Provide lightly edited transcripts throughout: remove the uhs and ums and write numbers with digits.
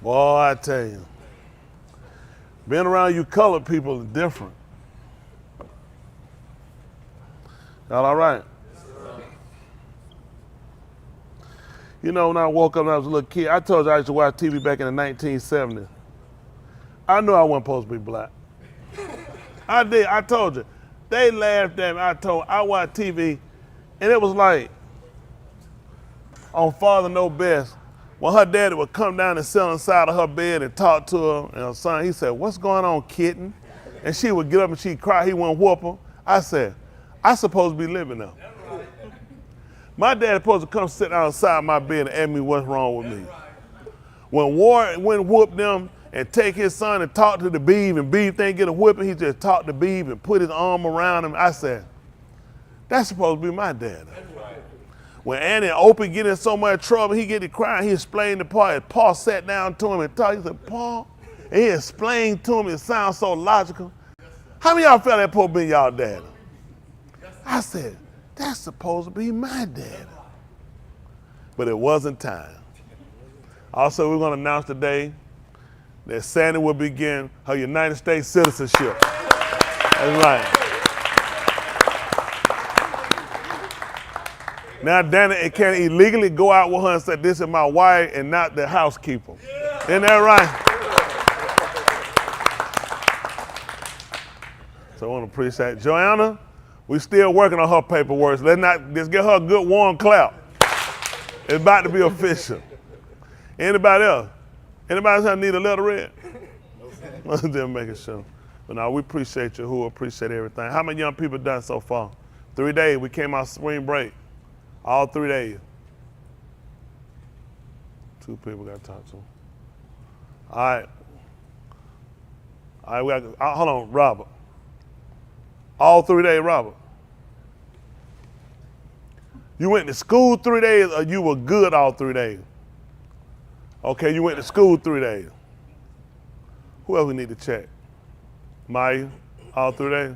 Boy, I tell you, being around you colored people is different. Y'all all right? You know, when I woke up when I was a little kid, I told you I used to watch TV back in the 1970s. I knew I wasn't supposed to be black. I did. I told you. They laughed at me. I watched TV, and it was like on Father Know Best, when her daddy would come down and sit on the side of her bed and talk to her, and her son, he said, "What's going on, kitten?" And she would get up and she'd cry. He wouldn't whoop her. I said, "I supposed to be living now." My dad supposed to come sit outside my bed and ask me what's wrong with me. When Warren went and whooped them and take his son and talk to the Beeve, and Beeve didn't get a whipping, he just talked to Beeve and put his arm around him. I said, that's supposed to be my dad. When Annie and Opie get in so much trouble, he get to crying, he explained the part. Paul sat down to him and talked. He said, "Paul," and he explained to him, it sounds so logical. How many of y'all felt that supposed to be y'all dad? I said, that's supposed to be my dad. But it wasn't time. Also, we're going to announce today that Sandy will begin her United States citizenship. That's right. Now, Danny can illegally go out with her and say, "This is my wife and not the housekeeper." Isn't that right? So I want to appreciate Joanna. We still working on her paperwork. So let's not just give her a good warm clap. It's about to be official. Anybody else? Anybody else need a letter read? Just making sure. But no, we appreciate you. Who appreciate everything. How many young people done so far? 3 days. We came out spring break. All 3 days. 2 people got to talk to. All right. All right, hold on, Robert. All 3 days, Robert. You went to school 3 days or you were good all 3 days? Okay, you went to school 3 days. Who else we need to check? Maya, all 3 days?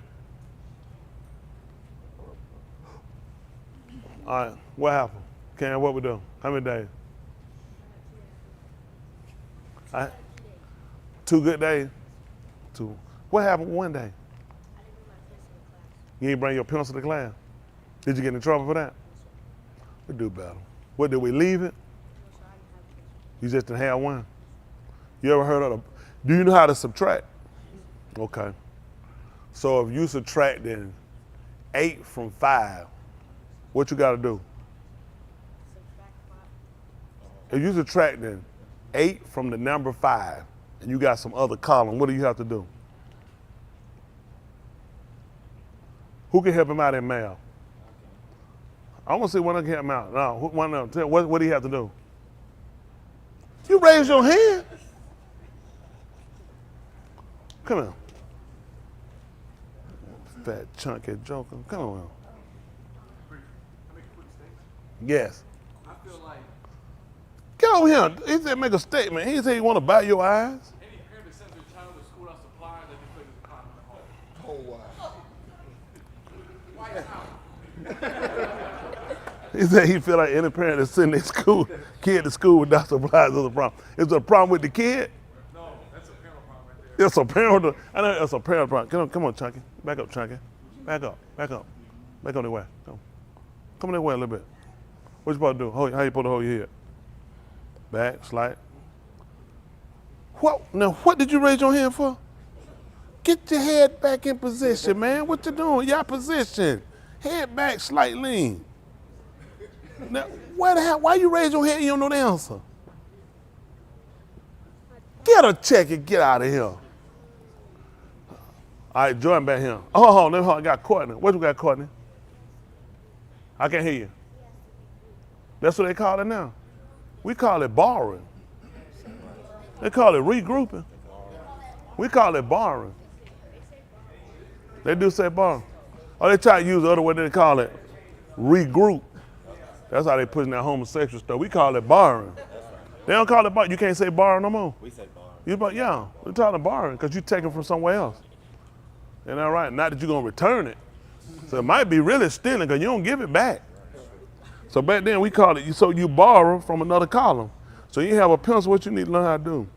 All right, what happened? Cam, what we do? How many days? 2 good days? 2. What happened one day? You ain't bring your pencil to class? Did you get in trouble for that? We do better. What, did we leave it? You just didn't have one? You ever heard of do you know how to subtract? Okay. So if you subtract then 8 from 5, what you gotta do? If you subtract then 8 from the number 5 and you got some other column, what do you have to do? Who can help him out in math? I want to see one of them help him out. No, one of them. What do you have to do? You raise your hand. Come here. Fat, chunky joker. Come on. Yes. I feel like get over here. He said make a statement. He said he want to buy your eyes. any parent that sends their child to school without supplies, that they play with the problem at home. Oh, wow. He said he feel like any parent that send their kid to school without supplies is a problem. Is there a problem with the kid? No, that's a parent problem right there. It's a parent. I know it's a parent problem. Come on, Chunky. Back up, Chunky. Back up. Back up. Back on the way. Come on that way a little bit. What you supposed to do? How you supposed to hold your head? Back, slide. What? Now, what did you raise your hand for? Get your head back in position, man. What you doing? Your position. Head back, slight lean. Now, why you raise your hand? You don't know the answer. Get a check and get out of here. All right, Jordan back here. Oh, let me hold. I got Courtney. What you got, Courtney? I can't hear you. That's what they call it now. We call it borrowing. They call it regrouping. We call it borrowing. They do say borrow. Oh, they try to use the other way. They call it regroup. That's how they pushing that homosexual stuff. We call it borrowing. They don't call it borrowing. You can't say borrow no more. We say borrow. Yeah, we're talking borrowing because you're taking from somewhere else. Isn't that right? Not that you're going to return it. So it might be really stealing because you don't give it back. So back then we called it, so you borrow from another column. So you have a pencil, what you need to learn how to do?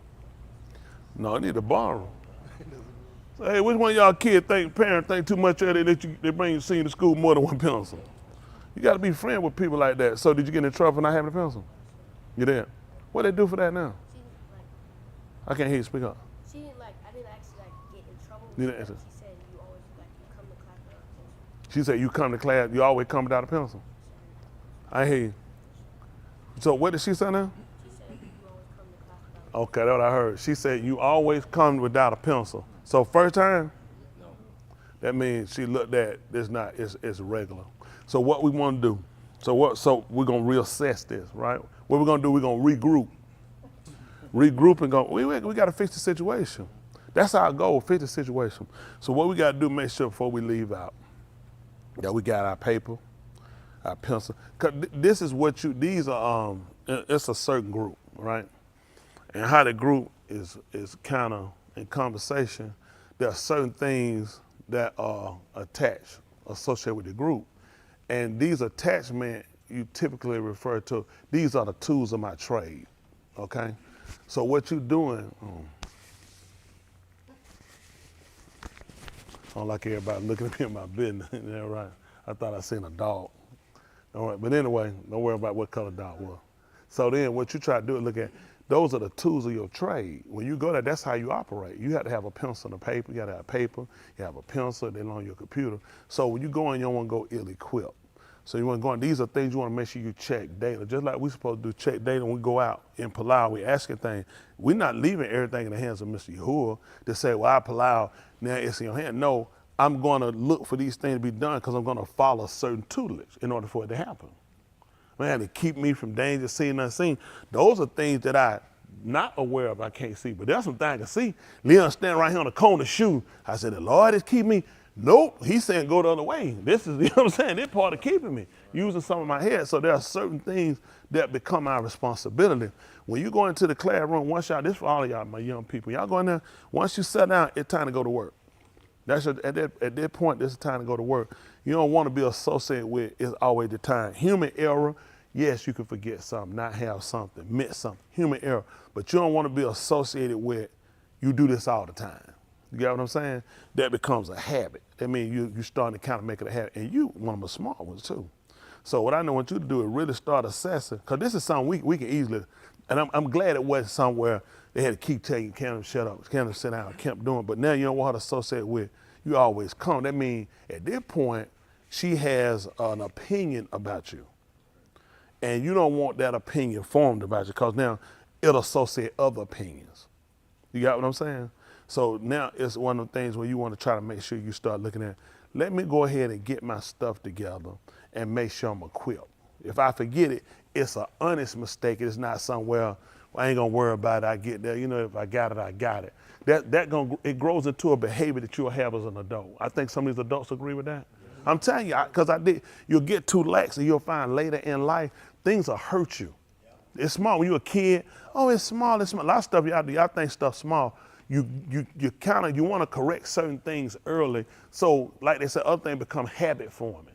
No, I need to borrow. So, hey, which one of y'all parents think too much of it, they bring you to school more than one pencil? You got to be friends with people like that. So did you get in trouble for not having a pencil? You did. What they do for that now? She didn't, like, I can't hear you speak up. she didn't like. I didn't actually like get in trouble. You With didn't her. answer. She said you always like you come to class without a pencil. She said you come to class, you always come without a pencil. I hear you. So what did she say now? She said you always come to class without. Okay, that's what I heard. She said you always come without a pencil. So first time? No. That means she looked at it's regular. So what we want to do? So we're gonna reassess this, right? What we're gonna do? We're gonna regroup and go. We gotta fix the situation. That's our goal, fix the situation. So what we gotta do? Make sure before we leave out that we got our paper, our pencil. Cause this is what these are. It's a certain group, right? And how the group is kind of in conversation. There are certain things that are attached, associated with the group. And these attachments you typically refer to, these are the tools of my trade, okay? So what you're doing, I don't like everybody looking at me in my business, yeah, right. I thought I seen a dog. All right, but anyway, don't worry about what color dog was. So then what you try to do is look at, those are the tools of your trade. When you go there, that's how you operate. You have to have a pencil and a paper. You got to have paper, you have a pencil, then on your computer. So when you go in, you don't want to go ill-equipped. So you want to go in, these are things you want to make sure you check daily. Just like we're supposed to do check daily when we go out in Palau, we asking things. We're not leaving everything in the hands of Mr. Yahuah to say, well, I Palau, now it's in your hand. No, I'm going to look for these things to be done because I'm going to follow certain tutelage in order for it to happen. Man, to keep me from danger, seen, unseen. Those are things that I'm not aware of, I can't see. But there's some things I can see. Leon standing right here on the corner shoe. I said, the Lord is keeping me. Nope, he's saying go the other way. This is, you know what I'm saying? This part of keeping me, using some of my head. So there are certain things that become our responsibility. When you go into the classroom, once y'all, this for all of y'all, my young people, y'all go in there, once you sit down, it's time to go to work. At that point, this is time to go to work. You don't want to be associated with it's always the time. Human error, yes, you can forget something, not have something, miss something, human error. But you don't want to be associated with you do this all the time. You get what I'm saying? That becomes a habit. That means you starting to kind of make it a habit. And you one of the smart ones too. So what I want you to do is really start assessing, because this is something we can easily, and I'm glad it wasn't somewhere they had to keep telling Candace shut up, Candace sit down, kept doing, but now you don't want her to associate with, you always come. That means at this point, she has an opinion about you. And you don't want that opinion formed about you, because now it'll associate other opinions. You got what I'm saying? So now it's one of the things where you want to try to make sure you start looking at, let me go ahead and get my stuff together and make sure I'm equipped. If I forget it, it's an honest mistake. It's not somewhere, well, I ain't gonna worry about it, I get there. You know, if I got it, I got it. It grows into a behavior that you'll have as an adult. I think some of these adults agree with that. I'm telling you, because you'll get too lax and you'll find later in life, things will hurt you. It's small. When you're a kid, oh, it's small, it's small. A lot of stuff y'all do, y'all think stuff small. You want to correct certain things early. So like they said, other things become habit forming.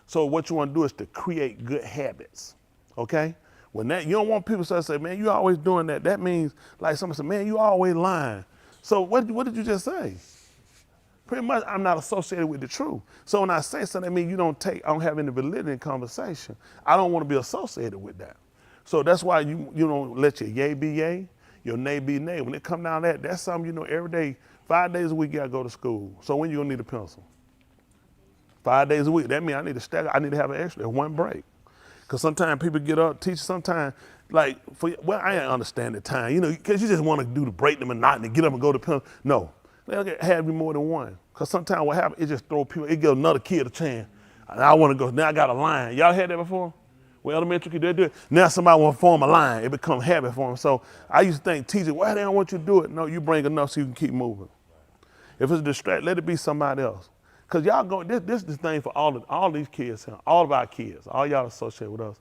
So what you want to do is to create good habits, okay? When that, you don't want people to say, man, you always doing that. That means, like someone said, man, you always lying. So what did you just say? Pretty much, I'm not associated with the truth. So when I say something, that means I don't have any validity in conversation. I don't want to be associated with that. So that's why you don't let your yay be yay, your nay be nay. When it come down to that, that's something you know every day, 5 days a week, you gotta go to school. So when you gonna need a pencil? 5 days a week. That means I need to have an extra, one break. Because sometimes people get up, teachers sometimes, I didn't understand the time, you know, because you just want to do the break the monotony, get up and go to pencil. No, they'll have you more than one. Because sometimes what happens, it just throw people, it gives another kid a chance. And I want to go, now I got a line. Y'all had that before? Well, elementary kid, they do it. Now somebody want to form a line. It becomes habit for them. So I used to think, teacher, why they don't want you to do it? No, you bring enough so you can keep moving. If it's a distract, let it be somebody else. Because y'all go, this is the thing for all these kids, all of our kids, all y'all associated with us.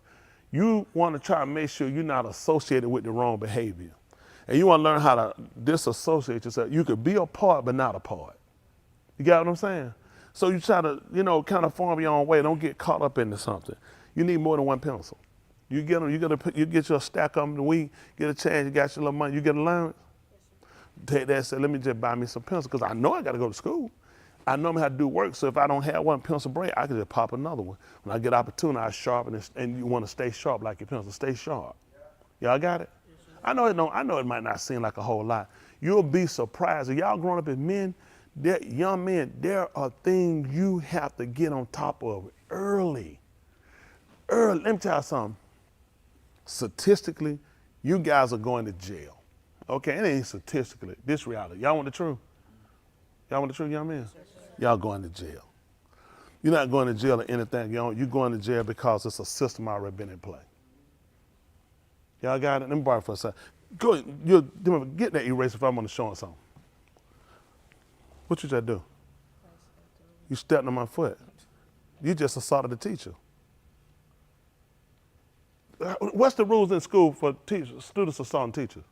You want to try to make sure you're not associated with the wrong behavior. And you want to learn how to disassociate yourself. You could be a part, but not a part. You got what I'm saying? So you try to, kind of form your own way. Don't get caught up into something. You need more than one pencil. You get them, you get your stack of them the week, get a chance, you got your little money, you get allowance. Take that and say, let me just buy me some pencils, because I know I got to go to school. I know how to do work, so if I don't have one pencil break, I can just pop another one. When I get opportunity, I sharpen it, and you want to stay sharp like your pencil. Stay sharp. Y'all got it? I know it might not seem like a whole lot. You'll be surprised. If y'all growing up as men, young men, there are things you have to get on top of early. Let me tell you something. Statistically, you guys are going to jail. Okay, it ain't statistically. This reality. Y'all want the truth? Y'all want the truth, young men? Y'all going to jail. You're not going to jail or anything. You're going to jail because it's a system already been in play. Y'all got it? Let me borrow it for a second. Go, get that eraser if I'm on the show or something. What you just do? You stepped on my foot. You just assaulted the teacher. What's the rules in school for teachers, students assaulting teachers?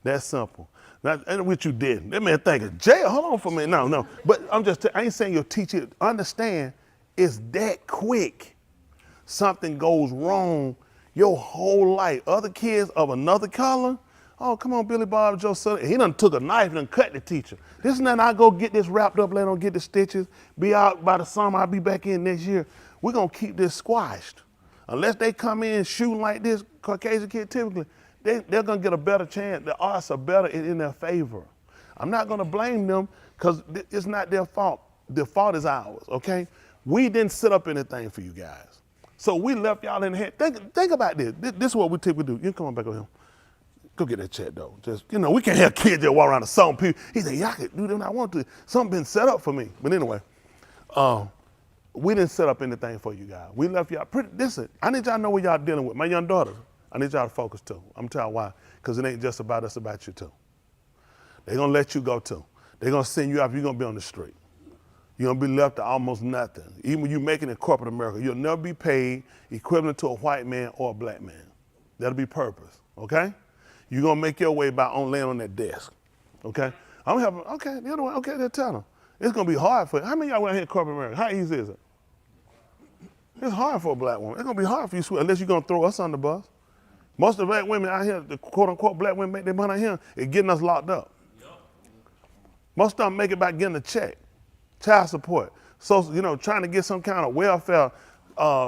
That's simple. Now, and what you did, that man thinking, jail, hold on for a minute. No. But I ain't saying your teacher, understand, it's that quick. Something goes wrong, your whole life. Other kids of another color, oh, come on, Billy Bob, Joe Sutter. He done took a knife and done cut the teacher. This is nothing, I go get this wrapped up, let him get the stitches, be out by the summer, I'll be back in next year. We're going to keep this squashed. Unless they come in shooting like this, Caucasian kid typically, they're going to get a better chance. The odds are better in their favor. I'm not going to blame them because it's not their fault. The fault is ours, okay? We didn't set up anything for you guys. So we left y'all in the head. Think about this. This is what we typically do. You can come on back over here. Go get that check, though. Just, we can't have kids that walk around and assault people. He said, y'all can do that when I want to. Something been set up for me. But anyway, we didn't set up anything for you guys. We left y'all. Listen, I need y'all to know what y'all dealing with. My young daughter, I need y'all to focus too. I'm telling you why. Because it ain't just about us, about you too. They're going to let you go too. They're going to send you out. You're going to be on the street. You're going to be left to almost nothing. Even when you're making it in corporate America, you'll never be paid equivalent to a white man or a black man. That'll be purpose, okay? You're going to make your way by laying on that desk, okay? I'm having, okay, the other one, okay, they'll tell them. It's going to be hard for you. How many of y'all went here in corporate America? How easy is it? It's hard for a black woman. It's going to be hard for you, unless you're going to throw us on the bus. Most of the black women out here, the quote-unquote black women make their money out here, is getting us locked up. Most of them make it by getting a check, child support. So, trying to get some kind of welfare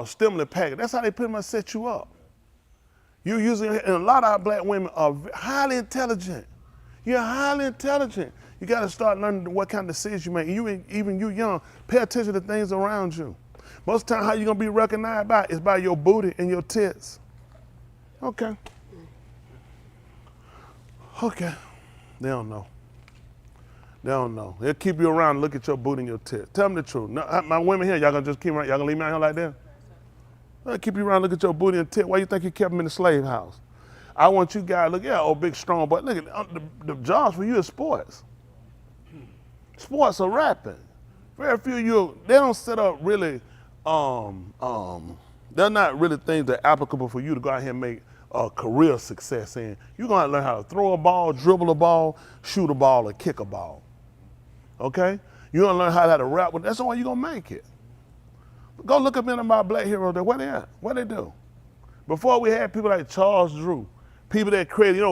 stimulus package. That's how they pretty much set you up. You usually, and a lot of our black women are highly intelligent. You're highly intelligent. You got to start learning what kind of decisions you make. Even you young, pay attention to things around you. Most of the time, how you going to be recognized by is by your booty and your tits. Okay. They don't know. They'll keep you around and look at your booty and your tits. Tell them the truth. No, my women here, y'all going to just keep around? Y'all going to leave me out here like that? They'll keep you around and look at your booty and tits. Why you think you kept them in the slave house? I want you guys to look, big, strong, but look at the jobs for you is sports. Sports are rapping. Very few of you, they don't set up really, they're not really things that are applicable for you to go out here and make a career success in. You're going to learn how to throw a ball, dribble a ball, shoot a ball, or kick a ball. Okay? You're going to learn how to rap. That's the way you're going to make it. Go look up in my black heroes there. Where they at? What they do? Before we had people like Charles Drew, people that created,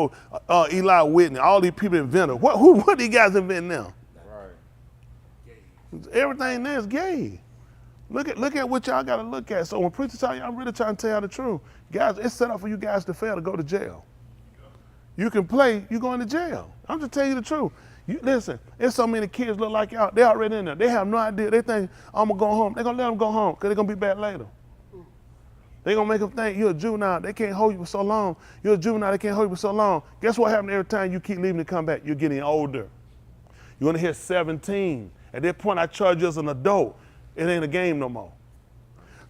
Eli Whitney, all these people invented. What these guys invent now? Right. Everything there is gay. Look at what y'all got to look at. So when preachers tell you, I'm really trying to tell you the truth. Guys, it's set up for you guys to fail to go to jail. You can play, you're going to jail. I'm just telling you the truth. Listen, there's so many kids look like y'all. They're already in there. They have no idea. They think, I'm going to go home. They're going to let them go home because they're going to be back later. They're going to make them think you're a juvenile. They can't hold you for so long. You're a juvenile. They can't hold you for so long. Guess what happens every time you keep leaving to come back? You're getting older. You're going to hit 17. At that point, I charge you as an adult. It ain't a game no more.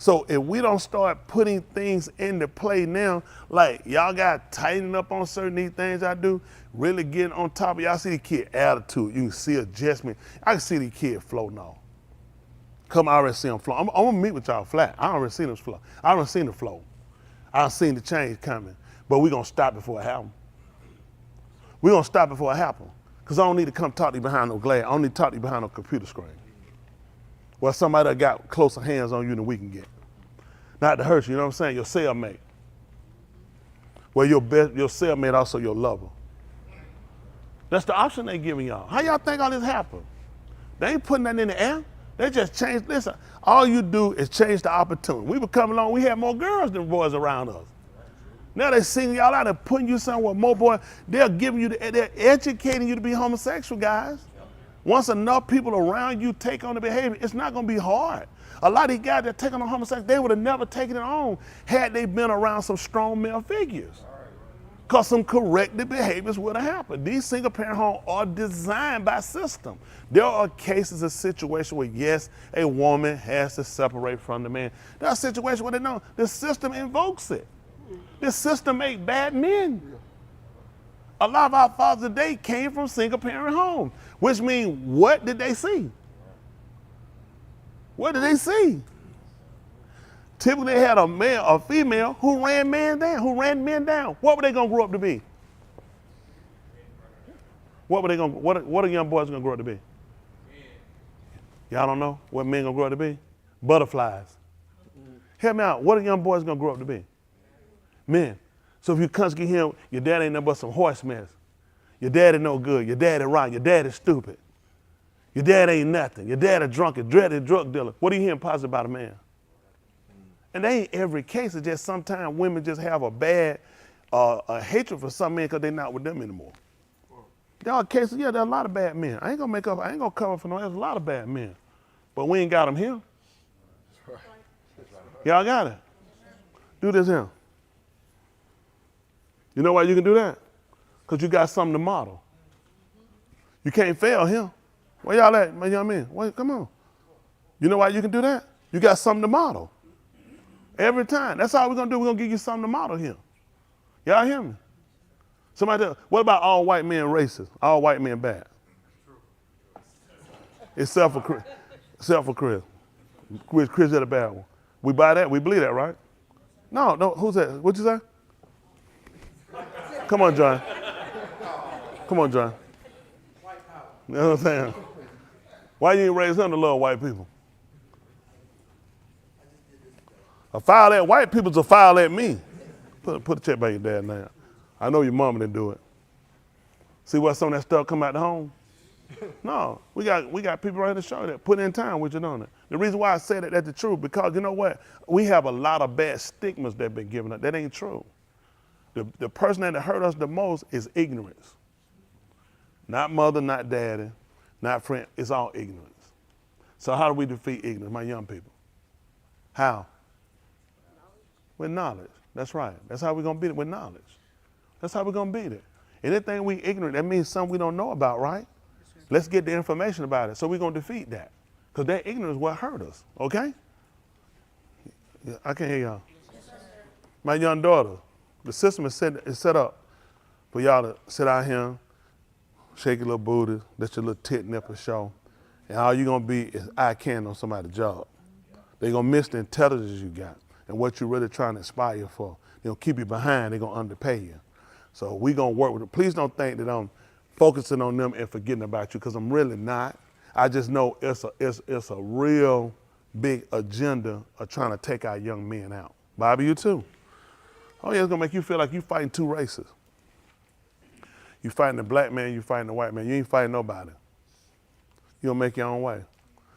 So if we don't start putting things into play now, like y'all got tightening up on certain these things I do, really getting on top of y'all see the kid attitude. You can see adjustment. I can see the kid floating off. I already see them flow. I'm gonna meet with y'all flat. I already seen them flow. I already seen the flow. I've seen the change coming. But we're gonna stop before it happens. We're gonna stop before it happens. Because I don't need to come talk to you behind no glass. I don't need to talk to you behind no computer screen. Well, somebody that got closer hands on you than we can get. Not to hurt you, you know what I'm saying? Your cellmate. Well, your cellmate also your lover. That's the option they giving y'all. How y'all think all this happened? They ain't putting that in the air. They just changed. Listen, all you do is change the opportunity. We were coming along, we had more girls than boys around us. Now they're singing y'all out and putting you somewhere with more boys. They're giving you, they're educating you to be homosexual, guys. Once enough people around you take on the behavior, it's not gonna be hard. A lot of these guys that take on the homosexual, they would have never taken it on had they been around some strong male figures. Because some corrective behaviors would have happened. These single parent homes are designed by system. There are cases of situations where, yes, a woman has to separate from the man. There are situations where they know the system invokes it. The system makes bad men. A lot of our fathers today came from single parent homes, which means what did they see? What did they see? Typically they had a male or female who ran men down. What were they gonna grow up to be? What are young boys gonna grow up to be? Y'all don't know what men gonna grow up to be? Butterflies. Help me out. What are young boys gonna grow up to be? Men. So if you constantly hear him, your dad ain't nothing but some horse mess. Your daddy no good. Your daddy wrong. Your daddy stupid. Your dad ain't nothing. Your dad a drunk, a dreaded drug dealer. What are you hearing positive about a man? And they ain't every case. It's just sometimes women just have a bad a hatred for some men because they're not with them anymore. There are cases, yeah, there are a lot of bad men. I ain't gonna cover for no, there's a lot of bad men. But we ain't got them here. Y'all got it. Do this here. You know why you can do that? Because you got something to model. You can't fail him. Where y'all at, my young men? Wait, come on. You know why you can do that? You got something to model. Every time. That's all we're gonna do. We're gonna give you something to model here. Y'all hear me? Somebody tell, what about all white men racist? All white men bad? Except for Chris. Chris is a bad one. We buy that? We believe that, right? No, who's that? What'd you say? Come on, John. Come on, John. You know what I'm saying? Why you ain't raise him to love white people? A foul at white people's a foul at me. Put a check by your dad now. I know your mama didn't do it. See what some of that stuff come out the home? No, we got people right here to show that. Put in time with you on it. The reason why I say that's the truth, because you know what? We have a lot of bad stigmas that have been given up. That ain't true. The person that hurt us the most is ignorance. Not mother, not daddy, not friend. It's all ignorance. So how do we defeat ignorance, my young people? How? With knowledge. That's right. That's how we're going to beat it, with knowledge. That's how we're going to beat it. Anything we ignorant, that means something we don't know about, right? Let's get the information about it. So we're going to defeat that. Because that ignorance is what hurt us, okay? Yeah, I can't hear y'all. My young daughter, the system is set up for y'all to sit out here, shake your little booty, let your little tit nipple show, and all you're going to be is eye candy on somebody's job. They're going to miss the intelligence you got and what you're really trying to aspire for. They'll keep you behind. They're going to underpay you. So we're going to work with it. Please don't think that I'm focusing on them and forgetting about you, because I'm really not. I just know it's a real big agenda of trying to take our young men out. Bobby, you too. Oh yeah, it's going to make you feel like you're fighting two races. You fighting the black man, you fighting the white man. You ain't fighting nobody. You'll make your own way.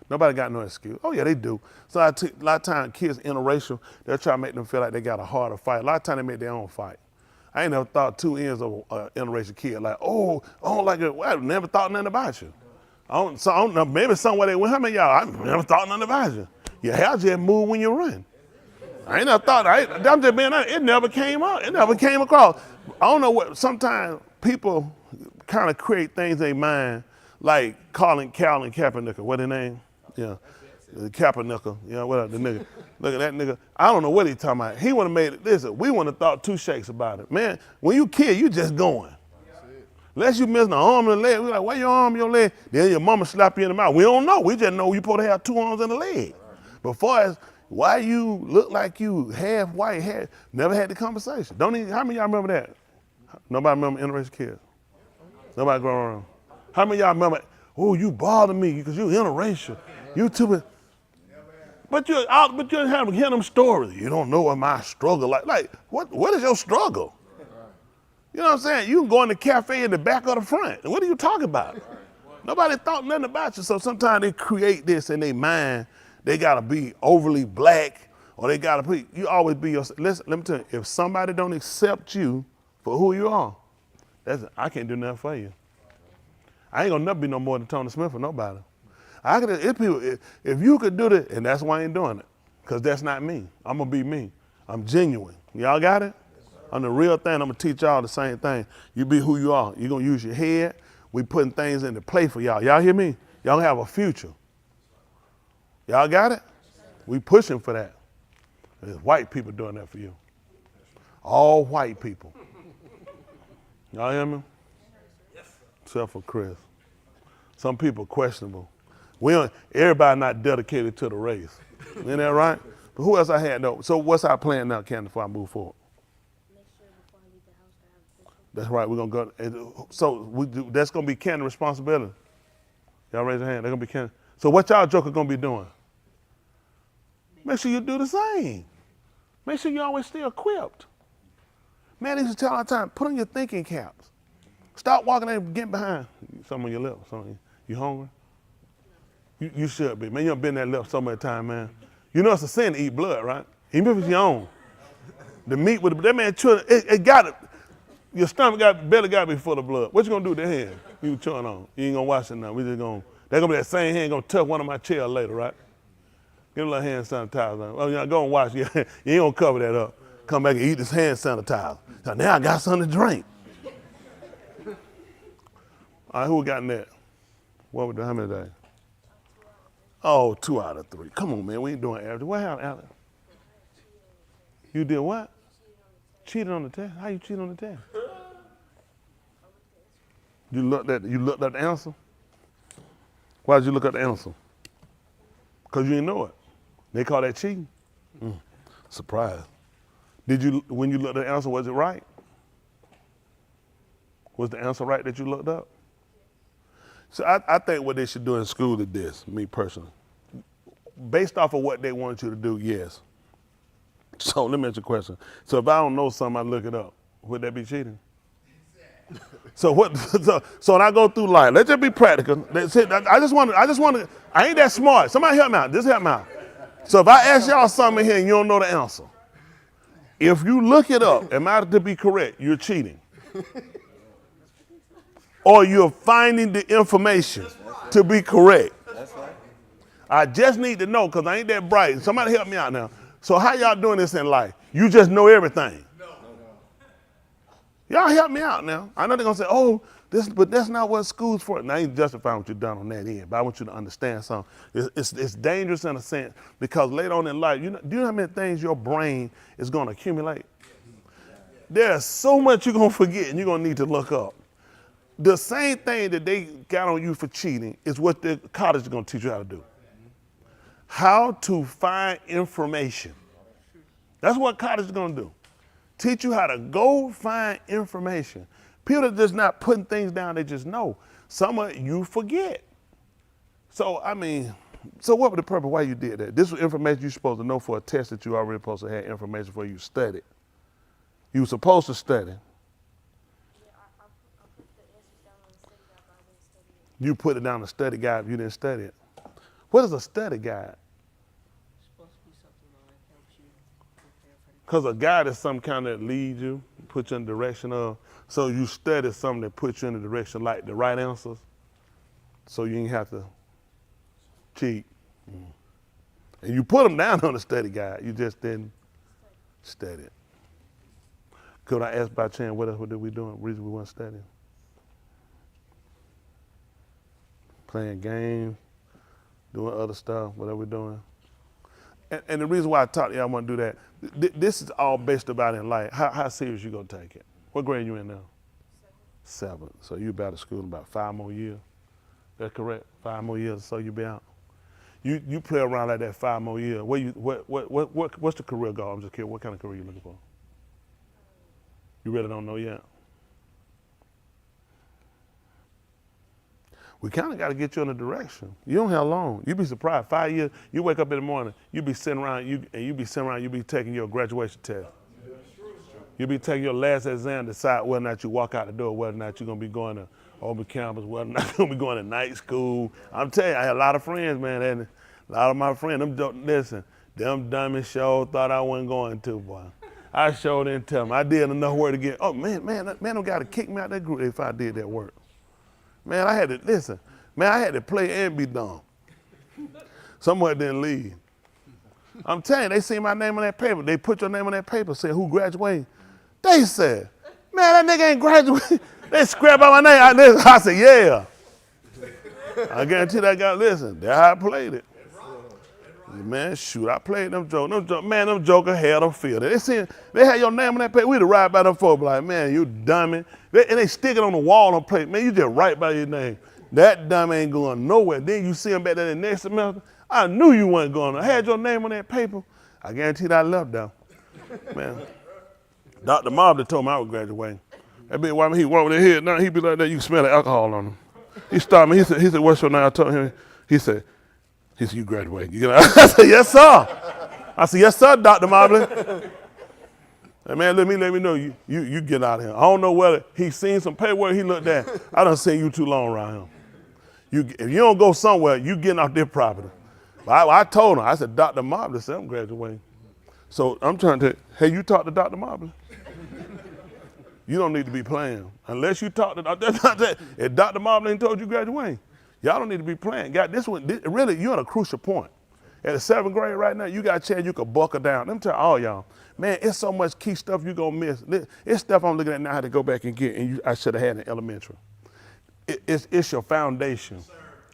Nobody got no excuse. Oh yeah, they do. So a lot of times kids interracial, they'll try to make them feel like they got a harder fight. A lot of times they make their own fight. I ain't never thought two ends of an interracial kid like, oh, I don't like it. Well, I never thought nothing about you. I don't know, maybe somewhere they went, how many y'all, I never thought nothing about you. Your hair just move when you run. I ain't never thought, I'm just being honest, it never came up. It never came across. I don't know what, sometimes people kind of create things in their mind, like calling Calvin Kaepernick, what their name? Yeah, Kaepernick, you know, what the nigga. Look at that nigga. I don't know what he talking about. He would have made it, listen, we wouldn't have thought two shakes about it. Man, when you kid, you just going. Unless you missing an arm and a leg, we're like, where your arm, your leg? Then your mama slap you in the mouth. We don't know. We just know you supposed to have two arms and a leg. But far as why you look like you half white, never had the conversation. Don't even, how many of y'all remember that? Nobody remember interracial kids? Nobody growing around. How many of y'all remember, oh, you bother me because you interracial. You too. But you haven't hear them stories. You don't know what my struggle like. Like, what is your struggle? You know what I'm saying? You can go in the cafe in the back or the front. What are you talking about? Nobody thought nothing about you. So sometimes they create this in their mind. They gotta be overly black, or they gotta be. You always be yourself. Listen, let me tell you. If somebody don't accept you for who you are, I can't do nothing for you. I ain't gonna never be no more than Tony Smith for nobody. If you could do that, and that's why I ain't doing it, because that's not me. I'm gonna be me. I'm genuine. Y'all got it? I'm the real thing. I'm gonna teach y'all the same thing. You be who you are. You're gonna use your head. We putting things into play for y'all. Y'all hear me? Y'all have a future. Y'all got it? We pushing for that. There's white people doing that for you. All white people. Y'all hear me? Except for Chris. Some people questionable. Everybody not dedicated to the race. Isn't that right? But who else I had though? So what's our plan now, Candy, before I move forward? Make sure before I leave the house I have a physical. That's right. We're gonna go. So that's gonna be Candy's responsibility. Y'all raise your hand. They're gonna be Candy. So what y'all joker gonna be doing? Make sure you do the same. Make sure you always stay equipped. Man, they used to tell all the time, put on your thinking caps. Stop walking there and get behind. Something on your lips. You hungry? You should be. Man, you done been that lip so much time, man. You know it's a sin to eat blood, right? Even if it's your own. The meat with that man chewing, it got it. Your belly got to be full of blood. What you gonna do with that hand you chewing on? You ain't gonna wash it now. They're gonna be that same hand gonna touch one of my chairs later, right? Get a little hand sanitizer. Oh, yeah, go and wash. You ain't gonna cover that up. Come back and eat this hand sanitizer. So now I got something to drink. All right, who got in that? What we doing? How many days? 2 out of 3. Oh, 2 out of 3. Come on, man. We ain't doing average. What happened, Alex? You did what? Cheated on the test? How you cheat on the test? You looked at the answer? Why did you look at the answer? Because you didn't know it. They call that cheating. Surprise. When you looked at the answer, was it right? Was the answer right that you looked up? So I think what they should do in school is this, me personally. Based off of what they want you to do, yes. So let me ask you a question. So if I don't know something, I look it up. Would that be cheating? So what? So when I go through life, let's just be practical. That's it. I just want to. I ain't that smart. Somebody help me out. Just help me out. So if I ask y'all something here and you don't know the answer, if you look it up, am I to be correct? You're cheating. Or you're finding the information to be correct. That's right. I just need to know because I ain't that bright. Somebody help me out now. So how y'all doing this in life? You just know everything. No. Y'all help me out now. I know they're going to say, but that's not what school's for. And I ain't justifying what you've done on that end, but I want you to understand something. It's dangerous in a sense because later on in life, do you know how many things your brain is going to accumulate? There's so much you're going to forget and you're going to need to look up. The same thing that they got on you for cheating is what the college is going to teach you how to do. How to find information. That's what college is going to do. Teach you how to go find information. People are just not putting things down, they just know. Some of it you forget. So what was the purpose why you did that? This was information you're supposed to know for a test that you already supposed to have information for you studied. You were supposed to study. I put the answers down on the study guide, but I didn't study it. You put it down on the study guide, you didn't study it. What is a study guide? It's supposed to be something that helps you prepare for the Because a guide is some kind that leads you, puts you in the direction of. So you study something that puts you in the direction like the right answers. So you ain't have to cheat. And you put them down on the study guide. You just didn't study it. Could I ask by chance what else were we doing? Reason we weren't studying? Playing games, doing other stuff, whatever we're doing. And the reason why I taught you I want to do that, this is all based about in life. How serious you gonna take it? What grade you in now? 7. So you be out of school in about 5 more years. That's correct? 5 more years, so you be out. You play around like that 5 more years. What's the career goal? I'm just curious. What kind of career you looking for? You really don't know yet. We kind of got to get you in a direction. You don't have long. You'd be surprised. 5 years, you wake up in the morning, you be sitting around, you be taking your graduation test. You be taking your last exam to decide whether or not you walk out the door, whether or not you're going to be going to open campus, whether or not you're going to be going to night school. I'm telling you, I had a lot of friends, man. And a lot of my friends, them dummies sure thought I wasn't going to, boy. I sure didn't tell them. I did enough work to get, oh, man, them got to kick me out of that group if I did that work. Man, I had to play and be dumb. Someone didn't leave. I'm telling you, they see my name on that paper. They put your name on that paper, say who graduated. They said, man, that nigga ain't graduated. They scrap out my name. I said, yeah. I guarantee that guy, listen, that's how I played it. Man, shoot, I played them jokers. Man, them jokers had them feel it. They had your name on that paper. We'd ride by them folks like, man, you dummy. And they stick it on the wall on plate. Man, you just write by your name. That dummy ain't going nowhere. Then you see him back there the next semester. I knew you wasn't going. I had your name on that paper. I guarantee that I left though. Man. Dr. Mobley told me I was graduating. That big white man, he walked with his head down, he be like that, you can smell the alcohol on him. He stopped me, he said, what's your name? I told him, he said, you graduating. You know? I said, yes, sir. I said, yes, sir, Dr. Mobley. And man, let me know you get out of here. I don't know whether he seen some paperwork he looked at. I done seen you too long around him. If you don't go somewhere, you getting off their property. But I told him, I said, Dr. Mobley said I'm graduating. So I'm trying to, hey, you talk to Dr. Mobley? You don't need to be playing. Unless you talk to, if Dr. Mobley ain't told you graduating, y'all don't need to be playing. God, really, you're at a crucial point. At the 7th grade right now, you got a chance you could buckle down. Let me tell all y'all, man, it's so much key stuff you gonna miss. It's stuff I'm looking at now how to go back and get, and I should have had in elementary. It's your foundation.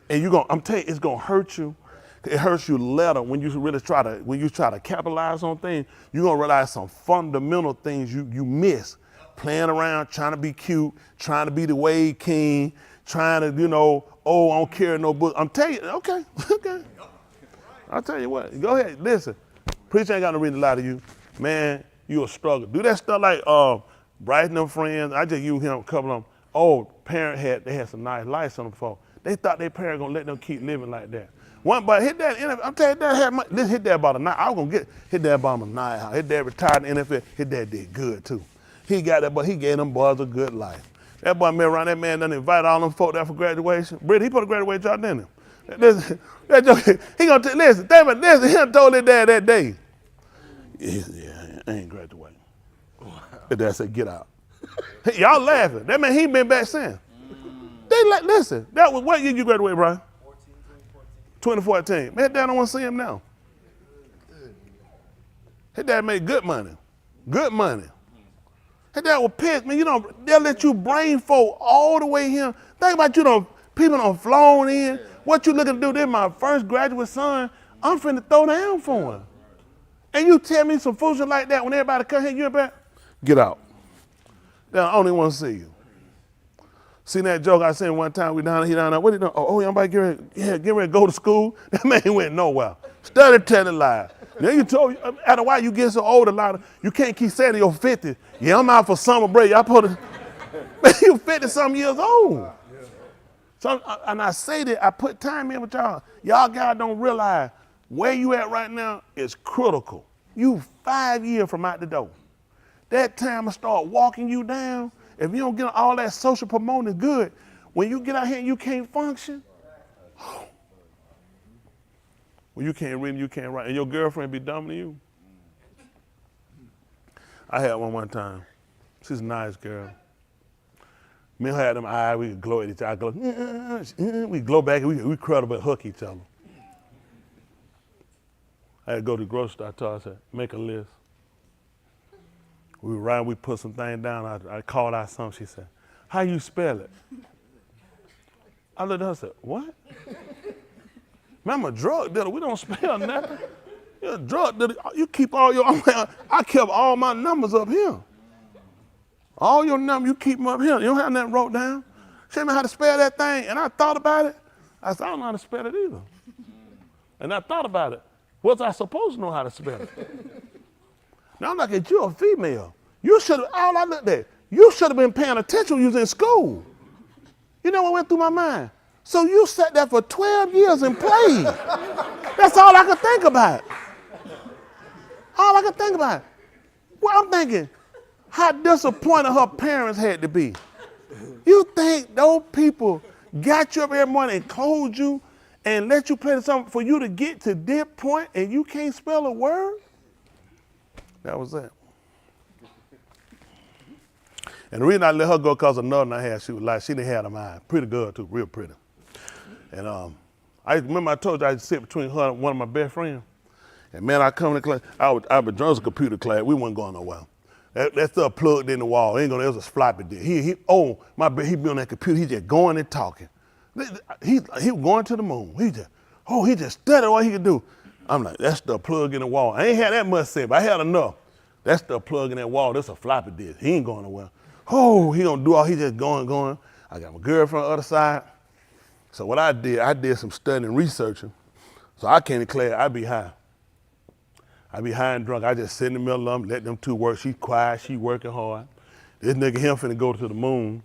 And I'm telling you, it's gonna hurt you. It hurts you later when you really try to capitalize on things. You're gonna realize some fundamental things you miss. Playing around, trying to be cute, trying to be the Wade King, trying to, I don't carry no book. I'm telling you, okay. I'll tell you what, go ahead, listen. Preacher ain't got no reason to lie to you. Man, you'll struggle. Do that stuff like Bryce and them friends. I just used him, a couple of them. They had some nice lights on them before. They thought their parents gonna let them keep living like that. One, but hit that, I'm telling you, hit that about a night. I was gonna hit that about a night. His dad retired in the NFL, his dad did good too. He got that, but he gave them boys a good life. That boy met around, that man done invite all them folk there for graduation. Britt, he put a graduation job in him. Listen, he gonna listen, he done told his dad that day. Yeah, I ain't graduating. His dad said, get out. Y'all laughing. That man, he been back since. Listen, that was what year you graduated, Brian? 2014. Man, his dad don't want to see him now. His dad made good money. Good money. His dad was pissed, man. They'll let you brain folk all the way here. Think about people done flown in. What you looking to do? They're my first graduate son. I'm finna throw down for him. And you tell me some foolishness like that when everybody come here, you back? Get out. They don't only want to see you. See that joke I seen one time, he down there. What he doing? Oh, somebody get ready to go to school? That man went nowhere. Study telling lies. Then you told, after a while you get so old, you can't keep saying to your 50, yeah, I'm out for summer break. Y'all man, you 50-something years old. So, and I say that, I put time in with y'all. Y'all guys don't realize where you at right now is critical. You 5 years from out the door. That time will start walking you down. If you don't get all that social promoting is good, when you get out here and you can't function, when you can't read and you can't write, and your girlfriend be dumbing you. I had one time. She's a nice girl. Me and her had them eyes, we could glow at each other. We glow back, and we crowd but hook each other. I had to go to the grocery store. I told her, I said, make a list. We were riding, we put some things down. I called out something. She said, how you spell it? I looked at her and said, what? Man, I'm a drug dealer. We don't spell nothing. You're a drug dealer. You keep all your, I kept all my numbers up here. All your numbers, you keep them up here. You don't have nothing wrote down. Show me how to spell that thing. And I thought about it. I said, I don't know how to spell it either. And I thought about it. Was I supposed to know how to spell it? Now I'm looking at you, a female. You should have, all I looked at, you should have been paying attention when you was in school. You know what went through my mind? So you sat there for 12 years and played. That's all I could think about. All I could think about. Well, I'm thinking, how disappointed her parents had to be. You think those people got you up every morning and clothed you and let you play something for you to get to this point and you can't spell a word? That was it. And the reason I let her go because another I had, she was like, she didn't have a mind. Pretty girl too, real pretty. And I remember I told you I sit between her and one of my best friends. And man, I come to class, I was a computer class, we wasn't going nowhere. That stuff plugged in the wall, ain't gonna, it was a floppy disk. He be on that computer, he just going and talking. He was going to the moon. He just studied what he could do. I'm like, that stuff plug in the wall. I ain't had that much sense, but I had enough. That stuff plug in that wall, that's a floppy disk. He ain't going nowhere. He gonna do all, he just going. I got my girlfriend on the other side. So what I did some studying and researching. So I came to class, I be high and drunk. I just sit in the middle of them, let them two work. She quiet, she working hard. This nigga him finna go to the moon.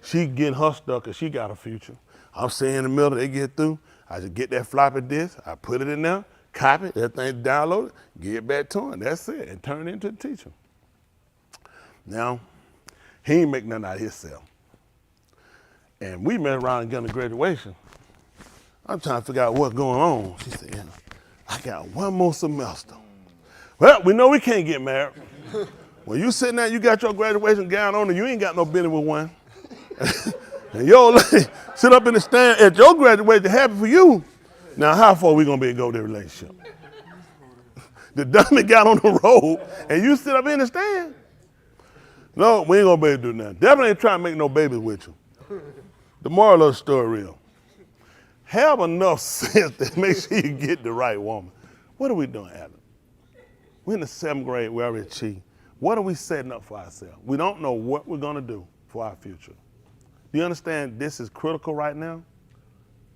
She getting her stuff cause she got a future. I'm sitting in the middle, they get through. I just get that floppy disk, I put it in there, copy it, everything downloaded, get it back to him, that's it, and turn it into the teacher. Now, he ain't make nothing out of himself. And we met around and got to graduation. I'm trying to figure out what's going on. She said, yeah, I got one more semester. Well, we know we can't get married. When you sitting there, you got your graduation gown on and you ain't got no business with one. And your old lady sit up in the stand at your graduation, happy for you. Now, how far we gonna be to go to the relationship? The dummy got on the road and you sit up in the stand? No, we ain't gonna be able to do nothing. Definitely ain't trying to make no babies with you. The moral of the story is, have enough sense to make sure you get the right woman. What are we doing, Adam? We're in the 7th grade, we already achieved. What are we setting up for ourselves? We don't know what we're gonna do for our future. Do you understand this is critical right now?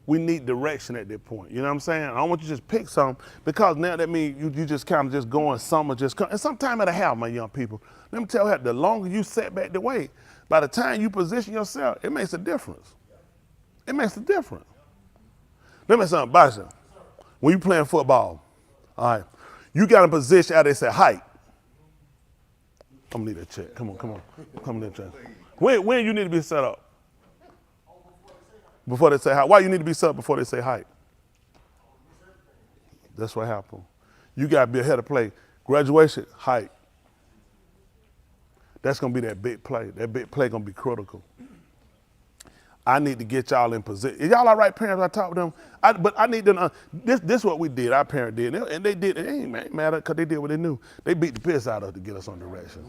We need direction at that point. You know what I'm saying? I don't want you to just pick something because now that means you just kind of just going summer just come. And sometime it'll happen, my young people. Let me tell you, the longer you set back the way, by the time you position yourself, it makes a difference. It makes a difference. Let me say something about you. When you playing football, all right, you got a position out there that say height. I'm gonna need that check. Come on, that check. When you need to be set up? Before they say height. Why you need to be set up before they say height? That's what happened. You got to be ahead of play. Graduation, height. That's going to be that big play. That big play going to be critical. I need to get y'all in position. Is y'all all right, parents? I talk to them. But I need to know. This is what we did. Our parents did. And they did. It ain't matter because they did what they knew. They beat the piss out of us to get us on direction.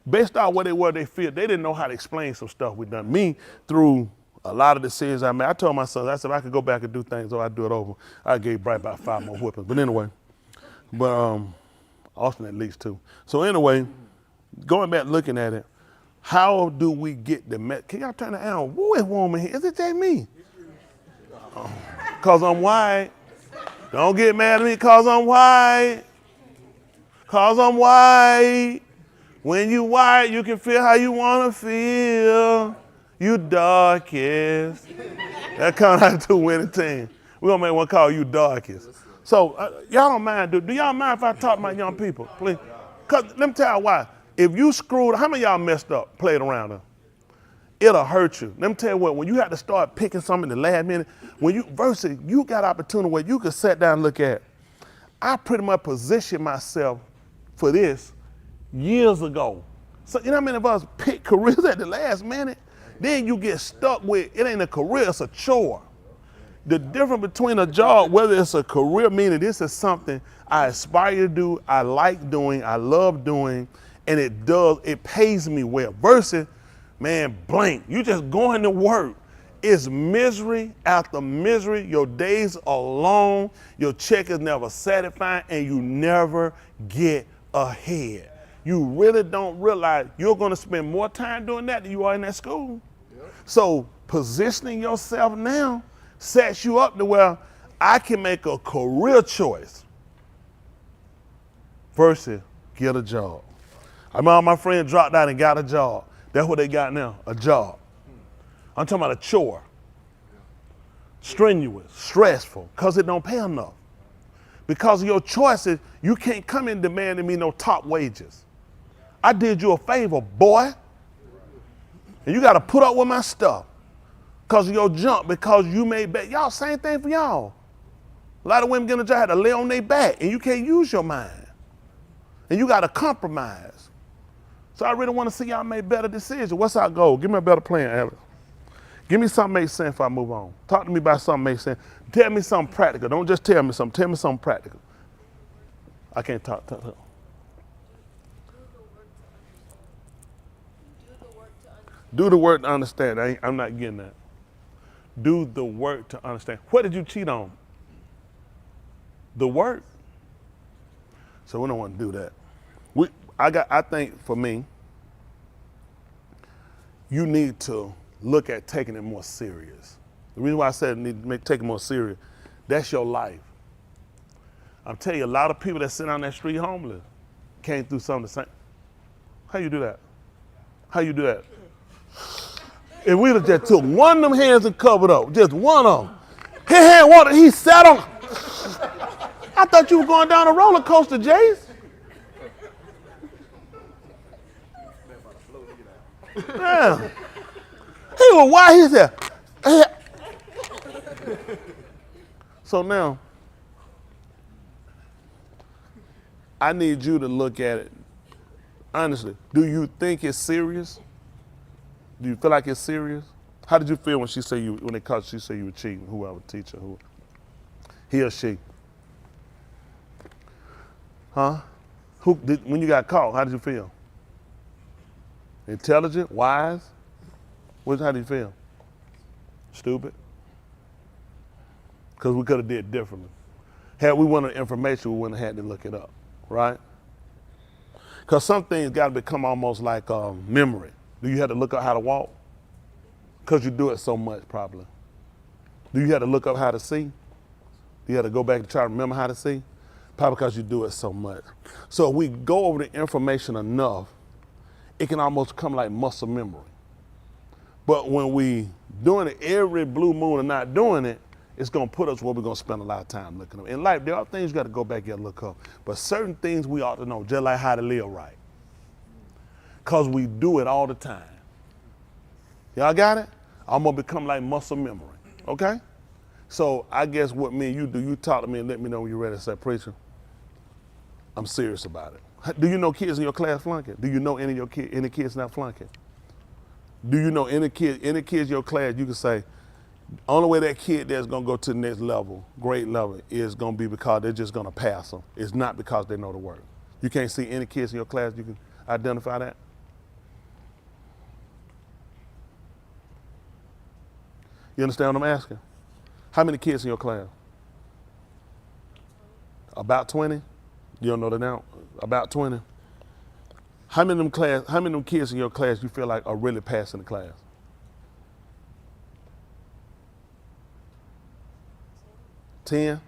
Based on what they were, they feel. They didn't know how to explain some stuff we done. Me, through a lot of decisions I made. I told my son, I said, if I could go back and do things, or I'd do it over. I gave Bright about 5 more whoopings. But anyway, Austin at least 2. So anyway, going back looking at it, how do we get the can y'all turn it on? Who is warm in here? Is it just me? Cause I'm white. Don't get mad at me cause I'm white. Cause I'm white. When you white, you can feel how you wanna feel. You darkest. That comes out to winning team. We're gonna make one call you darkest. So y'all don't mind, do y'all mind if I talk to my young people, please? Cause let me tell you why. If you screwed, how many of y'all messed up, played around her? It'll hurt you. Let me tell you what, when you have to start picking something in the last minute, versus you got opportunity where you could sit down and look at, I pretty much positioned myself for this years ago. So you know how many of us pick careers at the last minute? Then you get stuck with, it ain't a career, it's a chore. The difference between a job, whether it's a career, meaning this is something I aspire to do, I like doing, I love doing, and it pays me well. Versus, man, blank, you just going to work. It's misery after misery. Your days are long, your check is never satisfying, and you never get ahead. You really don't realize you're gonna spend more time doing that than you are in that school. Yep. So positioning yourself now sets you up to where I can make a career choice versus get a job. I remember my friend dropped out and got a job. That's what they got now, a job. I'm talking about a chore. strenuous, stressful, because it don't pay enough. Because of your choices, you can't come in demanding me no top wages. I did you a favor, boy. And you got to put up with my stuff because of your junk, because you made back. Y'all, same thing for y'all. A lot of women get a job, had to lay on their back, and you can't use your mind. And you got to compromise. So I really want to see y'all make better decisions. What's our goal? Give me a better plan, Alex. Give me something makes sense before I move on. Talk to me about something makes sense. Tell me something practical. Don't just tell me something. Tell me something practical. I can't talk. Do the work to understand. I'm not getting that. Do the work to understand. What did you cheat on? The work. So we don't want to do that. I think for me, you need to look at taking it more serious. The reason why I said you need to take it more serious, that's your life. I'm telling you, a lot of people that sit on that street homeless came through some of the same. How you do that? How you do that? If we just took one of them hands and covered up, just one of them. His hand water, he sat on. I thought you were going down a roller coaster, Jace. Yeah. He was why he said. So now, I need you to look at it. Honestly, do you think it's serious? Do you feel like it's serious? How did you feel when she said she said you were cheating? Whoever, teacher, who? He or she? Huh? When you got caught, how did you feel? Intelligent, wise? How did you feel? Stupid? Because we could have did differently. Had we wanted information, we wouldn't have had to look it up, right? Because some things got to become almost like memory. Do you have to look up how to walk? Because you do it so much, probably. Do you have to look up how to see? Do you have to go back and try to remember how to see? Probably because you do it so much. So if we go over the information enough, it can almost come like muscle memory. But when we doing it every blue moon and not doing it, it's going to put us where we're going to spend a lot of time looking up. In life, there are things you got to go back and look up. But certain things we ought to know, just like how to live right. Because we do it all the time. Y'all got it? I'm going to become like muscle memory, okay? So I guess what me and you do, you talk to me and let me know when you're ready to say, preacher, I'm serious about it. Do you know kids in your class flunking? Do you know any kids not flunking? Do you know any kids in your class you can say, only way that kid that's gonna go to the next level, grade level, is gonna be because they're just gonna pass them. It's not because they know the word. You can't see any kids in your class you can identify that? You understand what I'm asking? How many kids in your class? About 20? You don't know that now? About 20? How many of them kids in your class you feel like are really passing the class? 10?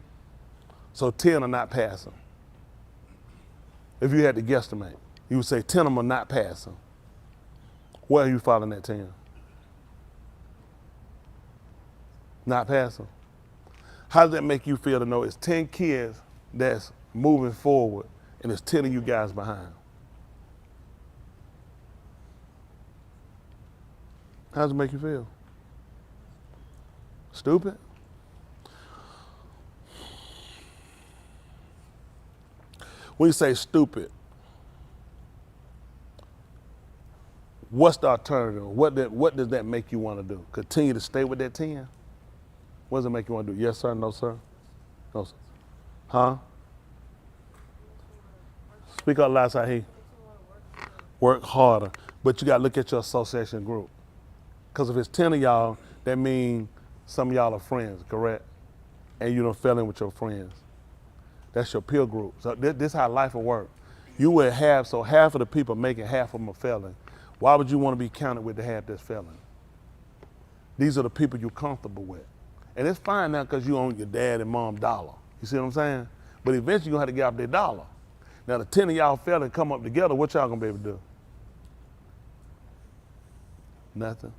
So 10 are not passing. If you had to guesstimate, you would say 10 of them are not passing. Where are you following that 10? Not passing. How does that make you feel to know it's 10 kids that's moving forward and it's 10 of you guys behind? How does it make you feel? Stupid? When you say stupid, what's the alternative? What does that make you want to do? Continue to stay with that 10? What does it make you want to do? Yes, sir? No, sir? No, sir. Huh? Speak up loud, Sahi. Work harder. But you got to look at your association group. Because if it's 10 of y'all, that means some of y'all are friends, correct? And you done fell in with your friends. That's your peer group. So this is how life will work. You would have, so half of the people making half of them are failing. Why would you want to be counted with the half that's failing? These are the people you're comfortable with. And it's fine now because you own your dad and mom dollar. You see what I'm saying? But eventually you're going to have to get up their dollar. Now the 10 of y'all fail and come up together, what y'all going to be able to do? Nothing.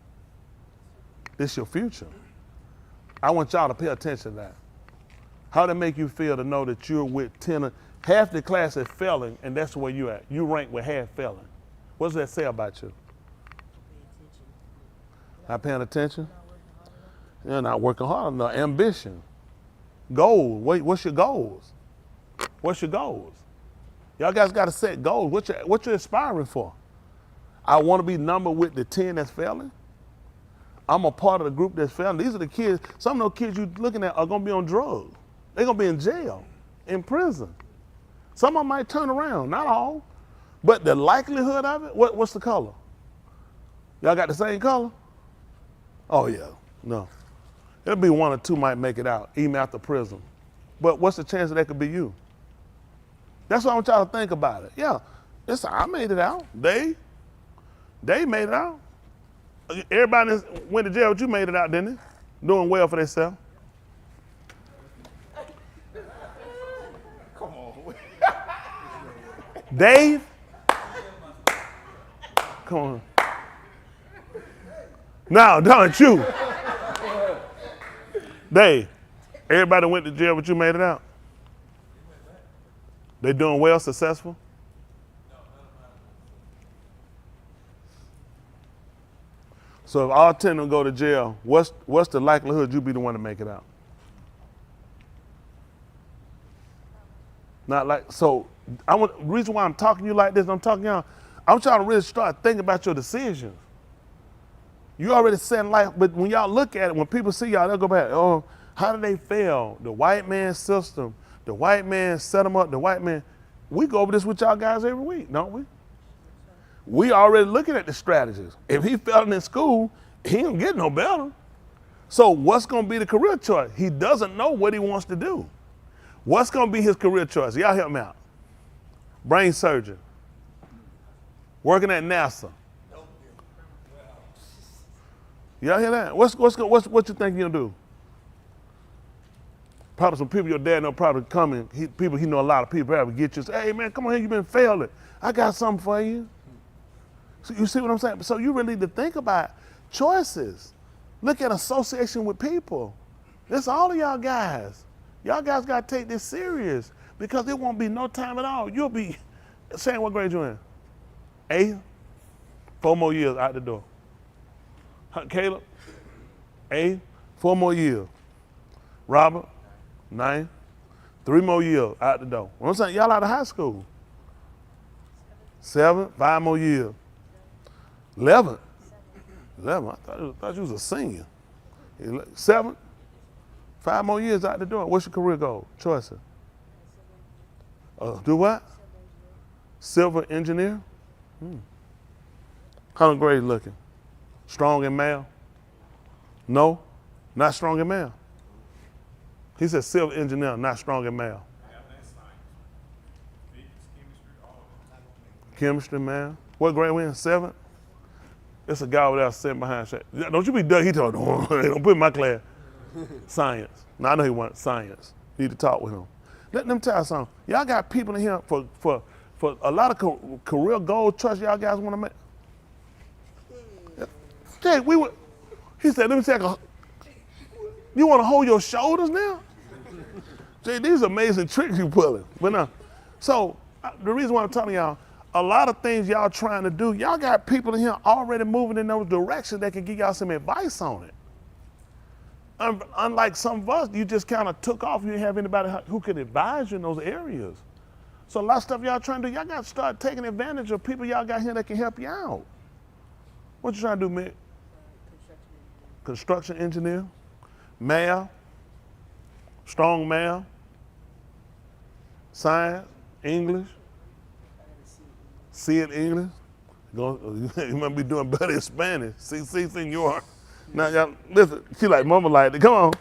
This your future. I want y'all to pay attention to that. How does it make you feel to know that you're with 10, half the class is failing, and that's where you at? You rank with half failing. What does that say about you? Not paying attention? You're not working hard enough. Ambition. Goals. What's your goals? What's your goals? Y'all guys got to set goals. What you aspiring for? I want to be numbered with the 10 that's failing. I'm a part of the group that's failing. These are the kids. Some of those kids you're looking at are going to be on drugs. They're going to be in jail, in prison. Some of them might turn around, not all. But the likelihood of it, what's the color? Y'all got the same color? Oh, yeah. No. It'll be 1 or 2 might make it out, even after prison. But what's the chance that could be you? That's what I want y'all to think about it. Yeah, I made it out. They made it out. Everybody that went to jail, but you made it out, didn't they? Doing well for themselves. Come on. Dave? Come on. No, don't you. Dave, everybody went to jail, but you made it out. They doing well, successful? So if all 10 of them go to jail, what's the likelihood you be the one to make it out? Not like, so the reason why I'm talking to you like this, I'm trying to really start thinking about your decisions. You already set in life, but when y'all look at it, when people see y'all, they'll go back, oh, how did they fail? The white man system, the white man set them up, the white man. We go over this with y'all guys every week, don't we? We already looking at the strategies. If he failed in school, he ain't get no better. So what's going to be the career choice? He doesn't know what he wants to do. What's going to be his career choice? Y'all help me out. Brain surgeon. Working at NASA. Y'all hear that? What you think he'll do? Probably some people your dad know probably coming. He know a lot of people probably get you. Say, hey man, come on here, you been failing. I got something for you. So you see what I'm saying? So you really need to think about choices. Look at association with people. It's all of y'all guys. Y'all guys got to take this serious because there won't be no time at all. You'll be saying what grade you in? 8? 4 more years out the door. Caleb? 8? 4 more years. Robert? 9? 3 more years out the door. What I'm saying, y'all out of high school. 7? 5 more years. 11? 11? I thought you was a senior. 7? 5 more years out the door. What's your career goal? Choices. Do what? Civil engineer? How the grade looking? Strong in math? No? Not strong in math? He said civil engineer, not strong in math. Chemistry, man. What grade we in? 7? It's a guy over there sitting behind. Don't you be done. He told don't put in my class. Science. Now I know he wants science. Need to talk with him. Let them tell you something. Y'all got people in here for a lot of career goals, trust y'all guys want to make. Jay, he said, let me take you want to hold your shoulders now? Jay, these are amazing tricks you pulling. But no. So the reason why I'm telling y'all, a lot of things y'all trying to do, y'all got people in here already moving in those directions that can give y'all some advice on it. Unlike some of us, you just kind of took off. You didn't have anybody who could advise you in those areas. So a lot of stuff y'all trying to do, y'all got to start taking advantage of people y'all got here that can help you out. What you trying to do, Mick? Construction engineer, math, strong math, science, English, C in English. You might be doing better in Spanish. See, senor. Now, y'all, listen, she like, mama like it. Come on.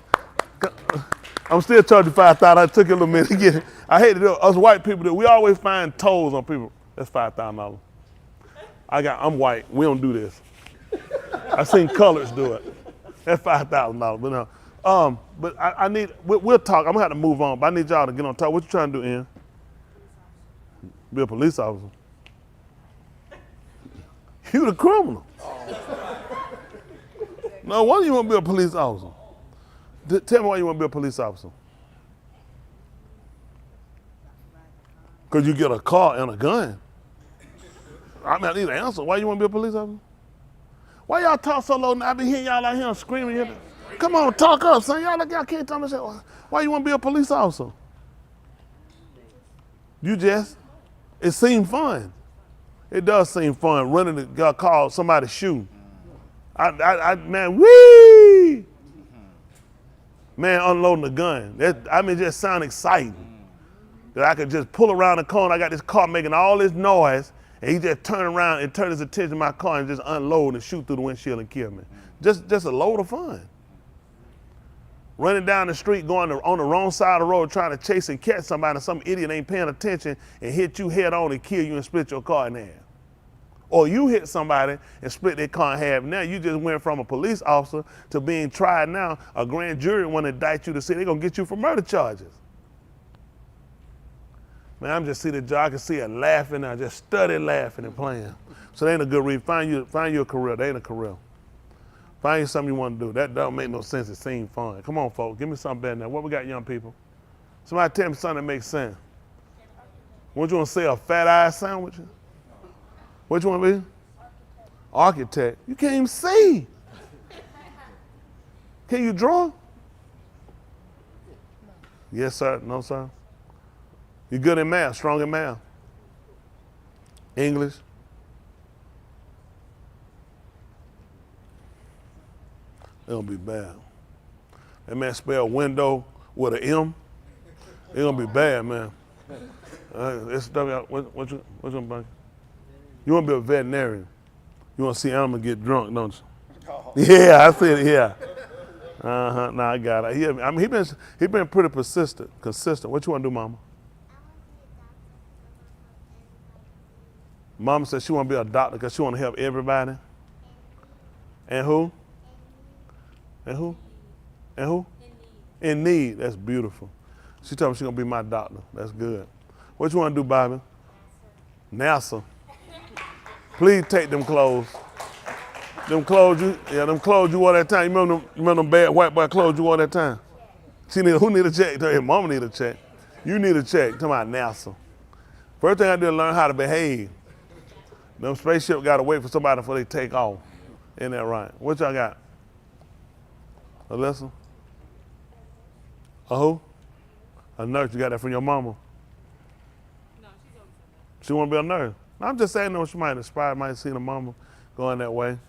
I'm still charging $5,000. I took it a little minute to get it. I hate it. Us white people, we always find tolls on people. That's $5,000. I'm white. We don't do this. I seen colors do it. That's $5,000. But no. But I need, we'll talk. I'm going to have to move on. But I need y'all to get on top. What you trying to do, Ian? Be a police officer. You the criminal. No wonder you want to be a police officer. Tell me why you want to be a police officer. Because you get a car and a gun. I mean, I need an answer. Why you want to be a police officer? Why y'all talk so low? I been hearing y'all out here screaming. Come on, talk up, son. Y'all can't tell me shit. Why you want to be a police officer? You just, it seemed fun. It does seem fun running to call somebody shoe. Man, wee! Man, unloading the gun. Just sound exciting. That I could just pull around the corner. I got this car making all this noise, and he just turn around and turn his attention to my car and just unload and shoot through the windshield and kill me. Just a load of fun. Running down the street, going on the wrong side of the road, trying to chase and catch somebody, and some idiot ain't paying attention and hit you head on and kill you and split your car in half. Or you hit somebody and split their car in half. Now you just went from a police officer to being tried now. A grand jury want to indict you to say they're going to get you for murder charges. Man, I'm just see the job. I can see it laughing. I just study laughing and playing. So that ain't a good reason. Find you a career. That ain't a career. Find you something you want to do. That don't make no sense. It seems fun. Come on, folks. Give me something better than that. What we got, young people? Somebody tell me something that makes sense. What you want to say, a fat eye sandwich? What you want to be? Architect. You can't even see. Can you draw? Yes, sir. No, sir. You good in math, strong in math? English? It'll be bad. That man spell window with an M. It's gonna be bad, man. What you want? You want to be a veterinarian. You want to see animals get drunk, don't you? Oh. Yeah, I see it, yeah. Nah, I got it. He been pretty consistent. What you want to do, mama? Mama said she want to be a doctor because she want to help everybody. And who? And who? And who? In need. That's beautiful. She told me she's going to be my doctor. That's good. What you want to do, Bobby? NASA. Please take them clothes. Them clothes you wore that time. You remember them bad white boy clothes you wore that time? Who need a check? Hey, mama need a check. You need a check. Talking about NASA. First thing I did is learn how to behave. Them spaceship got to wait for somebody before they take off. Ain't that right? What y'all got? Alyssa? A who? A nurse. You got that from your mama? No, she's always said that. She want to be a nurse. I'm just saying, she might inspire, might see the mama going that way.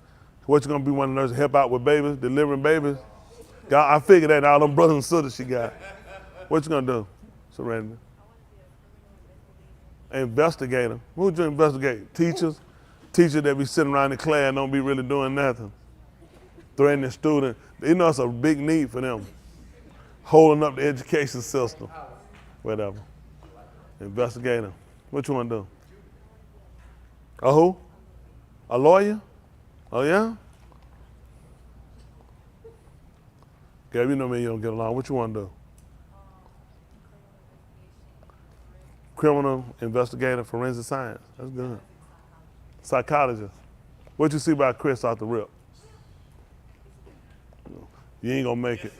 What you gonna be one of the nurses, help out with babies, delivering babies? God, I figured that all them brothers and sisters she got. What you gonna do, Serenity? Investigator. Who would you investigate? Teachers? Teachers that be sitting around the class and don't be really doing nothing. Threatening students. You know it's a big need for them. Holding up the education system. Whatever. Investigator. What you want to do? A who? A lawyer? Oh, yeah? Gab, you know me, you don't get along. What you want to do? Criminal investigator, forensic science. That's good. Psychologist. What you see about Chris off the rip? You ain't gonna make it.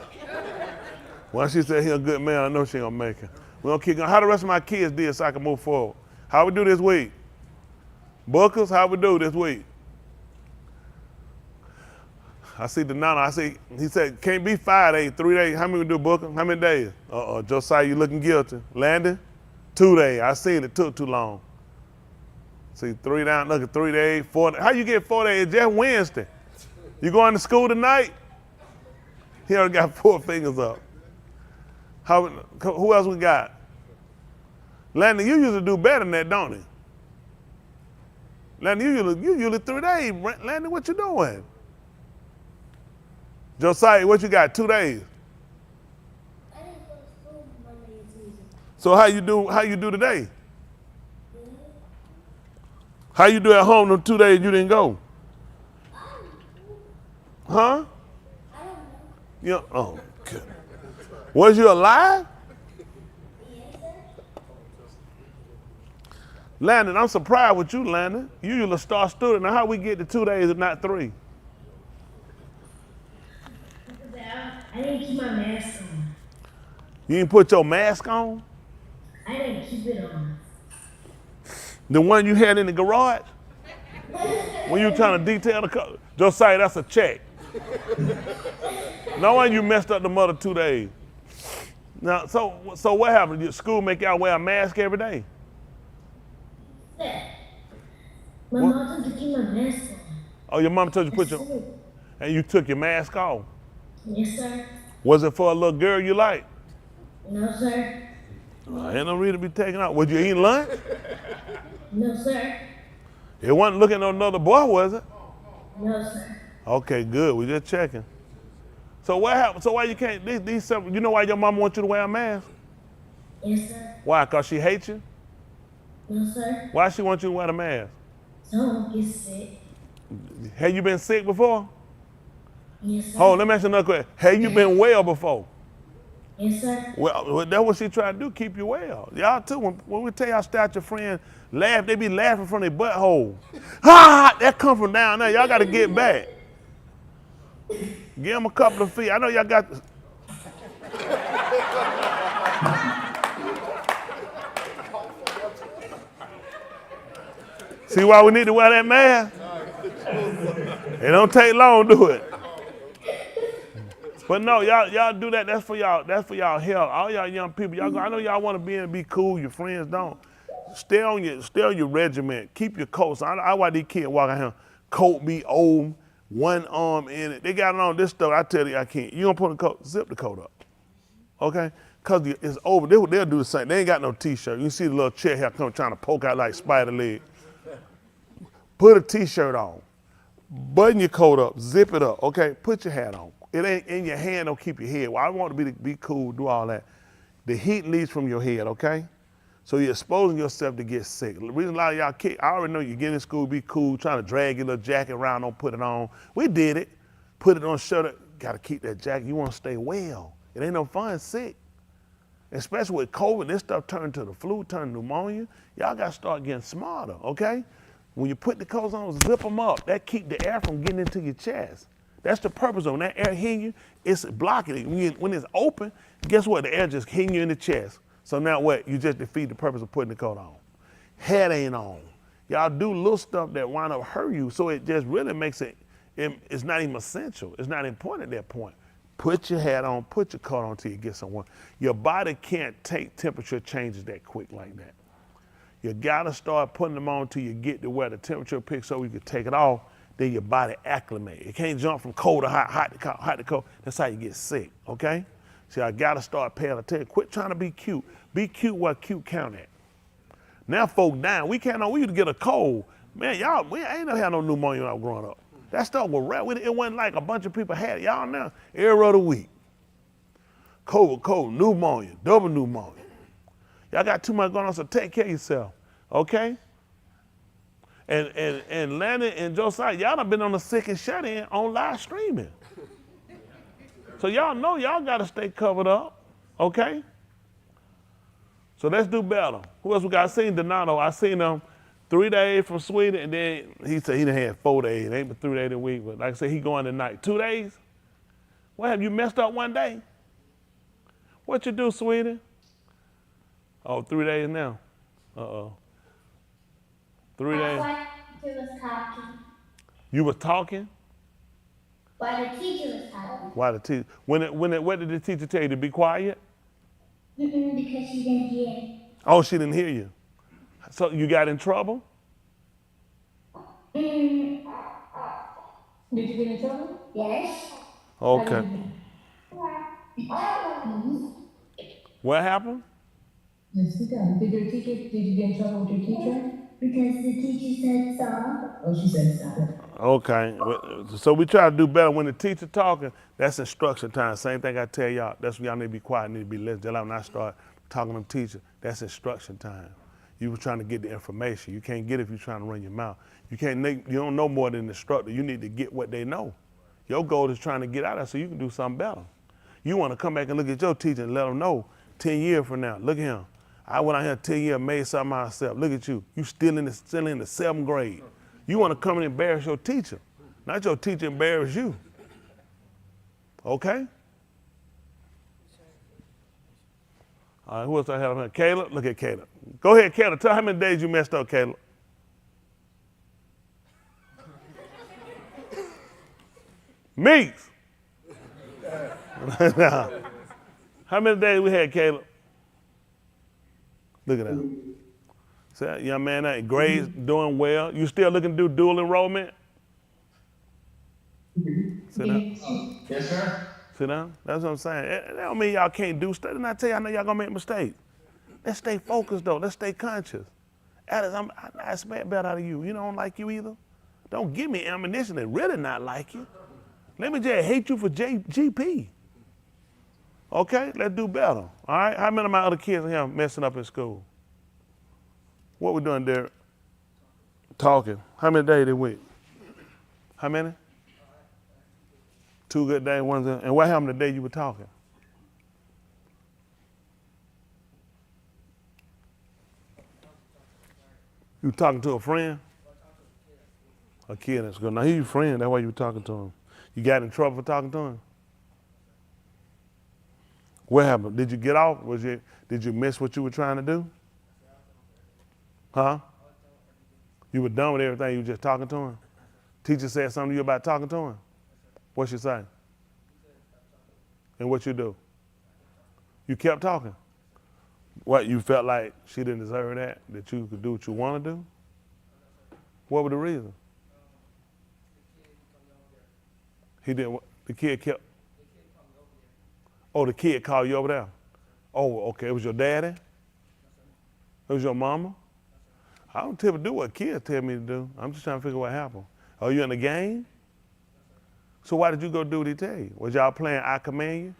Once she said he a good man, I know she ain't gonna make it. We're gonna keep going. How the rest of my kids did so I can move forward? How we do this week? Bookers, how we do this week? I see the nana, he said, can't be 5 days, 3 days. How many we do, Booker? How many days? Josiah, you looking guilty. Landon? 2 days. I seen it took too long. See, 3 down, look at 3 days, 4 days. How you get 4 days? It's just Wednesday. You going to school tonight? He already got 4 fingers up. Who else we got? Landon, you usually do better than that, don't you? Landon, you usually 3 days. Landon, what you doing? Josiah, what you got? 2 days. I didn't go to school Monday and Tuesday. So how you do today? How you do at home the 2 days you didn't go? Huh? I don't know. Yeah. Oh, good. Was you alive? Yes, sir. Landon, I'm surprised with you, Landon. You usually a star student. Now how we get to 2 days and not 3? I I didn't keep my mask on. You didn't put your mask on? I didn't keep it on. The one you had in the garage? When you were trying to detail the car? Josiah, that's a check. No one you messed up the mother 2 days. Now, so what happened? Your school make y'all wear a mask every day? My mom told me to keep my mask on. Oh, your mom told you to put your, Sir. and you took your mask off. Yes, sir. Was it for a little girl you like? No, sir. Ain't no reason to be taking out. Was you eating lunch? No, sir. It wasn't looking at another boy, was it? No, sir. Okay, good. We just checking. So what happened? So why you can't, you know why your mama wants you to wear a mask? Yes, sir. Why? Because she hates you? No, sir. Why she want you to wear the mask? So I won't get sick. Have you been sick before? Yes, sir. Hold on, let me ask you another question. Have you been well before? Yes, sir. Well, that's what she trying to do, keep you well. Y'all too, when we tell y'all start your friends laugh, they be laughing from their butthole. Ha! That come from down there. Y'all got to get back. Give them a couple of feet. I know y'all got. See why we need to wear that mask? It don't take long to do it. But no, y'all do that. That's for y'all. That's for y'all health. All y'all young people, y'all. I know y'all want to be in and be cool. Your friends don't. Stay on your regiment. Keep your coats. I watch these kids walk out here. Coat be old, one arm in it. They got it on this stuff. I tell you, I can't. You don't put a coat. Zip the coat up. Okay? Cause it's over. They'll do the same. They ain't got no t-shirt. You see the little chair here come trying to poke out like spider leg. Put a t-shirt on. Button your coat up. Zip it up. Okay? Put your hat on. It ain't in your hand, don't keep your head. Well, I want to be cool, do all that. The heat leaves from your head, okay? So you're exposing yourself to get sick. The reason a lot of y'all kids, I already know you get in school, be cool, trying to drag your little jacket around, don't put it on. We did it. Put it on, shut it. Got to keep that jacket. You want to stay well. It ain't no fun sick. Especially with COVID, this stuff turned to the flu, turned to pneumonia. Y'all got to start getting smarter, okay? When you put the coats on, zip them up. That keep the air from getting into your chest. That's the purpose of when that air hitting you, it's blocking it. When it's open, guess what? The air just hitting you in the chest. So now what? You just defeat the purpose of putting the coat on. Hat ain't on. Y'all do little stuff that wind up hurt you, so it just really makes it's not even essential. It's not important at that point. Put your hat on, put your coat on till you get somewhere. Your body can't take temperature changes that quick like that. You gotta start putting them on till you get to where the temperature picks up, you can take it off. Then your body acclimate. It can't jump from cold to hot, hot to cold, hot to cold. That's how you get sick, okay? See, I gotta start paying attention. Quit trying to be cute. Be cute where cute count at. Now folk dying. We used to get a cold. Man, we ain't never had no pneumonia when I was growing up. That stuff was rare. It wasn't like a bunch of people had it. Y'all now, every other week. Cold, pneumonia, double pneumonia. Y'all got too much going on, so take care of yourself, okay? And Landon and Josiah, y'all done been on the sick and shut in on live streaming. So y'all know y'all gotta stay covered up, okay? So let's do better. Who else we got? I seen Donato. I seen him 3 days from Sweden, and then he said he done had 4 days. It ain't but 3 days a week, but like I said, he going tonight. 2 days? What, have you messed up one day? What you do, sweetie? Oh, 3 days now. Uh-oh. 3 days. Why the teacher was talking. You was talking? Why the teacher was talking. Why the teacher? What did the teacher tell you, to be quiet? Because she didn't hear. Oh, she didn't hear you. So you got in trouble? Did you get in trouble? Yes. Okay. What happened? Yes, we got. Did you get in trouble with your teacher? Because the teacher said stop. Oh, she said stop. Okay. So we try to do better. When the teacher talking, that's instruction time. Same thing I tell y'all. That's when y'all need to be quiet, need to be listening. Just like when I start talking to them teachers, that's instruction time. You were trying to get the information. You can't get it if you're trying to run your mouth. You don't know more than the instructor. You need to get what they know. Your goal is trying to get out of it so you can do something better. You want to come back and look at your teacher and let them know 10 years from now, look at him. I went out here 10 years, made something out of myself. Look at you. You still in the 7th grade. You want to come and embarrass your teacher, not your teacher embarrass you. Okay? All right, who else I have here? Caleb? Look at Caleb. Go ahead, Caleb. Tell how many days you messed up, Caleb. Meeks. How many days we had, Caleb? Look at that. See that young man, that grades doing well. You still looking to do dual enrollment? See that? Yes, sir. See that? That's what I'm saying. That don't mean y'all can't do stuff. Didn't I tell you I know y'all gonna make mistakes? Let's stay focused though. Let's stay conscious. Alice, I expect better out of you. You don't like you either. Don't give me ammunition to really not like you. Let me just hate you for GP. Okay, let's do better. All right. How many of my other kids are here messing up in school? What we doing there? Talking. How many days a week? How many? 2 good days, one. And what happened the day you were talking? You talking to a friend? A kid in school. Now he's your friend. That's why you were talking to him. You got in trouble for talking to him? What happened? Did you get off? Did you miss what you were trying to do? Huh? You were done with everything. You were just talking to him. Teacher said something to you about talking to him. What she say? And what you do? You kept talking. What, you felt like she didn't deserve that you could do what you want to do? What was the reason? He didn't. The kid kept. Oh, the kid called you over there. Oh, okay. It was your daddy. It was your mama. I don't typically do what kids tell me to do. I'm just trying to figure what happened. Are you in the game? So why did you go do what he tell you? Was y'all playing I Command You?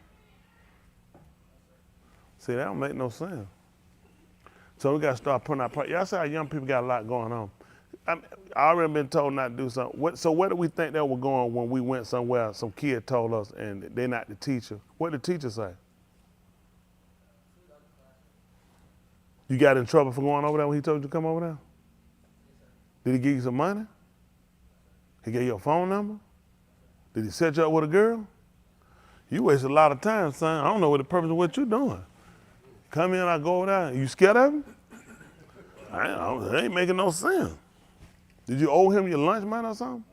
See, that don't make no sense. So we got to start putting our, y'all see how young people got a lot going on. I already been told not to do something. So where do we think that we're going when we went somewhere, some kid told us and they're not the teacher? What did the teacher say? You got in trouble for going over there when he told you to come over there? Did he give you some money? He gave you a phone number? Did he set you up with a girl? You wasted a lot of time, son. I don't know what the purpose of what you're doing. Come in, I go over there. You scared of him? It ain't making no sense. Did you owe him your lunch money or something?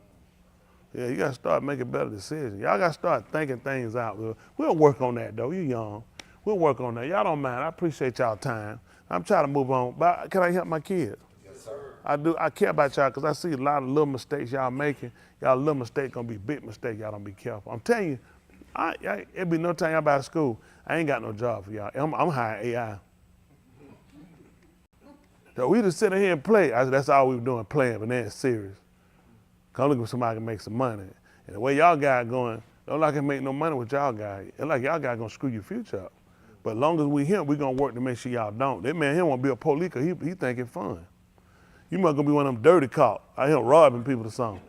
Yeah, you got to start making better decisions. Y'all got to start thinking things out. We'll work on that, though. You're young. We'll work on that. Y'all don't mind. I appreciate y'all time. I'm trying to move on. But can I help my kids? Yes, sir. I do. I care about y'all because I see a lot of little mistakes y'all making. Y'all little mistake going to be big mistake. Y'all don't be careful. I'm telling you, it'll be no time y'all about school. I ain't got no job for y'all. I'm hiring AI. So we just sit here and play. That's all we were doing, playing, but then it's serious. Come look for somebody can make some money. And the way y'all guys going, don't like I can make no money with y'all guys. It's like y'all guys gonna screw your future up. But as long as we him, we gonna work to make sure y'all don't. That man here wanna be a police cause he think it's fun. You must gonna be one of them dirty cops out here robbing people or something.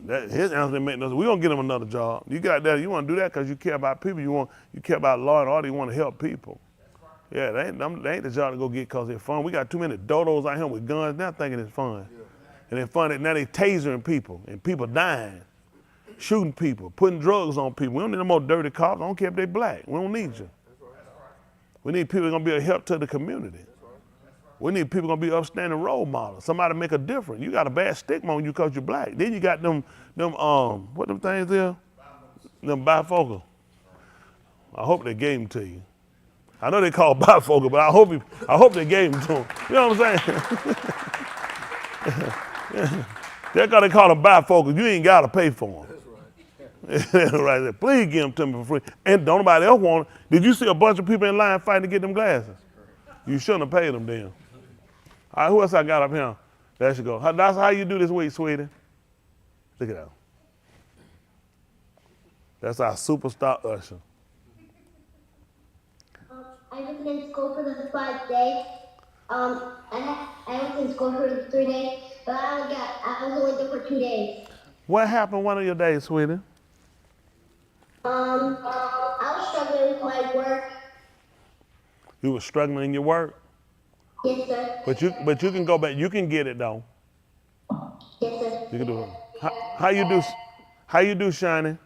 His answer didn't make no sense. We gonna get him another job. You got that, you wanna do that cause you care about people, you care about law and order, you wanna help people. Yeah, they ain't the job to go get cause it's fun. We got too many dodos out here with guns now thinking it's fun. Yeah. And it's fun that now they tasering people and people dying, shooting people, putting drugs on people. We don't need no more dirty cops. I don't care if they black. We don't need you. That's right. We need people gonna be a help to the community. That's right. We need people gonna be upstanding role models. Somebody make a difference. You got a bad stigma on you cause you're black. Then you got them what them things there? Them bifocal. I hope they gave them to you. I know they call bifocal, but I hope they gave them to him. You know what I'm saying? That's why they call them bifocal. You ain't got to pay for them. That's right. Right. Please give them to me for free. And don't nobody else want them. Did you see a bunch of people in line fighting to get them glasses? You shouldn't have paid them then. All right, who else I got up here? There she go. That's how you do this week, sweetie. Look at that. That's our superstar usher. I was in school for the 5 days. I was in school for 3 days, but I was only there for 2 days. What happened one of your days, sweetie? I was struggling with my work. You were struggling in your work? Yes, sir. But you can go back. You can get it though. Yes, sir. You can do it. How you do, Shiny?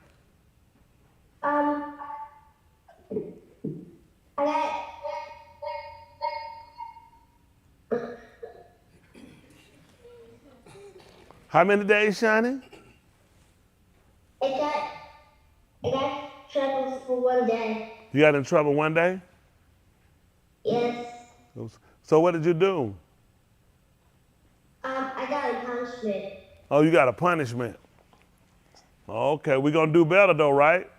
I got How many days, Shani? I got trouble for one day. You got in trouble one day? Yes. So what did you do? I got a punishment. Oh, you got a punishment. Okay, we're gonna do better though, right?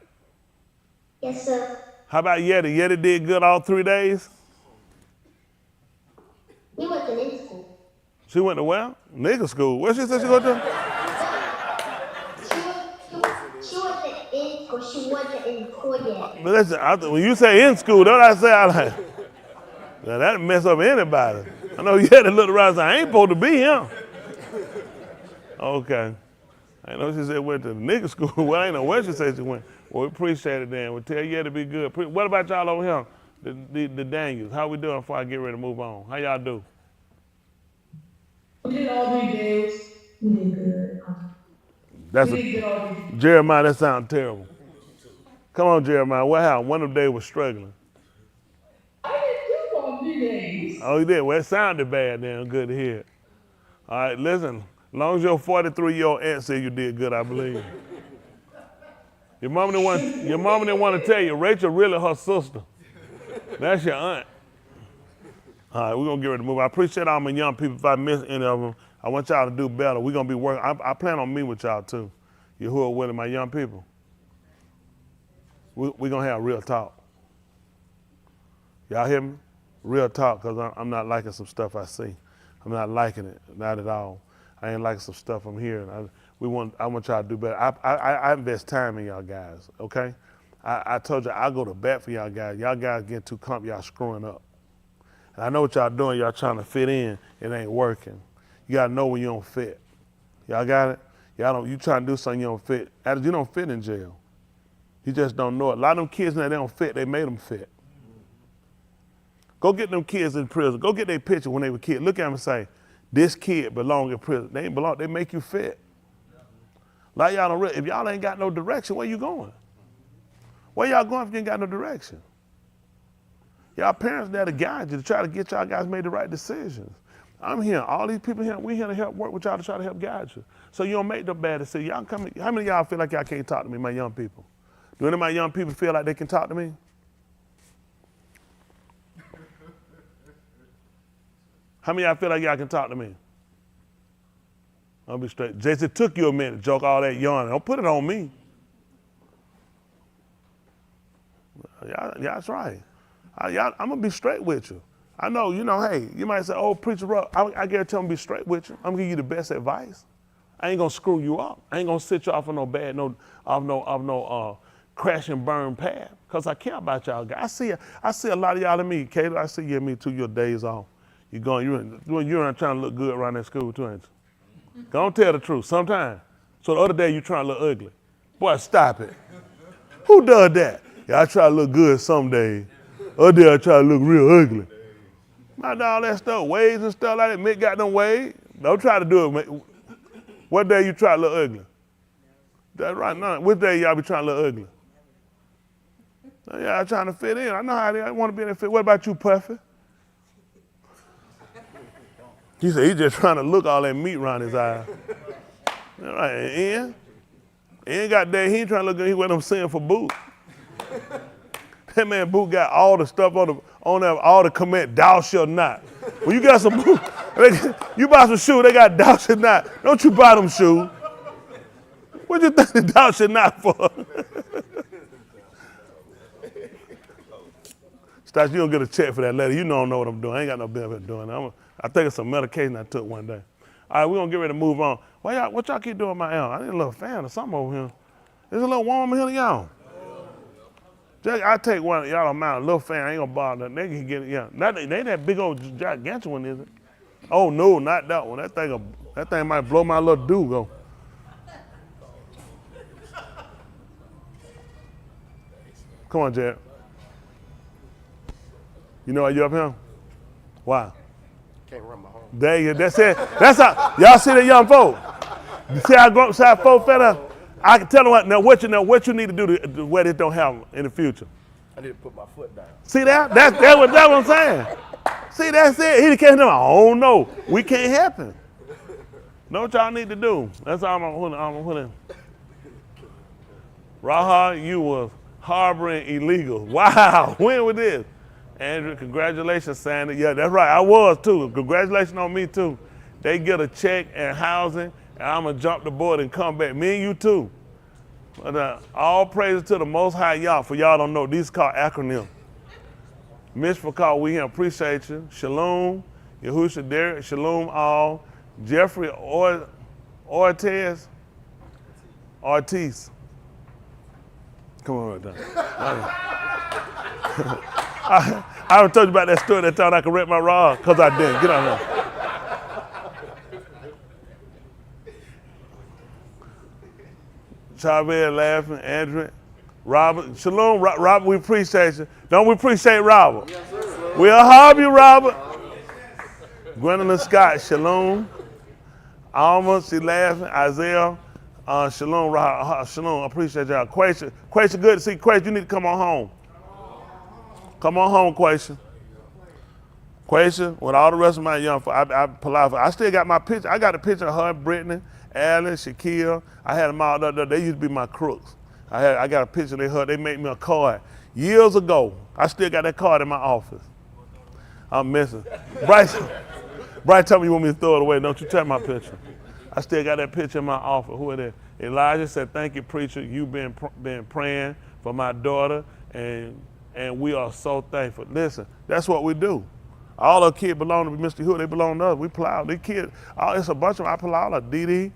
Yes, sir. How about Yeti? Yeti did good all 3 days? He wasn't in school. She went to where? Nigga school. Where she said she go to? She wasn't in school. She wasn't in school yet. But listen, when you say in school, that's what I say. I like, now that'll mess up anybody. I know Yeti looked around and said, I ain't supposed to be here. Okay. I know she said went to nigga school. Well, I ain't know where she said she went. Well, we appreciate it then. We tell you to be good. What about y'all over here? The Daniels. How we doing before I get ready to move on? How y'all do? We did all 3 days. We did good. That's We did good all 3 days. Jeremiah, that sounds terrible. Come on, Jeremiah. What happened? One of them days was struggling. I didn't do all 3 days. Oh, you did? Well, it sounded bad then. Good to hear. All right, listen. As long as your 43-year-old aunt said you did good, I believe. Your mama didn't want to tell you. Rachel really her sister. That's your aunt. All right, we're going to get ready to move. I appreciate all my young people. If I miss any of them, I want y'all to do better. We're going to be working. I plan on meeting with y'all, too. Yahuah willing, my young people. We're going to have real talk. Y'all hear me? Real talk, because I'm not liking some stuff I see. I'm not liking it, not at all. I ain't liking some stuff I'm hearing. I want y'all to do better. I invest time in y'all guys, okay? I told you I go to bat for y'all guys. Y'all guys getting too comfortable, y'all screwing up. And I know what y'all doing, y'all trying to fit in, it ain't working. You gotta know when you don't fit. Y'all got it? You trying to do something you don't fit. You don't fit in jail. You just don't know it. A lot of them kids now, they don't fit, they made them fit. Go get them kids in prison. Go get their picture when they were kids. Look at them and say, this kid belong in prison. They ain't belong, they make you fit. Like y'all don't if y'all ain't got no direction, where you going? Where y'all going if you ain't got no direction? Y'all parents there to guide you, to try to get y'all guys made the right decisions. I'm here, all these people here, we here to help work with y'all to try to help guide you. So you don't make the bad decisions. How many of y'all feel like y'all can't talk to me, my young people? Do any of my young people feel like they can talk to me? How many of y'all feel like y'all can talk to me? I'll be straight. Jason, it took you a minute to joke all that yarn. Don't put it on me. That's right. I'm going to be straight with you. I know, hey, you might say, oh, preacher, bro, I guarantee I'm going to be straight with you. I'm going to give you the best advice. I ain't going to screw you up. I ain't going to sit you off on no crash and burn path, because I care about y'all guys. I see a lot of y'all in me, Caleb. I see you in me too, your days off. You're trying to look good around that school too, ain't you? Don't tell the truth, sometimes. So the other day you trying to look ugly. Boy, stop it. Who does that? Yeah, I try to look good some days. Other day I try to look real ugly. Not all that stuff, waves and stuff like that. Mick got them waves. Don't try to do it. What day you try to look ugly? That's right. No, which day y'all be trying to look ugly? Yeah, I'm trying to fit in. I know how I want to be in that fit. What about you, Puffy? He said he's just trying to look all that meat around his eyes. All right, and Ian got that. He ain't trying to look good. He went up saying for Boot. That man Boot got all the stuff on there, all the command, thou shalt not. When you got some Boot, you buy some shoes, they got thou shalt not. Don't you buy them shoes. What you think the thou shalt not for? Stats, you don't get a check for that letter. You don't know what I'm doing. I ain't got no benefit doing that. I think it's some medication I took one day. All right, we're going to get ready to move on. What y'all keep doing with my arm? I need a little fan or something over here. It's a little warm in here to y'all. I take one, y'all don't mind, a little fan. I ain't going to bother them. They can get it, yeah. They ain't that big old gigantic one, is it? Oh, no, not that one. That thing might blow my little do-go. Come on, Jared. You know why you up here? Why? Can't run my home. There you go. That's it. That's how y'all see the young folk. You see how grown side folk fella? I can tell them what you need to do to where this don't happen in the future. I need to put my foot down. See that? That's what I'm saying. See, that's it. He can't do. Oh no, we can't help him. Know what y'all need to do. That's all I'm putting. Raha, you was harboring illegal. Wow, when was this? Andrew, congratulations, Sandy. Yeah, that's right, I was too. Congratulations on me too. They get a check and housing, and I'm gonna jump the board and come back. Me and you too. But all praises to the Most High Yah. For y'all don't know, these called acronyms. Mishpachah, we here appreciate you. Shalom, Yahusha Derek, Shalom all. Jeffrey Ortiz. Come on right there. I haven't told you about that story that time I could rent my rod, because I didn't. Get on there. Chavez laughing, Andrew, Robert. Shalom, Robert, we appreciate you. Don't we appreciate Robert? Yes, sir. We'll have you, Robert. Gwendolyn Scott, shalom. Alma, she laughing. Isaiah, shalom, shalom. I appreciate y'all. Quasia, good to see. Quasia, you need to come on home. Come on home, Quasia. Quasia, with all the rest of my young folks, I still got my picture. I got a picture of her, Brittany, Alan, Shaquille. I had them all there. They used to be my crooks. I got a picture of her. They made me a card years ago. I still got that card in my office. I'm missing. Bryce told me you want me to throw it away. Don't you touch my picture. I still got that picture in my office. Who is that? Elijah said, thank you, preacher. You've been praying for my daughter, and we are so thankful. Listen, that's what we do. All our kids belong to Mr. Yahuah. They belong to us. We plow. These kids, it's a bunch of them. I plow. Like Dee,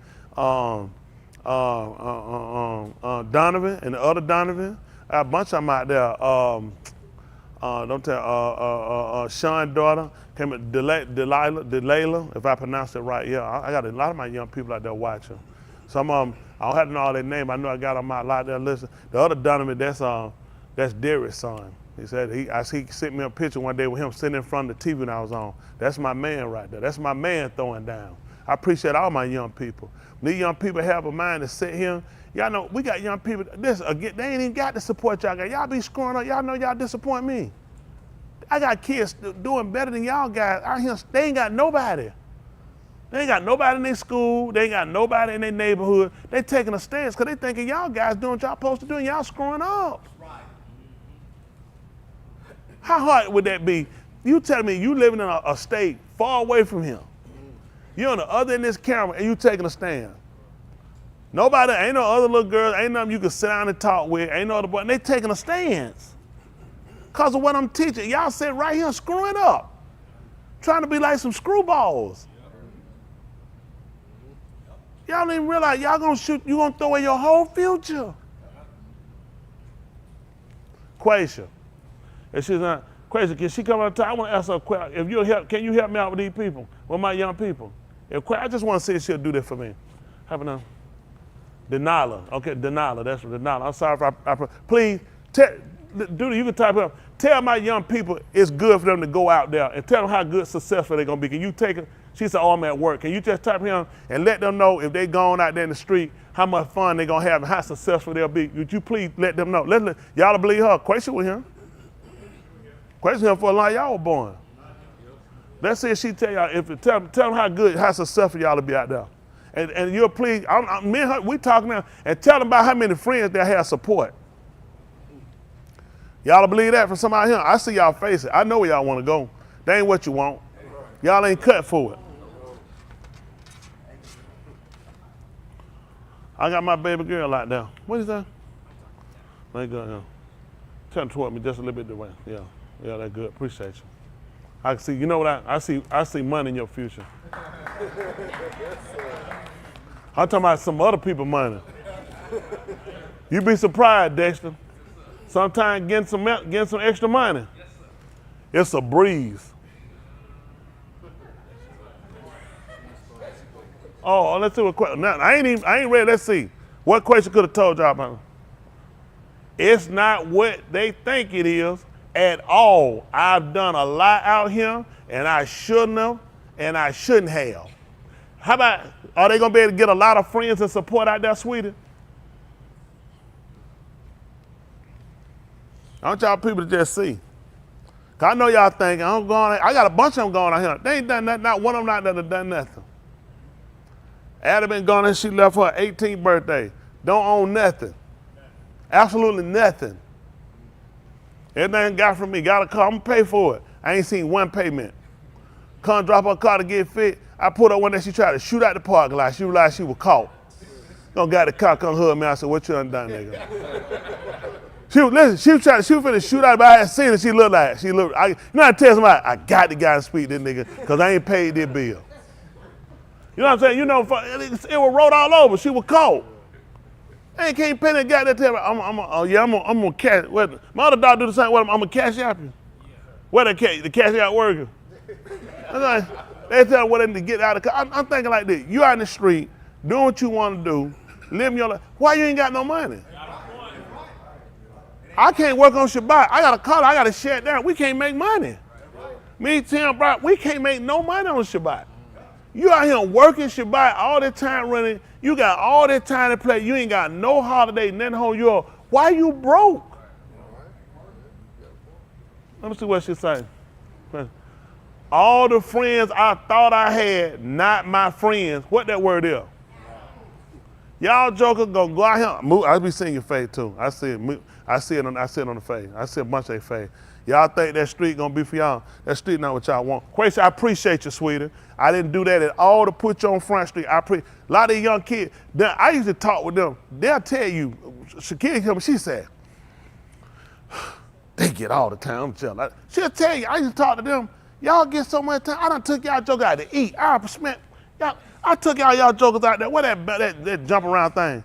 Donovan, and the other Donovan. A bunch of them out there. Sean's daughter, came with Delilah, if I pronounced it right. Yeah, I got a lot of my young people out there watching. Some of them, I don't have to know all their names. I know I got them out there listening. The other Donovan, that's Derek's son. He said he sent me a picture one day with him sitting in front of the TV when I was on. That's my man right there. That's my man throwing down. I appreciate all my young people. When these young people have a mind to sit here, y'all know we got young people. They ain't even got the support y'all got. Y'all be screwing up. Y'all know y'all disappoint me. I got kids doing better than y'all guys out here. They ain't got nobody. They ain't got nobody in their school. They ain't got nobody in their neighborhood. They taking a stance because they thinking y'all guys doing what y'all supposed to do and y'all screwing up. How hard would that be? You tell me you living in a state far away from him. You're on the other end of this camera and you taking a stand. Nobody, ain't no other little girls, ain't nothing you can sit down and talk with, ain't no other boy, and they taking a stance. Because of what I'm teaching. Y'all sit right here screwing up. Trying to be like some screwballs. Y'all don't even realize y'all gonna shoot, you gonna throw away your whole future. Quasia. And she's not, Quasia, can she come on time? I want to ask her a question. If you'll help, can you help me out with these people, with my young people? I just want to see if she'll do that for me. Have enough. Denala. Okay, Denala. That's Denala. I'm sorry if I please, Duty, you can type up. Tell my young people it's good for them to go out there and tell them how good, successful they're going to be. Can you take it? She said, oh, I'm at work. Can you just type him and let them know if they going out there in the street, how much fun they're going to have and how successful they'll be? Would you please let them know? Y'all believe her. Quasia with him. Quasia with him for a long y'all were born. Let's see if she tell y'all, tell them how good, how successful y'all will be out there. And you'll please, me and her, we talking now, and tell them about how many friends they have support. Y'all believe that from somebody here? I see y'all faces. I know where y'all want to go. That ain't what you want. Y'all ain't cut for it. I got my baby girl out there. What is that? Let me go here. Turn toward me just a little bit the way. Yeah, that's good. Appreciate you. I can see. You know what? I see money in your future. I'm talking about some other people's money. You be surprised, Dexter. Sometimes getting some extra money, it's a breeze. Oh, let's see what question. Now, I ain't ready. Let's see. What question could have told y'all about it? It's not what they think it is at all. I've done a lot out here, and I shouldn't have, and I shouldn't have. How about, are they going to be able to get a lot of friends and support out there, sweetie? I want y'all people to just see. Cause I know y'all thinking, I got a bunch of them going out here. They ain't done nothing, not one of them out there that done nothing. Adam been gone and she left her 18th birthday. Don't own nothing. Absolutely nothing. Everything got from me, got a car, I'm gonna pay for it. I ain't seen one payment. Come drop her car to get fit. I put her one day, she tried to shoot out the parking lot. She realized she was caught. Gonna got the car, come hug me. I said, what you done done, nigga? She was finna shoot out, but I had seen it. You know how to tell somebody, I got the guy to speak this nigga, because I ain't paid this bill. You know what I'm saying? You know, it was wrote all over. She was caught. I ain't can't pay that guy that tell me, I'm gonna cash. My other dog do the same. I'm gonna cash out you. Where the cash out worker? They tell me what they need to get out of the car. I'm thinking like this. You out in the street, doing what you want to do, living your life. Why you ain't got no money? I can't work on Shabbat. I got a car. I got to shut down. We can't make money. Me, Tim, Brock, we can't make no money on Shabbat. You out here working Shabbat all the time running. You got all that time to play. You ain't got no holiday, nothing home. Why you broke? Let me see what she saying. All the friends I thought I had, not my friends. What that word is? Y'all jokers gonna go out here. I be seeing your face too. I see it on the face. I see a bunch of their face. Y'all think that street gonna be for y'all? That street not what y'all want. Quasi, I appreciate you, sweetie. I didn't do that at all to put you on Front Street. A lot of these young kids, I used to talk with them. They'll tell you, Shakira came, she said, they get all the time. She'll tell you, I used to talk to them. Y'all get so much time. I done took y'all jokers out to eat. I took y'all jokers out there. What that jump around thing?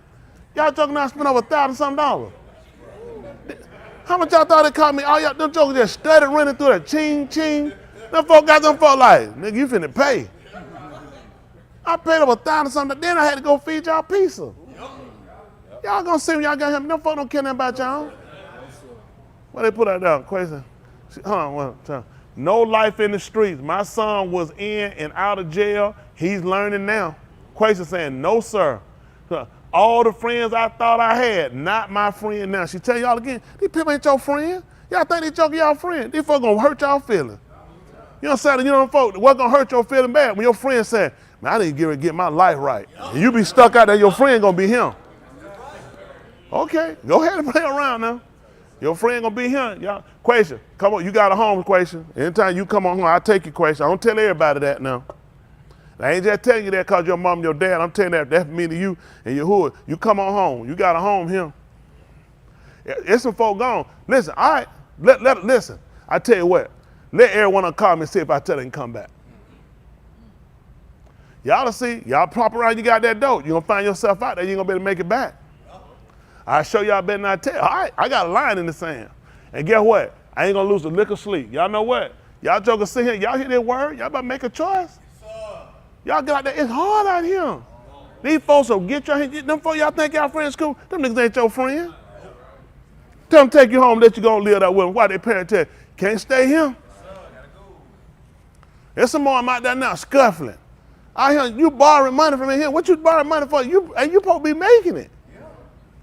Y'all jokers now spent over $1,000-something. How much y'all thought it cost me? All y'all, them jokers just studied running through that ching, ching. Them folk like, nigga, you finna pay. I paid over $1,000-something. Then I had to go feed y'all pizza. Y'all gonna see when y'all got him. Them folk don't care nothing about y'all. What they put out there? Crazy. Hold on, one time. No life in the streets. My son was in and out of jail. He's learning now. Quasia saying, no, sir. All the friends I thought I had, not my friend now. She tell y'all again, these people ain't your friend. Y'all think they joking y'all friend. These folks gonna hurt y'all feelings. You know what I'm saying? You know folks, what's gonna hurt your feeling bad? When your friend said, man, I need to get my life right. And you be stuck out there, your friend gonna be him. Okay, go ahead and play around now. Your friend gonna be him. Y'all, Quasia, come on, you got a home, Quasia. Anytime you come on home, I take you, Quasia. I don't tell everybody that now. I ain't just telling you that because your mom and your dad. I'm telling you that's me to you and Yahuah. You come on home. You got a home here. It's some folk gone. Listen, all right. Listen. I tell you what. Let everyone call me and see if I tell them to come back. Y'all see. Y'all prop around. You got that dope. You gonna find yourself out there. You ain't gonna be able to make it back. I show y'all better not tell. All right. I got a line in the sand. And guess what? I ain't gonna lose a lick of sleep. Y'all know what? Y'all jokers sit here. Y'all hear that word? Y'all about to make a choice. Y'all get out there, it's hard out here. These folks will get your hand, them folks y'all think y'all friends school, them niggas ain't your friend. Tell them take you home, let you go and live that with them. Why they parents tell you, can't stay here? There's some more I'm out there now scuffling. Out here, you borrowing money from here. What you borrowing money for? You supposed to be making it.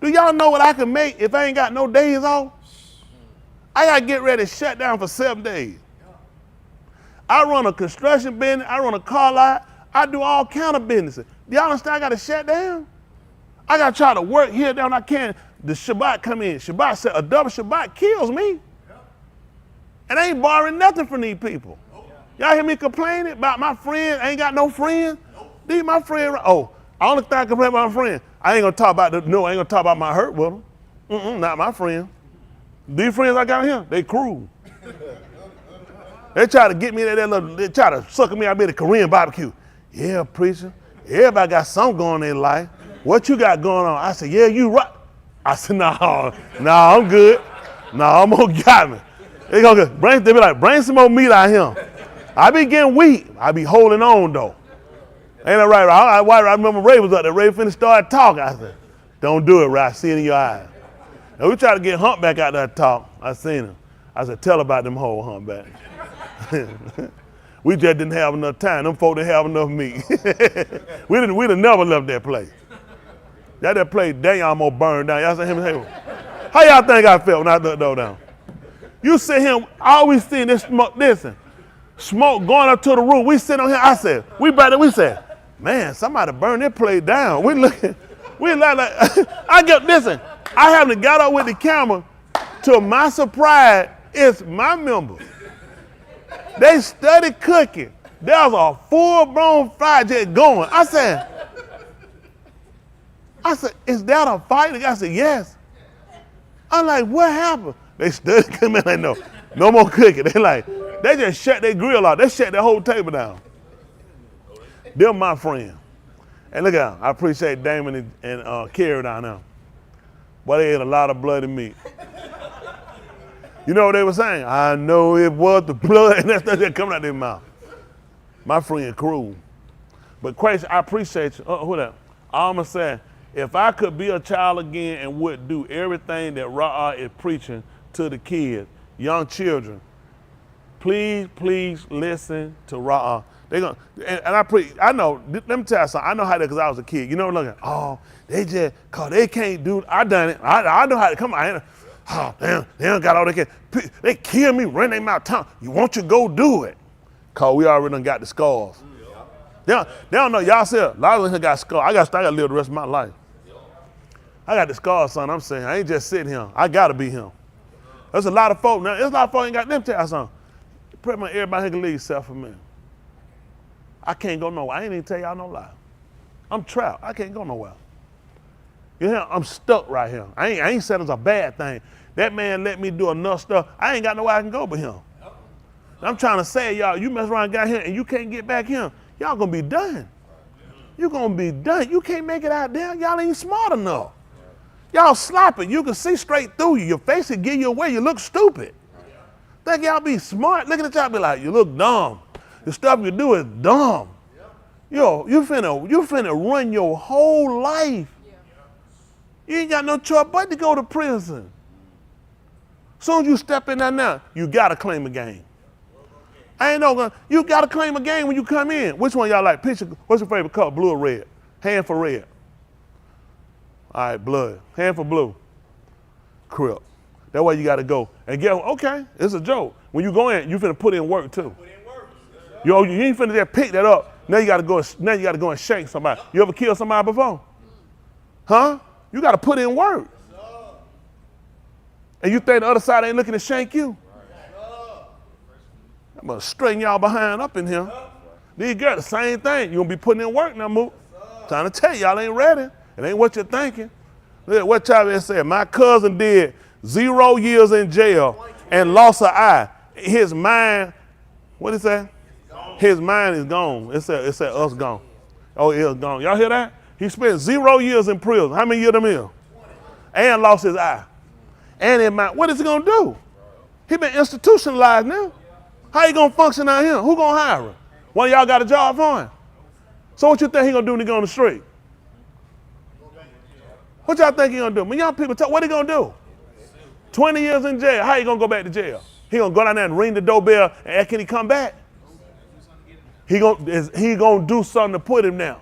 Do y'all know what I can make if I ain't got no days off? I gotta get ready to shut down for 7 days. I run a construction business, I run a car lot, I do all kind of businesses. Do y'all understand I got to shut down? I got to try to work here, down I can. The Shabbat come in. Shabbat said a double Shabbat kills me. And I ain't borrowing nothing from these people. Y'all hear me complaining about my friends? I ain't got no friends. These my friends. Oh, I only thing I complain about my friends. I ain't going to talk about I ain't going to talk about my hurt with them. Not my friend. These friends I got here, they cruel. They try to get me they try to sucker me out of the Korean barbecue. Yeah, preacher, everybody got something going on in their life. What you got going on? I said, yeah, you right. I said, no, I'm good. No, I'm gonna got me. They be like, bring some more meat out here. I be getting weak. I be holding on though. Ain't that right? I remember Ray was up there. Ray finished started talking. I said, don't do it, Ray. I see it in your eyes. And we try to get Humpback out there to talk. I seen him. I said, tell about them whole Humpback. We just didn't have enough time. Them folk didn't have enough meat. We'd have never left that place. That place, dang, almost burned down. Y'all see him? How y'all think I felt when I looked down? You see him, I always see this smoke, listen, smoke going up to the roof. We sit on here, I said, we said, man, somebody burned that place down. We looking, we like listen, I haven't got up with the camera. To my surprise, it's my members. They studied cooking. There was a full-blown fire jet going. I said, is that a fight? The guy said, yes. I'm like, what happened? They studied cooking. Like, no more cooking. They just shut their grill out. They shut their whole table down. They're my friend. And look at them. I appreciate Damon and Carrie down there. Boy, they ate a lot of bloody meat. You know what they were saying? I know it was the blood, and that's that coming out their mouth. My friend cruel. But Christ, I appreciate you. Who that? I'm going to say, if I could be a child again and would do everything that Ra is preaching to the kids, young children, please listen to Ra. They gonna, and I know, let me tell you something. I know how that because I was a kid. You know what I'm looking at? Oh, they just, because they can't do it. I done it. I know how to come on. Oh, damn, they don't got all they can. They kill me, run their mouth tongue. You want you to go do it. Because we already done got the scars. They don't know. Y'all see, a lot of them got scars. I got to live the rest of my life. I got the scars, son. I'm saying, I ain't just sitting here. I got to be him. There's a lot of folk now. There's a lot of folk ain't got them tell you something. Pretty much everybody here can leave except for me. I can't go nowhere. I ain't even tell y'all no lie. I'm trapped. I can't go nowhere. You hear? I'm stuck right here. I ain't said it's a bad thing. That man let me do enough stuff. I ain't got nowhere I can go but him. I'm trying to say, y'all, you mess around and got here and you can't get back here. Y'all gonna be done. You gonna be done. You can't make it out there. Y'all ain't smart enough. Y'all sloppy. You can see straight through you. Your face will give you away. You look stupid. Think y'all be smart? Looking at y'all be like, you look dumb. The stuff you do is dumb. Yo, you finna run your whole life. You ain't got no choice but to go to prison. Soon as you step in there now, you gotta claim a game. I ain't no you gotta claim a game when you come in. Which one y'all like? Picture, what's your favorite color? Blue or red? Hand for red. All right, blood. Hand for blue. Crip. That's why you gotta go. And get, okay, it's a joke. When you go in, you finna put in work too. You ain't finna just pick that up. Now you gotta go and shank somebody. You ever killed somebody before? Huh? You gotta put in work. And you think the other side ain't looking to shank you? I'm gonna straighten y'all behind up in here. These girls, the same thing. You gonna be putting in work now, Moot. Trying to tell y'all ain't ready. It ain't what you're thinking. Look at what Chavez said. My cousin did 0 years in jail and lost an eye. His mind, what did it say? His mind is gone. It said us gone. Oh, it is gone. Y'all hear that? He spent 0 years in prison. How many years them in? And lost his eye. And his mind. What is he gonna do? He been institutionalized now. How he gonna function out here? Who gonna hire him? One of y'all got a job for him. So what you think he gonna do when he go on the street? What y'all think he gonna do? When young people talk, what he gonna do? 20 years in jail. How he gonna go back to jail? He gonna go down there and ring the doorbell and can he come back? He gonna do something to put him down.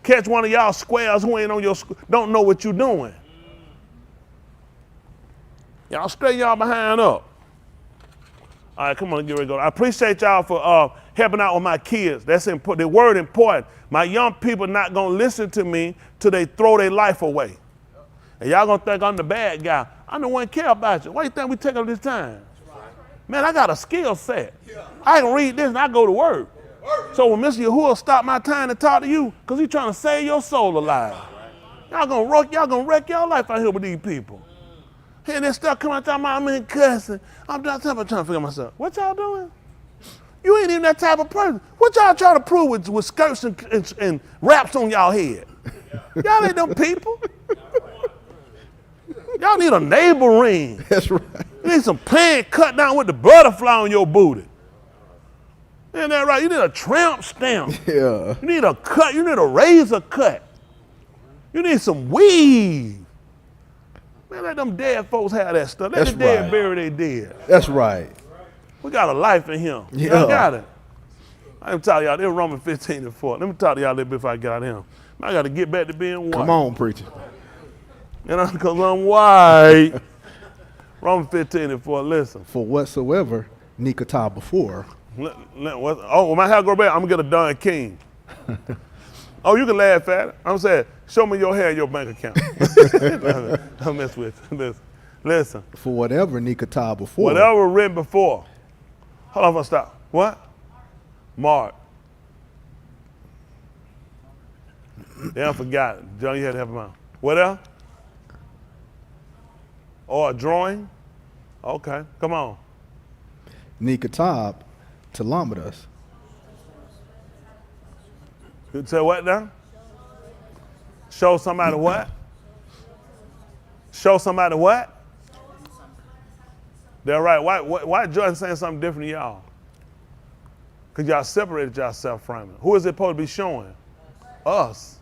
Catch one of y'all squares who ain't on your don't know what you doing. Y'all straighten y'all behind up. All right, come on, get ready to go. I appreciate y'all for helping out with my kids. That's important. The word important. My young people not gonna listen to me till they throw their life away. And y'all gonna think I'm the bad guy. I'm the one care about you. Why you think we take up this time? Man, I got a skill set. I can read this and I go to work. So when Mr. Yahuah stop my time to talk to you, because he's trying to save your soul alive. Y'all gonna wreck your life out here with these people. Hey, this stuff come out talking about I'm in cussing. I'm trying to figure myself. What y'all doing? You ain't even that type of person. What y'all trying to prove with skirts and wraps on y'all head? Y'all ain't them people. Y'all need a neighbor ring. That's right. You need some pants cut down with the butterfly on your booty. Isn't that right? You need a tramp stamp. Yeah. You need a cut. You need a razor cut. You need some weave. Man, let them dead folks have that stuff. Let That's the dead right. bury their dead. That's right. We got a life in him. Yeah. Y'all got it. Let me tell y'all, this is Romans 15:4. Let me talk to y'all a little bit before I get out of here. I got to get back to being white. Come on, preacher. You know, because I'm white. Romans 15:4, listen. For whatsoever Nikatah before. When my hair grow back, I'm going to get a Don King. Oh, you can laugh at it. I'm saying, show me your hair and your bank account. Don't mess with it. Listen. For whatever Nikatab before. Whatever written before. Hold on, stop. What? Mark. They done forgot it. John, you had to help him out. What else? Or a drawing? Okay, come on. Nikatab Telemeters. You say what now? Show somebody what? Show somebody what? They're right. Why Jordan saying something different to y'all? Because y'all separated yourself from it. Who is it supposed to be showing? Us.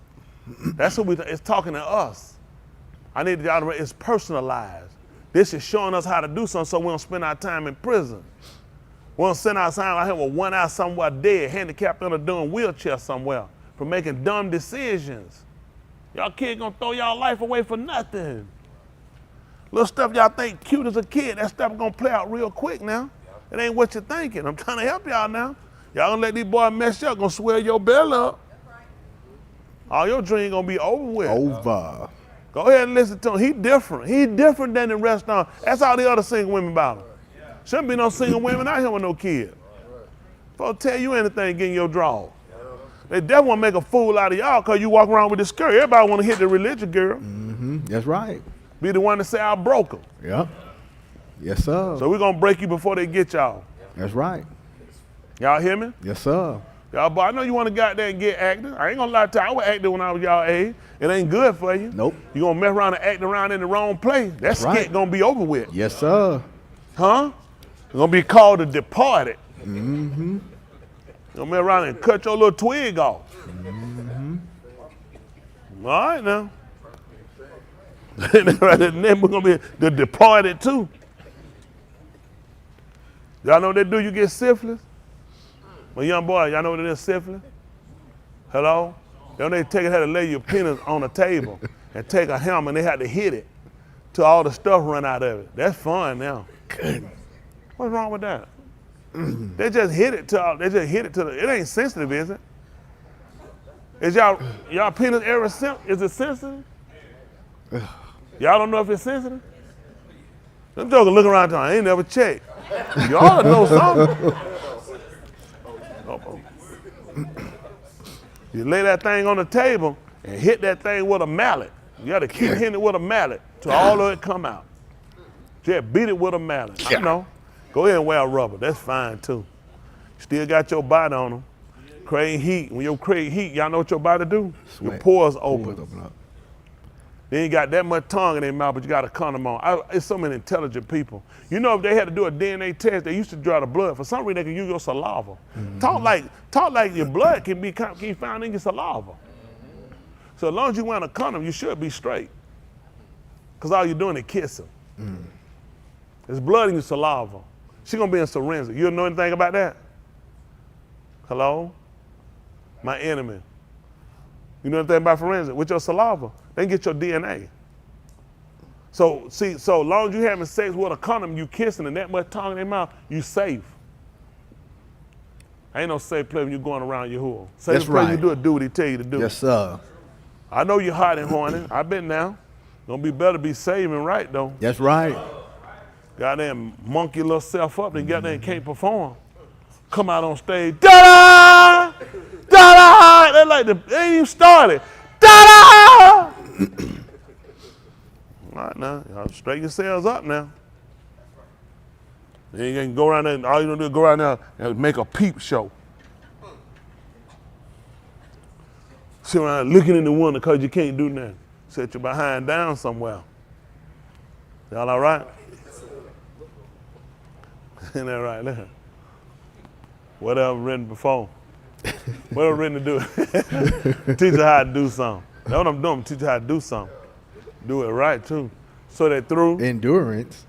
That's who it's talking to us. I need y'all to, it's personalized. This is showing us how to do something so we don't spend our time in prison. We don't send our time out here with one eye somewhere dead, handicapped under doing wheelchair somewhere for making dumb decisions. Y'all kids gonna throw y'all life away for nothing. Little stuff y'all think cute as a kid, that stuff gonna play out real quick now. It ain't what you're thinking. I'm trying to help y'all now. Y'all gonna let these boys mess you up, gonna swell your belly up. All your dreams gonna be over with. Over. Go ahead and listen to him. He different. He different than the rest of them. That's all the other single women about him. Shouldn't be no single women out here with no kid. Folks tell you anything getting your draw. They definitely want to make a fool out of y'all because you walk around with this skirt. Everybody want to hit the religious girl. Mm-hmm. That's right. Be the one to say I broke them. Yep. Yes, sir. So we're going to break you before they get y'all. That's right. Y'all hear me? Yes, sir. Y'all, but I know you want to go out there and get active. I ain't going to lie to you. I was active when I was y'all age. It ain't good for you. Nope. You going to mess around and act around in the wrong place. That's right. skit going to be over with. Yes, sir. Huh? It's going to be called the departed. Mm-hmm. You're going to mess around and cut your little twig off. Mm-hmm. All right now. Then we're going to be the departed too. Y'all know what they do? You get syphilis? Well, young boy, y'all know what it is, syphilis? Hello? Then they take it, had to lay your penis on a table and take a hammer and they had to hit it till all the stuff run out of it. That's fun now. What's wrong with that? They just hit it till it ain't sensitive, is it? Is y'all penis ever is it sensitive? Y'all don't know if it's sensitive? Them jokers looking around town, I ain't never checked. Y'all know something. You lay that thing on the table and hit that thing with a mallet. You got to keep hitting it with a mallet till all of it come out. Just beat it with a mallet. I know. Go ahead and wear rubber. That's fine too. Still got your body on them. Create heat. When you create heat, y'all know what your body do? Sweat. Your pores open. Open up. They ain't got that much tongue in their mouth, but you got a condom on. It's so many intelligent people. You know, if they had to do a DNA test, they used to draw the blood. For some reason, they can use your saliva. Mm-hmm. Talk like your blood can be found in your saliva. So as long as you wear a condom, you should be straight. Because all you're doing is kissing. Mm. There's blood in your saliva. She's going to be in forensic. You don't know anything about that? Hello? My enemy. You know anything about forensic? With your saliva, they can get your DNA. So long as you having sex with a condom, you kissing and that much tongue in their mouth, you safe. Ain't no safe place when you going around Yahuah. Safe place right. You do what he tell you to do. Yes, sir. I know you're hot and horny. I've been now. Gonna be better be saving right though. That's right. Goddamn monkey little self up and goddamn can't perform. Come out on stage, da-da! Da-da! They ain't even started. Da-da! All right now, y'all straighten yourselves up now. Then you can go around there and all you gonna do is go around there and make a peep show. Sit around looking in the window because you can't do nothing. Set your behind down somewhere. Y'all all right? Ain't that right there? Whatever written before. Whatever written to do. Teach her how to do something. That's what I'm doing. Teach her how to do something. Do it right too. So that through endurance.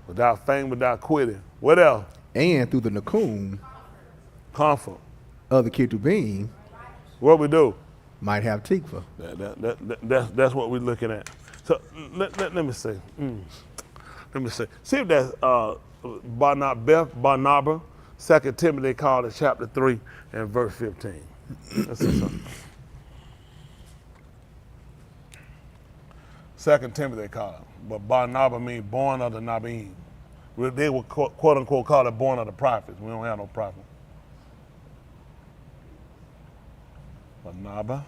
Without faint, without quitting. What else? And through the Nakum. Comfort. Of the Ketubim. What we do? Might have tikva. That's what we're looking at. So let me see. Let me see. See if that's Barnabas, 2 Timothy called it chapter 3 and verse 15. Let's see something. 2 Timothy they call it. But Barnabas means born of the Nabim. They would quote unquote call it born of the prophets. We don't have no prophet. Barnabas.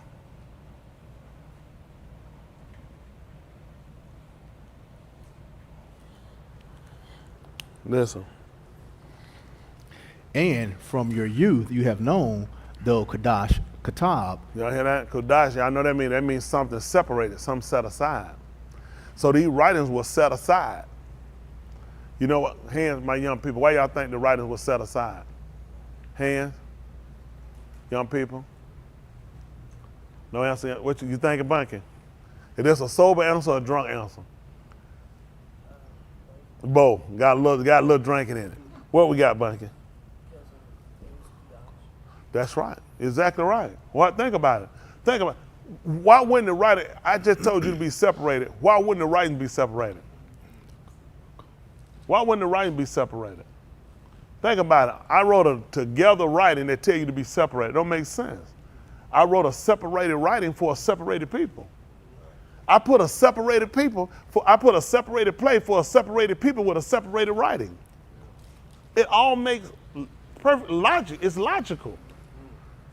Listen. And from your youth you have known the Katab. Y'all hear that? Kodash, y'all know that means something separated, something set aside. So these writings were set aside. You know what? Hands, my young people, why y'all think the writings were set aside? Hands? Young people? No answer? What you think, Bunky? Is this a sober answer or a drunk answer? Both. Got a little drinking in it. What we got, Bunky? That's right. Exactly right. What? Think about it. Think about it. Why wouldn't the writing, I just told you to be separated. Why wouldn't the writing be separated? Why wouldn't the writing be separated? Think about it. I wrote a together writing that tell you to be separated. It don't make sense. I wrote a separated writing for a separated people. I put a separated play for a separated people with a separated writing. It all makes perfect logic. It's logical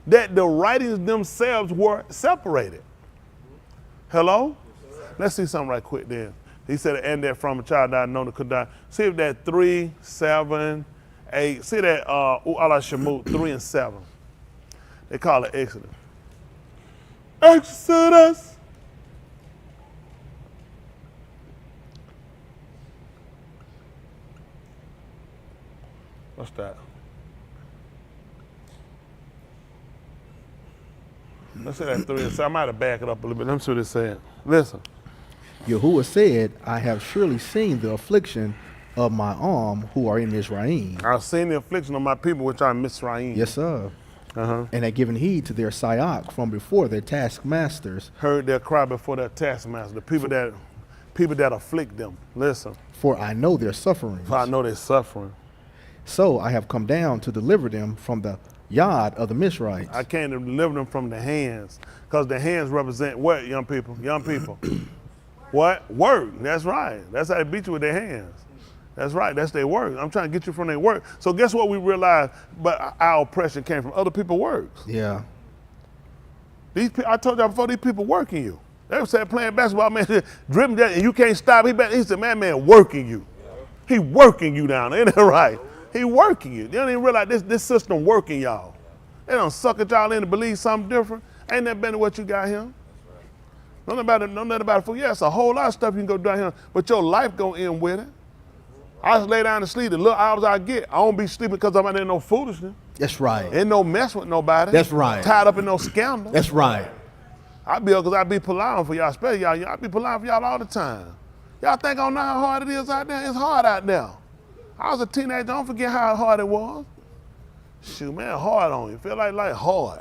that the writings themselves were separated. Hello? Let's see something right quick then. He said, and that from a child died, known to could die. See if that 3, 7, 8. See that Alah Shamuth 3 and 7. They call it Exodus. Exodus. What's that? Let's say that 3 and 7. I might have backed it up a little bit. Let me see what it said. Listen. Yahuah said, I have surely seen the affliction of my arm who are in Mizraim. I've seen the affliction of my people which are in Mizraim. Yes, sir. Uh-huh. And have given heed to their sayak from before their taskmasters. Heard their cry before their taskmaster. The people that afflict them. Listen. For I know their sufferings. For I know they're suffering. So I have come down to deliver them from the yard of the Mizrites. I came to deliver them from the hands. Because the hands represent what, young people? Young people. What? Work. That's right. That's how they beat you with their hands. That's right. That's their work. I'm trying to get you from their work. So guess what we realized? But our oppression came from other people's works. Yeah. I told y'all before, these people working you. They said playing basketball, man, dribbling that, and you can't stop. He said, man, working you. He working you down there. Ain't that right? He working you. They don't even realize this system working y'all. They don't suck at y'all in to believe something different. Ain't that better what you got here? Don't nothing about it. For yeah, it's a whole lot of stuff you can go down here, but your life gonna end with it. I just lay down to sleep. The little hours I get, I don't be sleeping because I'm not in no foolishness. That's right. Ain't no mess with nobody. That's right. Tied up in no scandal. That's right. I be because I be polite for y'all, especially y'all. I be polite for y'all all the time. Y'all think I don't know how hard it is out there? It's hard out there. I was a teenager. Don't forget how hard it was. Shoot, man, hard on you. Feel like hard.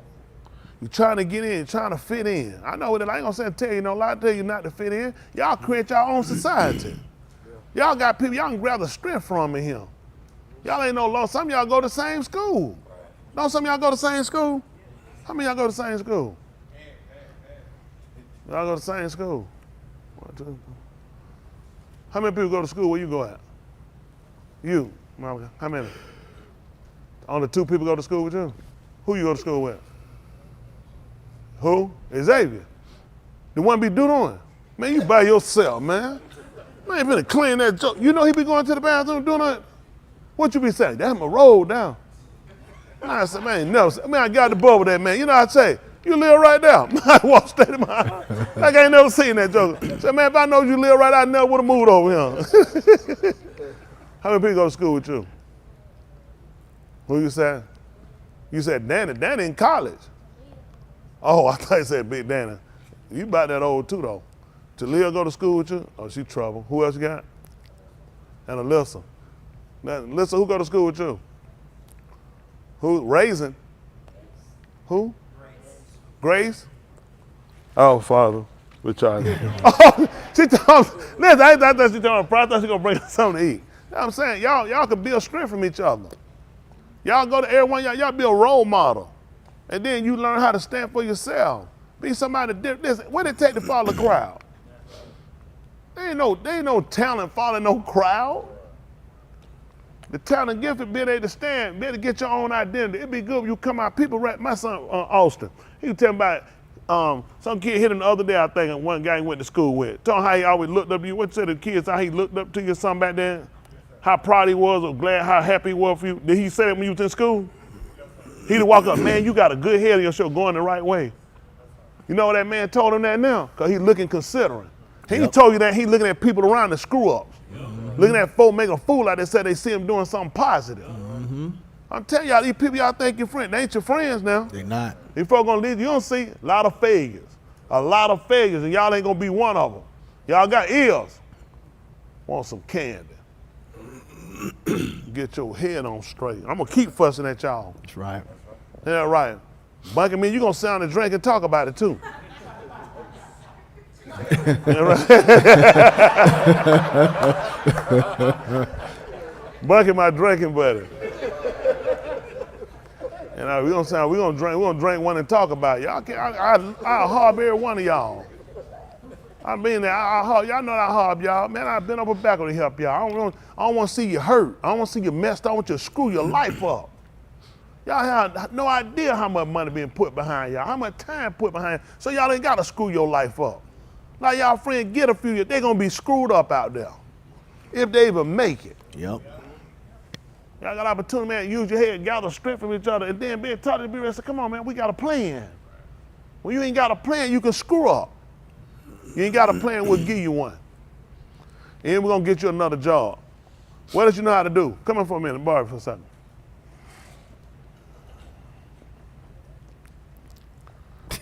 You trying to get in, trying to fit in. I know what it. I ain't gonna say tell you no lie. Tell you not to fit in. Y'all create your own society. Y'all got people y'all can grab the strength from in here. Y'all ain't no law. Some of y'all go to the same school. Don't some of y'all go to the same school? How many of y'all go to the same school? Y'all go to the same school. 1, 2. How many people go to school where you go at? You, Monica. How many? Only 2 people go to school with you? Who you go to school with? Who? Xavier. The one be doing? Man, you by yourself, man. Man, ain't finna clean that joke. You know he be going to the bathroom doing that? What you be saying? That's my roll down. I said, man, no. Man, I got the bubble there, man. You know what I say? You live right there. I walk straight in my house. Like I ain't never seen that joke. Say, man, if I know you live right, I never would have moved over here. How many people go to school with you? Who you said? You said Danny. Danny in college. Oh, I thought you said Big Danny. You about that old too, though. Talia go to school with you? Oh, she trouble. Who else you got? And Alyssa. Now, Alyssa, who go to school with you? Who? Raisin. Who? Grace. Oh, Father. We're trying. Oh, she told me, listen, I thought she told me, I thought she gonna bring us something to eat. You know what I'm saying? Y'all can build strength from each other. Y'all go to everyone, y'all be a role model. And then you learn how to stand for yourself. Be somebody different. Listen, what it take to follow the crowd? There ain't no talent following no crowd. The talent gift is being able to stand, being able to get your own identity. It'd be good when you come out. People, my son Austin, he was telling about some kid hit him the other day, I think, and one guy he went to school with. Told him how he always looked up to you. What you say to the kids, how he looked up to you or something back then? How proud he was or glad, how happy he was for you. Did he say that when you was in school? He'd walk up, man, you got a good head on your show going the right way. You know what that man told him that now? Because he looking considering. He ain't told you that he looking at people around the screw ups. Looking at folk making a fool out. They said they see him doing something positive. I'm telling y'all, these people y'all think your friends, they ain't your friends now. They're not. These folks gonna leave you. You don't see a lot of failures. A lot of failures, and y'all ain't gonna be one of them. Y'all got ears. Want some candy. Get your head on straight. I'm gonna keep fussing at y'all. That's right. Yeah, right. Bunking me, you gonna sit down and drink and talk about it too. Yeah, right. Bunking my drinking buddy. And we gonna drink one and talk about it. Y'all I'll harb every one of y'all. I mean that y'all know I harb y'all. Man, I've been up and back to help y'all. I don't want to see you hurt. I don't want to see you messed up. I want you to screw your life up. Y'all have no idea how much money being put behind y'all, how much time put behind, so y'all ain't gotta screw your life up. Like y'all friends get a few years, they gonna be screwed up out there. If they even make it. Yep. Y'all got opportunity, man, use your head, gather strength from each other, and then be taught to be ready. Come on, man, we got a plan. When you ain't got a plan, you can screw up. You ain't got a plan, we'll give you one. And we're gonna get you another job. What does you know how to do? Come in for a minute, borrow for a second.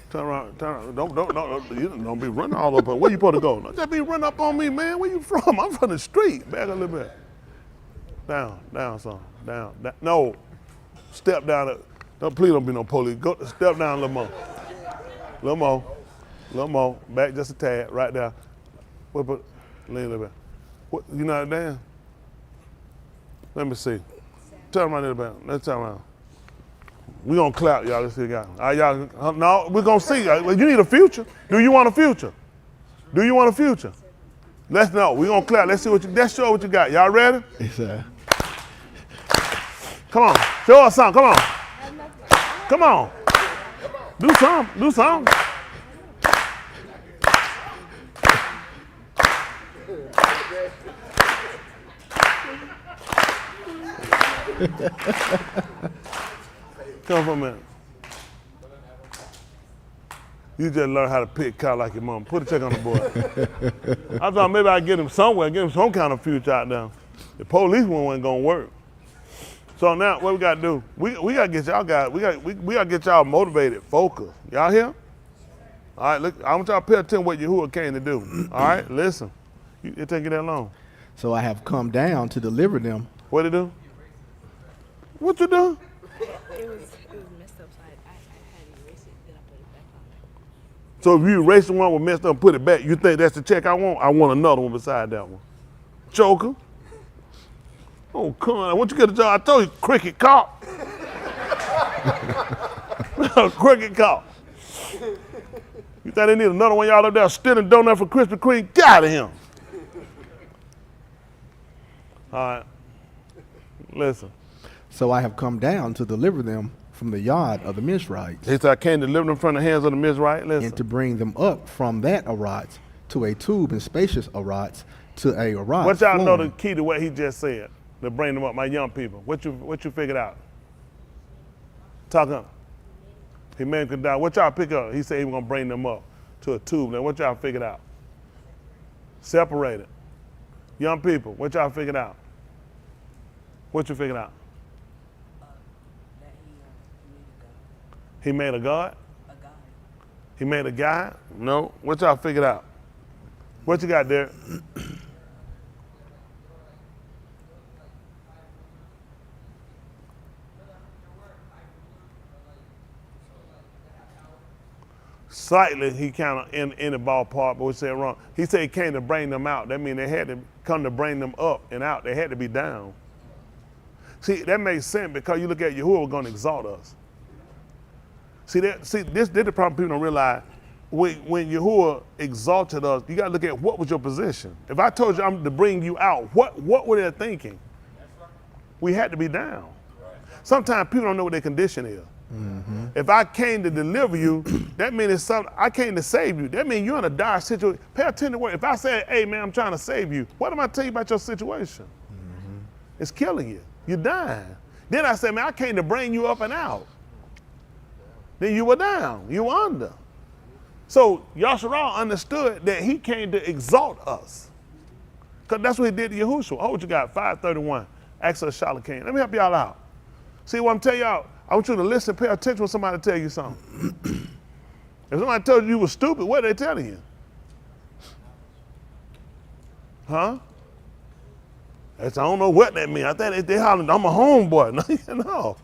Turn around. Don't be running all up on. Where you supposed to go? Don't just be running up on me, man. Where you from? I'm from the street. Back a little bit. Down, son. Down. No. Step down. Please don't be no police. Go. Step down a little more. Back just a tad. Right there. Lean a little bit. What? You not down? Let me see. Turn around a little bit. Let's turn around. We gonna clap, y'all. Let's see, y'all. No, we're gonna see. You need a future. Do you want a future? Do you want a future? Let's know. We gonna clap. Let's see let's show what you got. Y'all ready? Yes, sir. Come on. Show us something. Come on. Come on. Do something. Come for a minute. You just learn how to pick cow like your mom. Put a check on the boy. I thought maybe I'd get him somewhere, get him some kind of future out there. The police one wasn't gonna work. So now what we gotta do? We gotta get y'all guys, we gotta get y'all motivated, focused. Y'all here? All right, look, I want y'all to pay attention to what Yahuah came to do. All right, listen. It take you that long. So I have come down to deliver them. What it do? What you do? It was messed up, so I had to erase it, then I put it back on. So if you erase the one with messed up and put it back, you think that's the check I want? I want another one beside that one. Joker. Oh, come on. Once you get a job, I told you, cricket cop. Cricket cop. You think they need another one y'all up there stealing donut for Krispy Kreme? Get out of here. All right. Listen. So I have come down to deliver them from the yard of the Mizrahites. He said, I came to deliver them from the hands of the Mizrahites. Listen. And to bring them up from that Arats to a tube and spacious Arats to a Arats. What y'all know the key to what he just said? To bring them up, my young people. What you figured out? Talk up. He made them down. What y'all pick up? He said he was gonna bring them up to a tube. Now what y'all figured out? Separated. Young people, what y'all figured out? What you figured out? That He made a God? a guy. He made a guy? No. What y'all figured out? What you got there? Slightly, he kind of in the ballpark, but we said wrong. He said he came to bring them out. That means they had to come to bring them up and out. They had to be down. See, that makes sense because you look at Yahuah going to exalt us. See, this the problem people don't realize. When Yahuah exalted us, you got to look at what was your position. If I told you I'm to bring you out, what were they thinking? We had to be down. Sometimes people don't know what their condition is. If I came to deliver you, that means it's something. I came to save you. That means you're in a dire situation. Pay attention to what. If I say, hey man, I'm trying to save you, what am I telling you about your situation? It's killing you. You're dying. Then I say, man, I came to bring you up and out. Then you were down. You were under. So Yasharal understood that he came to exalt us. Because that's what he did to Yahushua. Oh, what you got? 531. Exodus Shalakine. Let me help y'all out. See what I'm telling y'all? I want you to listen, pay attention when somebody tell you something. If somebody told you were stupid, what are they telling you? Huh? I don't know what that means. I think they hollering, I'm a homeboy. No.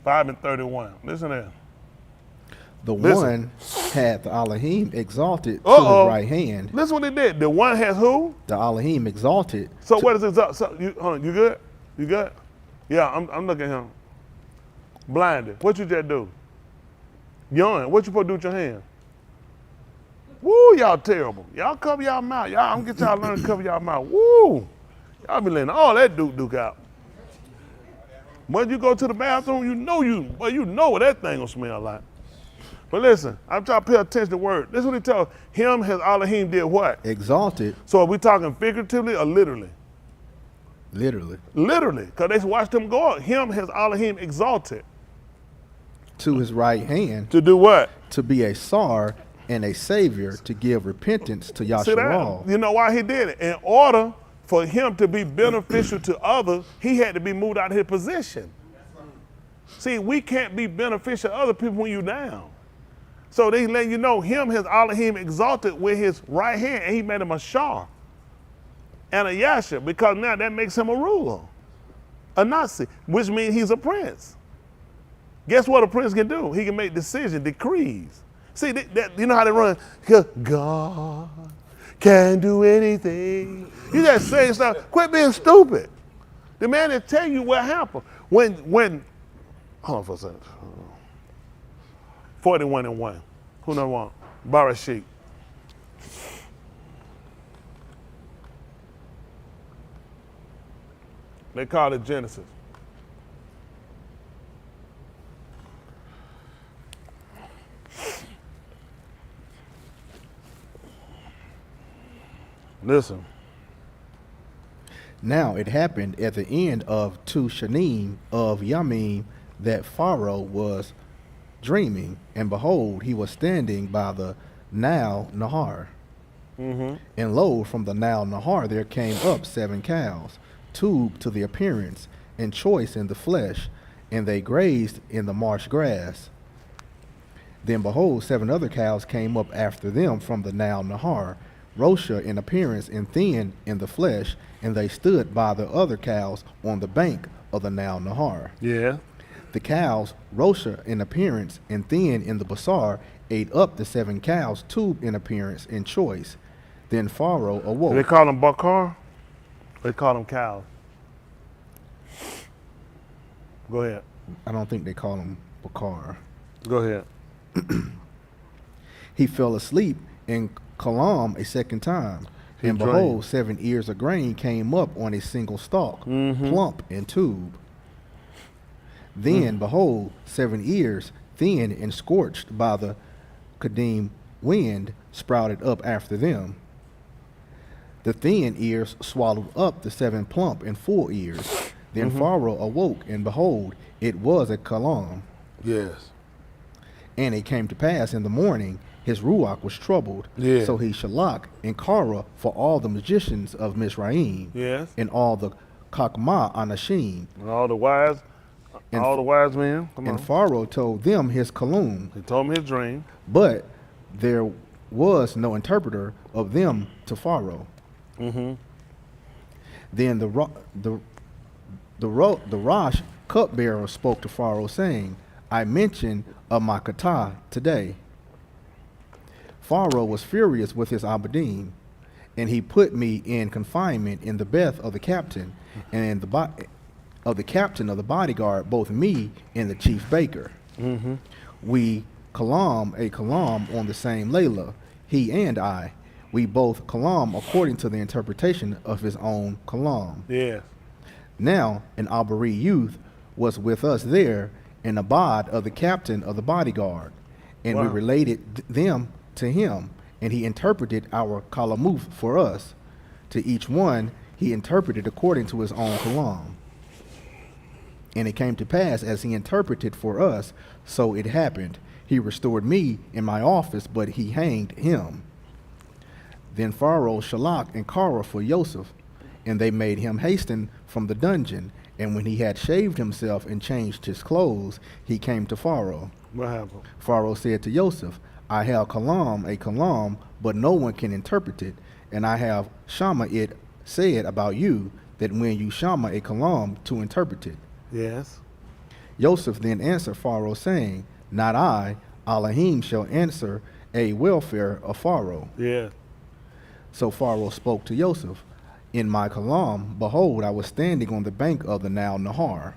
Five and 31. Listen there. The Listen. one had the Elohim exalted to his right hand. Listen what they did. The one has who? The Elohim exalted. So what is exalt? So hold on, you good? You good? Yeah, I'm looking at him. Blinded. What you just do? Yawn. What you supposed to do with your hand? Woo, y'all terrible. Y'all cover y'all mouth. I'm gonna get y'all learn to cover y'all mouth. Woo. Y'all be letting all that duke out. When you go to the bathroom, you know what that thing gonna smell like. But listen, I'm trying to pay attention to the word. This is what he tells him, his Elohim did what? Exalted. So are we talking figuratively or literally? Literally. Literally, because they watched him go up. Him, his Elohim exalted. To his right hand. To do what? To be a Sar and a Savior to give repentance to See that? Yasharal. You know why he did it? In order for him to be beneficial to others, he had to be moved out of his position. See, we can't be beneficial to other people when you're down. So they letting you know him, his Elohim exalted with his right hand, and he made him a Shah and a Yasha, because now that makes him a ruler, a Nazi, which means he's a prince. Guess what a prince can do? He can make decisions, decrees. See, you know how they run? God can do anything. You just say stuff. Quit being stupid. The man will tell you what happened. When hold on for a second. 41 and 1. Who number one? Ra Shyth. They call it Genesis. Listen. Now it happened at the end of 2 Shanim of Yamim that Pharaoh was dreaming, and behold, he was standing by the Nile Nahar. And lo, from the Nile Nahar there came up 7 cows, tubed to the appearance, and choice in the flesh, and they grazed in the marsh grass. Then behold, 7 other cows came up after them from the Nile Nahar, Rosha in appearance and thin in the flesh, and they stood by the other cows on the bank of the Nile Nahar. Yeah. The cows, Rosha in appearance and thin in the basar, ate up the 7 cows, tubed in appearance and choice. Then Pharaoh awoke. Do they call them bakar? They call them cows. Go ahead. I don't think they call him Bakar. Go ahead. He fell asleep in Kalam a second time. He And dreamed. behold, 7 ears of grain came up on a single stalk, plump and tube. Then, behold, 7 ears, thin and scorched by the Kadim wind, sprouted up after them. The thin ears swallowed up the 7 plump and full ears. Then Pharaoh awoke, and behold, it was a Kalam. Yes. And it came to pass in the morning, his Ruach was troubled. Yeah. So he shalak and Kara for all the magicians of Mizraim, Yes. and all the Kakma Anashim. And all the wise men. Come And on. Pharaoh told them his kalum, He told me his dream. but there was no interpreter of them to Pharaoh. Then the Rosh cupbearer spoke to Pharaoh, saying, I mentioned of my kata today. Pharaoh was furious with his abadim, and he put me in confinement in the beth of the captain, and of the captain of the bodyguard, both me and the chief baker. We kalam a kalam on the same layla, he and I. We both kalam according to the interpretation of his own kalam. Yeah. Now an Abari youth was with us there, an abad of the captain of the bodyguard, and we Wow. related them to him, and he interpreted our kalamuth for us. To each one he interpreted according to his own kalam. And it came to pass as he interpreted for us, so it happened. He restored me in my office, but he hanged him. Then Pharaoh shalak and Kara for Joseph, and they made him hasten from the dungeon. And when he had shaved himself and changed his clothes, he came to Pharaoh. What happened? Pharaoh said to Joseph, I have kalam, a kalam, but no one can interpret it. And I have shama it said about you, that when you shama a kalam to interpret it. Yes. Joseph then answered Pharaoh, saying, Not I, Elohim shall answer a welfare of Pharaoh. Yeah. So Pharaoh spoke to Joseph, In my kalam, behold, I was standing on the bank of the Nile Nahar.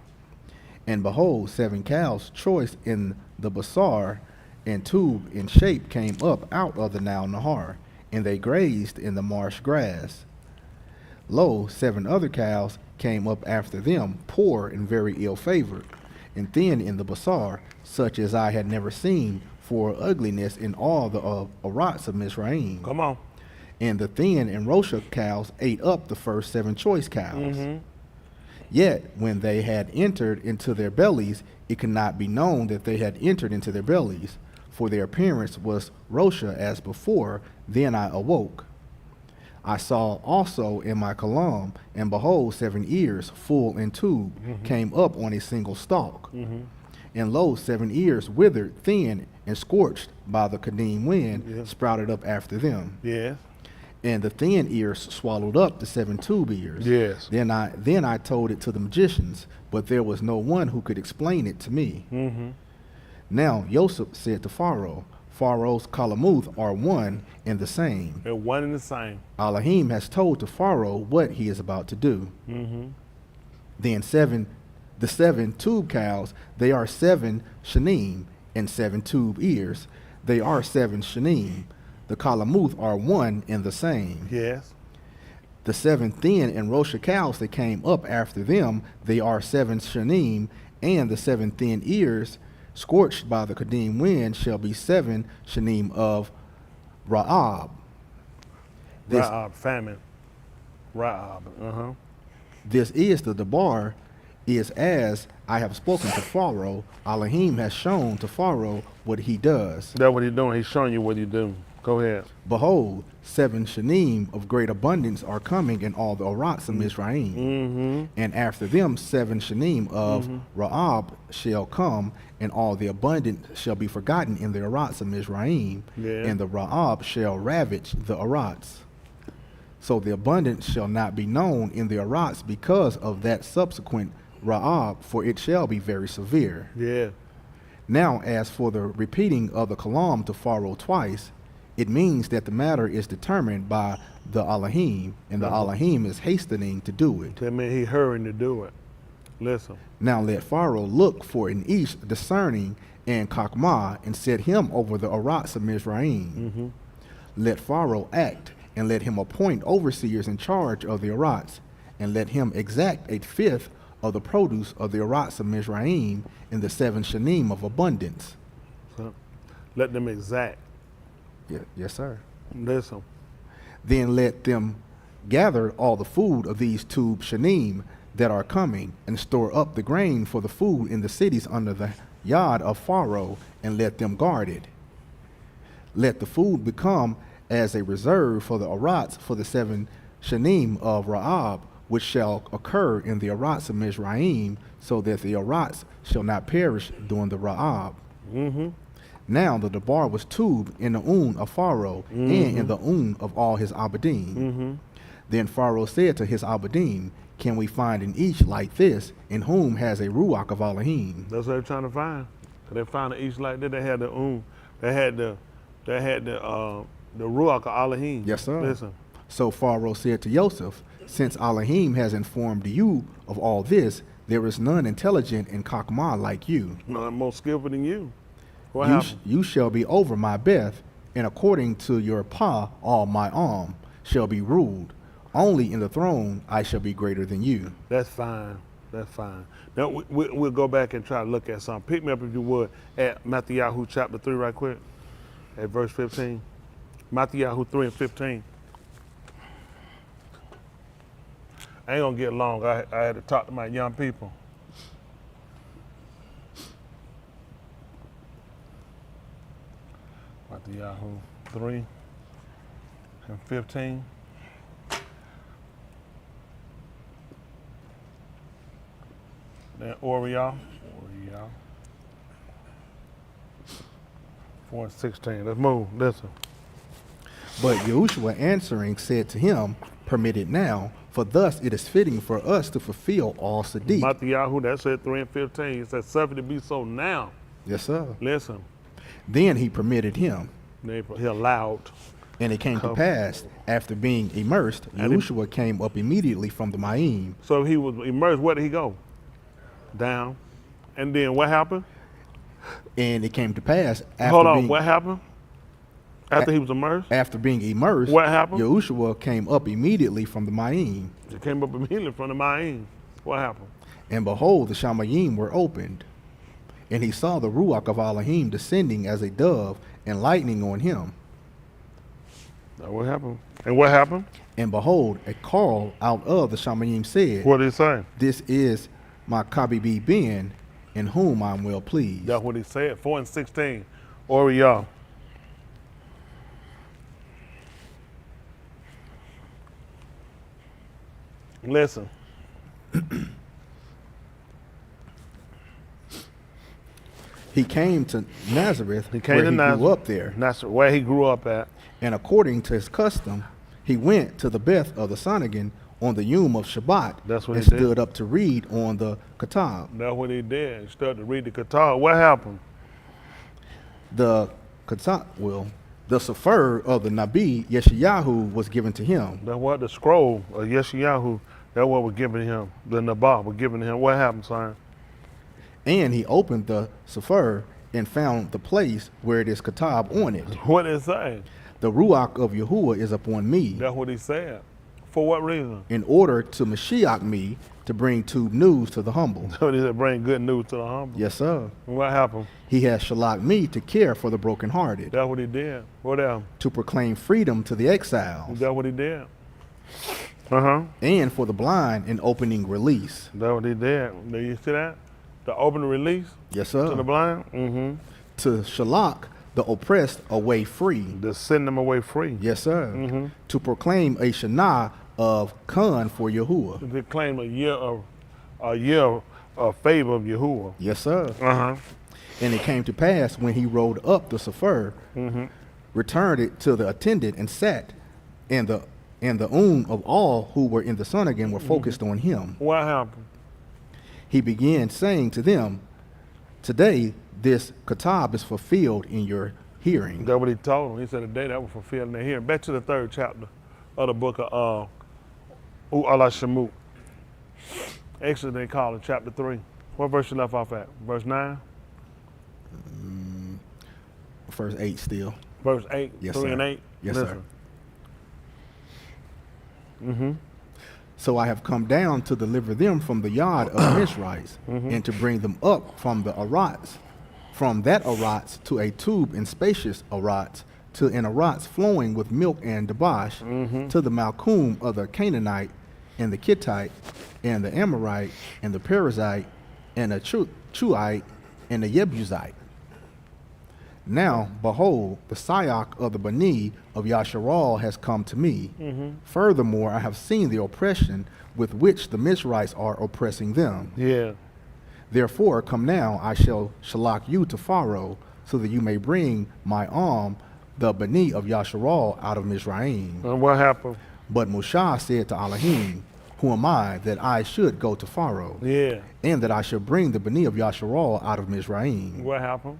And behold, 7 cows, choice in the basar and tube in shape, came up out of the Nile Nahar, and they grazed in the marsh grass. Lo, 7 other cows came up after them, poor and very ill-favored, and thin in the basar, such as I had never seen for ugliness in all the arats of Mizraim. Come on. And the thin and Rosha cows ate up the first 7 choice cows. Yet, when they had entered into their bellies, it could not be known that they had entered into their bellies, for their appearance was Rosha as before. Then I awoke. I saw also in my kalam, and behold, 7 ears, full and tube, came up on a single stalk. And lo, 7 ears, withered, thin, and scorched by the Kadim wind, sprouted up after them. Yes. And the thin ears swallowed up the 7 tube ears. Yes. Then I told it to the magicians, but there was no one who could explain it to me. Now Joseph said to Pharaoh, Pharaoh's kalamuth are one and the same. They're one and the same. Elohim has told to Pharaoh what he is about to do. Then the 7 tube cows, they are 7 shanim, and 7 tube ears, they are 7 shanim. The kalamuth are one and the same. Yes. The 7 thin and Rosha cows that came up after them, they are 7 shanim, and the 7 thin ears, scorched by the Kadim wind, shall be 7 shanim of Ra'ab. Ra'ab, famine. Ra'ab. This is the Debar, is as I have spoken to Pharaoh. Elohim has shown to Pharaoh what he does. That's what he's doing. He's showing you what he's doing. Go ahead. Behold, 7 shanim of great abundance are coming in all the arats of Mizraim. And after them 7 shanim of Ra'ab shall come, and all the abundant shall be forgotten in the arats of Mizraim, and the Ra'ab shall ravage the arats. So the abundance shall not be known in the arats because of that subsequent Ra'ab, for it shall be very severe. Yeah. Now as for the repeating of the kalam to Pharaoh twice, it means that the matter is determined by the Elohim, and the Elohim is hastening to do it. That means he's hurrying to do it. Listen. Now let Pharaoh look for an Ish discerning and Kakmah, and set him over the arats of Mizraim. Let Pharaoh act, and let him appoint overseers in charge of the arats, and let him exact 1/5 of the produce of the arats of Mizraim in the 7 shanim of abundance. So, let them exact. Yes, sir. Listen. Then let them gather all the food of these tube shanim that are coming, and store up the grain for the food in the cities under the yard of Pharaoh, and let them guard it. Let the food become as a reserve for the arats for the 7 shanim of Ra'ab, which shall occur in the arats of Mizraim, so that the arats shall not perish during the Ra'ab. Now the Debar was tube in the of Pharaoh, and in the of all his abadim. Then Pharaoh said to his abadim, Can we find an Ish like this, in whom has a Ruach of Elohim? That's what they're trying to find. So they found an Ish like that. They had the They had the Ruach of Elohim. Yes, sir. Listen. So Pharaoh said to Joseph, Since Elohim has informed you of all this, There is none intelligent in Chokmah like you. None more skillful than you. What happened? You shall be over my beth, and according to your pa, all my arm shall be ruled. Only in the throne I shall be greater than you. That's fine. That's fine. Now we'll go back and try to look at something. Pick me up if you would at Mathathyahu chapter 3 right quick. At verse 15. Mathathyahu 3 and 15. I ain't gonna get long. I had to talk to my young people. Mathathyahu 3 and 15. Then Auryah 4 and 16. Let's move. Listen. But Yahushua answering said to him, permit it now, for thus it is fitting for us to fulfill all Sadiq. Mathathyahu, that said 3 and 15. He said, suffer to be so now. Yes, sir. Listen. Then he permitted him. He allowed. And it came to pass, after being immersed, Yahushua came up immediately from the Ma'im. So he was immersed. Where did he go? Down. And then what happened? And it came to pass after Hold on, being, what happened? After he was immersed? after being immersed, What happened? Yahushua came up immediately from the Ma'im. He came up immediately from the Ma'im. What happened? And behold, the Shamayim were opened. And he saw the Ruach of Elohim descending as a dove and lightning on him. Now what happened? And what happened? And behold, a call out of the Shamayim said, What did he say? this is my Kabibi Ben, in whom I am well pleased. That's what he said. 4 and 16. Auryah. Listen. He came to Nazareth, He came where to he Nazareth. grew up there. That's where he grew up at. And according to his custom, he went to the Beth of the Sonagon on the Yom of Shabbat, That's what and he did. stood up to read on the Katab. That's what he did. He started to read the Qatar. What happened? The Katab, the Sefer of the Nabi Yeshayahu was given to him. That's what the scroll of Yeshayahu, that's what was given him. The Nabah was given him. What happened, son? And he opened the Sefer and found the place where it is Katab on it. What did it say? The Ruach of Yahuah is upon me, That's what he said. For what reason? in order to Mashiach me, to bring tube news to the humble. So he said, bring good news to the humble. Yes, sir. What happened? He has shalak me to care for the brokenhearted, That's what he did. What else? to proclaim freedom to the exiles, That's what he did. Uh-huh. and for the blind an opening release. That's what he did. Do you see that? The open release Yes, to the sir. blind? Mm-hmm. To shalak the oppressed away free. To send them away free. Yes, sir. Mm-hmm. To proclaim a shana of Khan for Yahuah. To claim a year of favor of Yahuah. Yes, sir. Uh-huh. And it came to pass when he rolled up the Sefer, returned it to the attendant and sat, and the of all who were in the sun again were focused on him. What happened? He began saying to them, today this katab is fulfilled in your hearing. That's what he told them. He said the day that was fulfilled in their hearing. Back to the 3rd chapter of the book of Alah Shamuth. Actually, they call it chapter 3. What verse you left off at? Verse 9? Verse 8 still. Verse 8? Yes, 3 sir. and 8? Yes, Listen. sir. So I have come down to deliver them from the yard of Mishrites, and to bring them up from the Arats, from that Arats to a tube and spacious Arats, to an Arats flowing with milk and debauch, to the Malchum of the Canaanite, and the Kittite, and the Amorite, and the Perizzite, and the Chuite, and the Jebusite. Now, behold, the Sayak of the Bani of Yasharal has come to me. Furthermore, I have seen the oppression with which the Mizrites are oppressing them. Yeah. Therefore, come now, I shall shalak you to Pharaoh, so that you may bring my arm, the Bani of Yasharal, out of Mizraim. And what happened? But Moshe said to Elohim, who am I that I should go to Pharaoh, Yeah. and that I should bring the Bani of Yasharal out of Mizraim? What happened?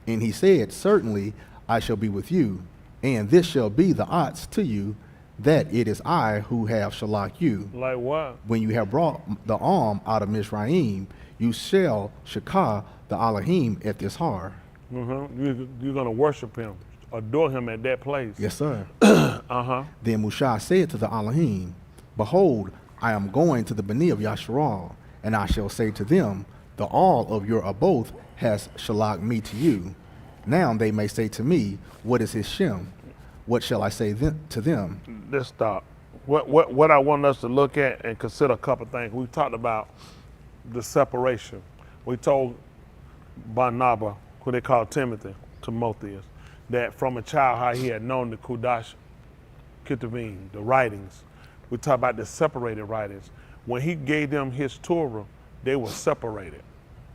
And he said, certainly I shall be with you, and this shall be the odds to you, that it is I who have shalak you. Like what? When you have brought the arm out of Mizraim, you shall shakah the Elohim at this har. You're going to worship him, adore him at that place. Yes, sir. Uh-huh. Then Mushah said to the Elohim, Behold, I am going to the Beni of Yasharal, and I shall say to them, the all of your aboth has shalak me to you. Now they may say to me, what is his shem? What shall I say to them? Let's stop. What I want us to look at and consider a couple things. We talked about the separation. We told Barnabas, who they called Timotheus, that from a child how he had known the Kudash Ketuvim, the writings. We talked about the separated writings. When he gave them his Torah, they were separated.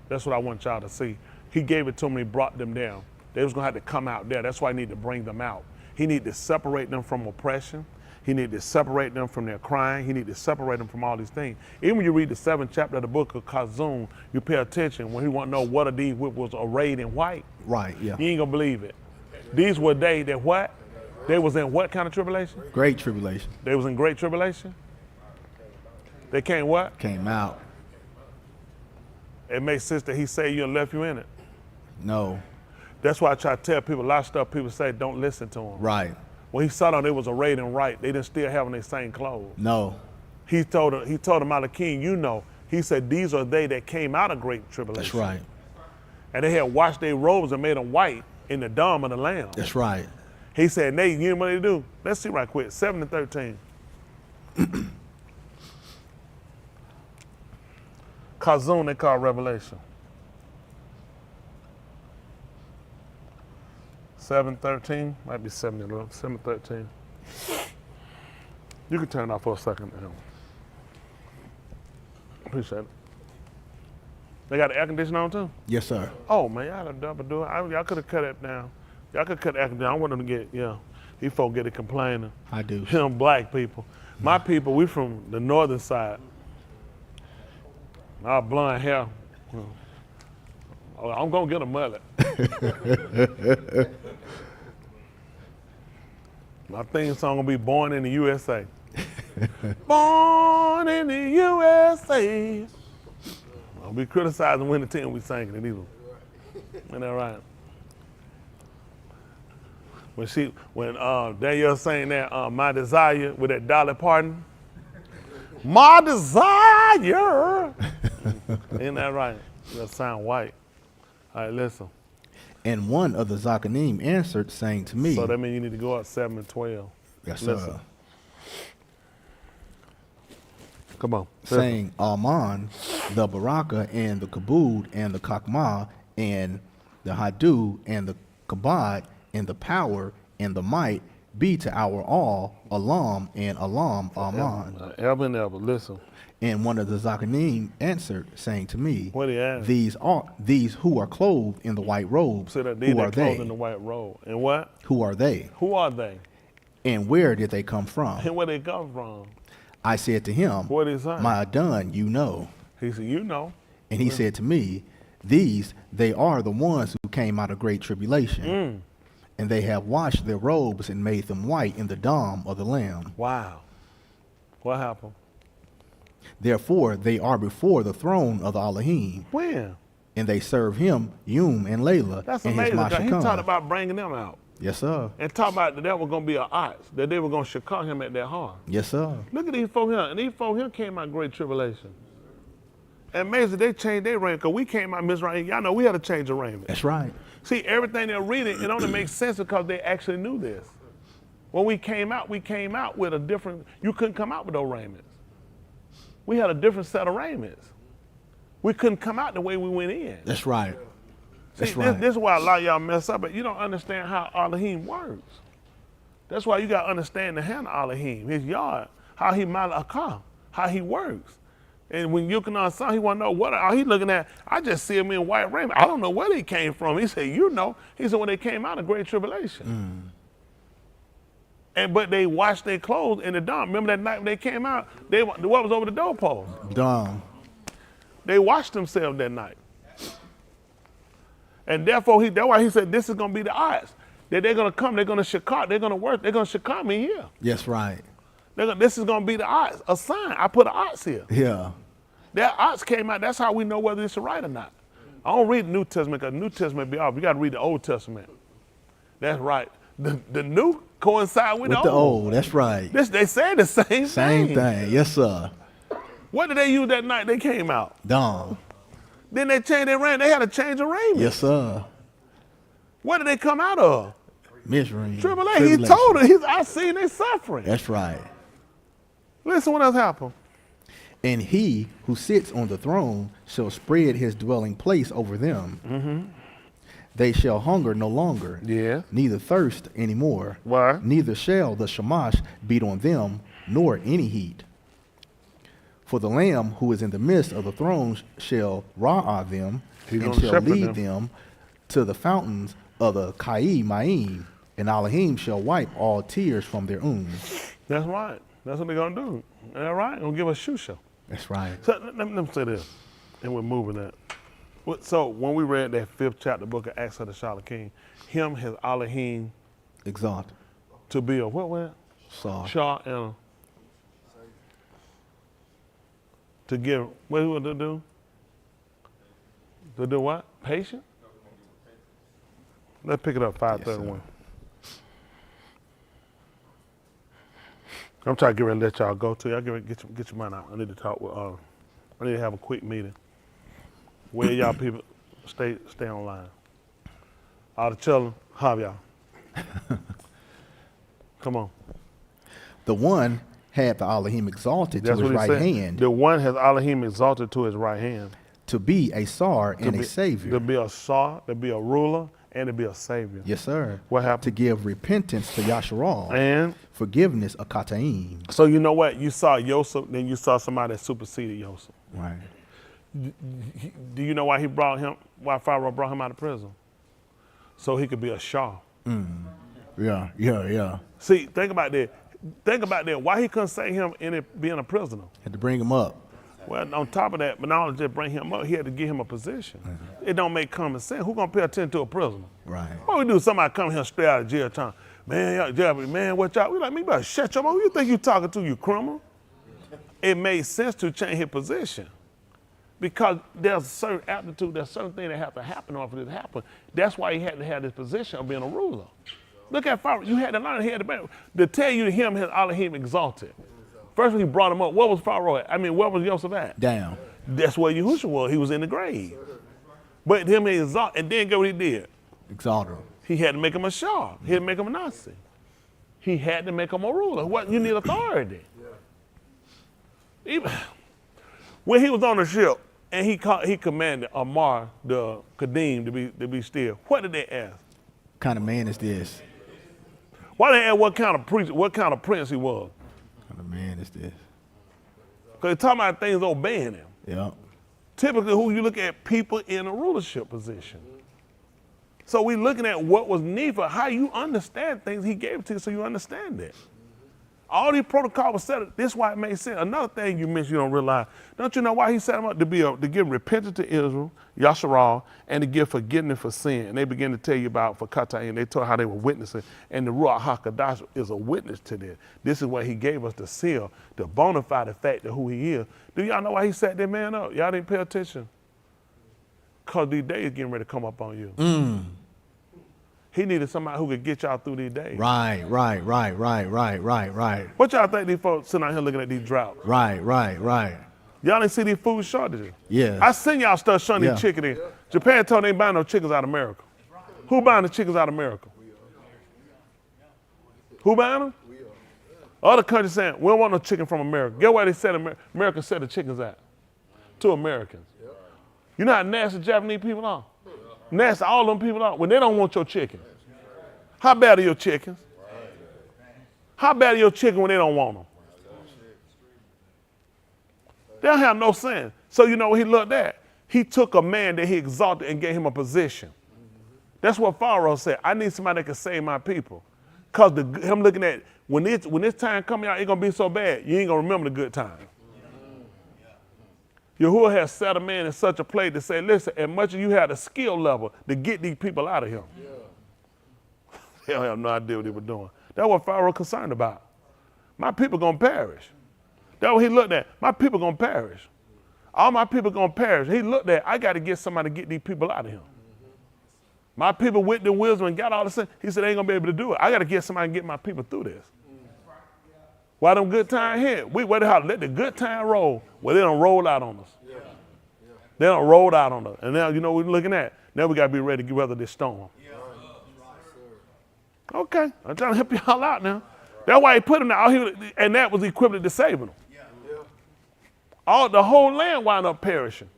That's what I want y'all to see. He gave it to them, he brought them down. They was gonna have to come out there. That's why he need to bring them out. He need to separate them from oppression. He need to separate them from their crying. He need to separate them from all these things. Even when you read the 7th chapter of the book of Chazun, you pay attention when he want to know what are these which was arrayed in white. Right, yeah. You ain't gonna believe it. These were they that what? They was in what kind of tribulation? Great tribulation. They was in great tribulation? They came what? Came out. It makes sense that he say you and left you in it. No. That's why I try to tell people a lot of stuff people say don't listen to him. Right. When he saw them, they was arrayed in white. They didn't still having their same clothes. No. He told them out of king, you know. He said these are they that came out of great tribulation. That's right. And they had washed their robes and made them white in the dome of the Lamb. That's right. He said, Nate, you know what they do? Let's see right quick. 7 and 13. Chazun, they call Revelation. 7:13, might be 7:11, 7:13. You can turn it off for a second. Appreciate it. They got the air conditioner on too? Yes, sir. Oh man, y'all gotta double do it. Y'all could have cut it down. Y'all could cut the air conditioner. I want them to get, these folk get it complaining. I do. Them black people. My people, we from the northern side. Our blonde hair. I'm gonna get a mullet. My theme song gonna be Born in the USA. Born in the USA. I'll be criticizing when the 10 we singing it either. Ain't that right? When Danielle sang that My Desire with that Dolly Parton. My desire. Ain't that right? That sound white. All right, listen. And one of the Zakanim answered, saying to me. So that means you need to go up 7 and 12. Yes, listen. sir. Come on. Saying, Alman, the Baraka, and the Kabud, and the Kakma, and the Hadu, and the Kabad, and the power, and the might be to our all, Alam, and Alam, Alman. Ever and ever, listen. And one of the Zakanim answered, saying to me, What he asked? These who are clothed in the white robes, So that who are clothed they? in the white robe. And what? Who are they? Who are they? And where did they come from? And where they come from? I said to him, What is that? My Adon, you know. He said, you know. And he said to me, they are the ones who came out of great tribulation. And they have washed their robes and made them white in the dome of the Lamb. Wow. What happened? Therefore, they are before the throne of the Elohim. When? And they serve him, Yum and Layla. That's and amazing. His He Mashakam. talked about bringing them out. Yes, sir. And talk about that was going to be an ox, that they were going to shakar him at that heart. Yes, sir. Look at these folk here. And these folk here came out of great tribulation. And amazing, they changed their raiment because we came out Mizraim. Y'all know we had to change the raiment. That's right. See, everything they're reading, it only makes sense because they actually knew this. When we came out with a different, you couldn't come out with those raiments. We had a different set of raiments. We couldn't come out the way we went in. That's right. That's See, right. this is why a lot of y'all mess up, but you don't understand how Elohim works. That's why you got to understand the hand of Elohim, his yard, how he malakah, how he works. And when you can understand, he want to know what he looking at. I just see him in white raiment. I don't know where they came from. He said, you know. He said, when they came out of great tribulation. But they washed their clothes in the dome. Remember that night when they came out? What was over the doorpost? Dumb. They washed themselves that night. And therefore, that's why he said, this is going to be the odds. That they're going to come, they're going to shakar, they're going to work, they're going to shakar me here. Yes, right. This is going to be the odds, a sign. I put an odds here. Yeah. That odds came out. That's how we know whether it's right or not. I don't read the New Testament because the New Testament be off. You got to read the Old Testament. That's right. The new coincide with With the old, that's right. They say the same Same thing. Yes, sir. What did they use that night they came out? Dawn. Then they changed their raiment. They had to change the raiment. Yes, sir. What did they come out of? Misery. Tribulation. He told her, I seen they suffering. That's right. Listen, what else happened? And he who sits on the throne shall spread his dwelling place over them. Mm-hmm. They shall hunger no longer, Yeah. neither thirst any more. Why? Neither shall the Shamash beat on them, nor any heat. For the Lamb who is in the midst of the throne shall raw them, He's and gonna shall shepherd lead them to the fountains of the Kai Ma'im, and Elohim shall wipe all tears from their wombs. That's right. That's what they're going to do. All right? Going to give us a shoe show. That's right. So let me say this, and we're moving that. So when we read that 5th chapter book of Acts of the Shalakim, him has Elohim Exalt. to be a what? Saw. Shah and to give, what he want to do? To do what? Patient? Let's pick it up, 531. I'm trying to get ready to let y'all go to. Y'all get your mind out. I need to talk with, I need to have a quick meeting. Where y'all people stay online. All the children, have y'all. Come on. The one had the Elohim exalted That's to his what he right said. hand The one has Elohim exalted to his right hand. to be a Sar and a Savior. To be a Sar, to be a ruler, and to be a Savior. Yes, sir. What happened? To give repentance to Yasharal, And forgiveness of Kataim. so you know what? You saw Yosef, then you saw somebody that superseded Yosef. Right. Do you know why he brought him? Why Pharaoh brought him out of prison? So he could be a Shah. Yeah. See, think about that. Think about that. Why he couldn't say him in it being a prisoner? Had to bring him up. Well, on top of that, but not only just bring him up, he had to give him a position. It don't make common sense. Who gonna pay attention to a prisoner? Right. What we do? Somebody come here straight out of jail time. Man, y'all, man, what y'all? We like, me better shut your mouth. Who you think you talking to, you criminal? It made sense to change his position. Because there's a certain aptitude, there's certain things that have to happen in order for this to happen. That's why he had to have this position of being a ruler. Look at Pharaoh. You had to learn, he had to tell you him has Elohim exalted. First when he brought him up, what was Pharaoh at? I mean, where was Joseph at? Down. That's where Yahushua was. He was in the grave. But him he exalted, and then get what he did. Exalt him. He had to make him a Shah. He had to make him a Nasi. He had to make him a ruler. What? You need authority. Even when he was on the ship and he commanded Amar the Kadim to be still, what did they ask? What kind of man is this? Why did they ask what kind of priest, what kind of prince he was? What kind of man is this? Because they're talking about things obeying him. Yeah. Typically, who you look at, people in a rulership position. So we looking at what was needed for how you understand things. He gave it to you so you understand it. All these protocols were set up. This is why it made sense. Another thing you missed, you don't realize. Don't you know why he set them up? To give repentance to Israel, Yasharal, and to give forgiveness for sin. And they begin to tell you about for Kataim. They told how they were witnessing. And the Ruach HaKadosh is a witness to this. This is what he gave us the seal, to bona fide the fact of who he is. Do y'all know why he set that man up? Y'all didn't pay attention. Because these days getting ready to come up on you. He needed somebody who could get y'all through these days. Right. What y'all think these folks sitting out here looking at these droughts? Right. Y'all didn't see these food shortages. Yes. I seen y'all start shunning Yeah. these chicken in. Japan told they ain't buying no chickens out of America. Who buying the chickens out of America? Who buying them? Other countries saying, we don't want no chicken from America. Get why they said America set the chickens out? To Americans. You know how nasty Japanese people are? Nasty all them people are when they don't want your chicken. How bad are your chickens? How bad are your chicken when they don't want them? They don't have no sense. So you know what he looked at? He took a man that he exalted and gave him a position. That's what Pharaoh said. I need somebody that can save my people. Because him looking at, when this time coming out, it's going to be so bad, you ain't going to remember the good time. Yahuah has set a man in such a place to say, listen, as much as you had a skill level to get these people out of here. They don't have no idea what they were doing. That's what Pharaoh concerned about. My people gonna perish. That's what he looked at. My people gonna perish. All my people gonna perish. He looked at, I got to get somebody to get these people out of here. My people with the wisdom and got all this. He said they ain't gonna be able to do it. I got to get somebody to get my people through this. Why them good time hit? We let the good time roll. Well, they don't roll out on us. They don't roll out on us. And now you know what we're looking at. Now we gotta be ready to weather this storm. Okay, I'm trying to help y'all out now. That's why he put him there. And that was equivalent to saving them. The whole land wound up perishing.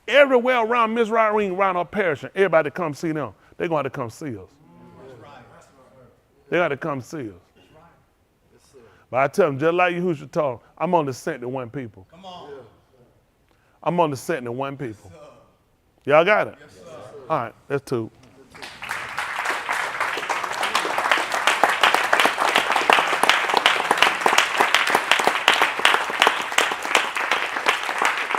Everywhere around Mizraim wound up perishing. Everybody that come see them, they're going to come see us. They got to come see us. But I tell them, just like Yahushua told them, I'm on the scent to one people. Come on. I'm on the scent to one people. Y'all got it? All right, that's two.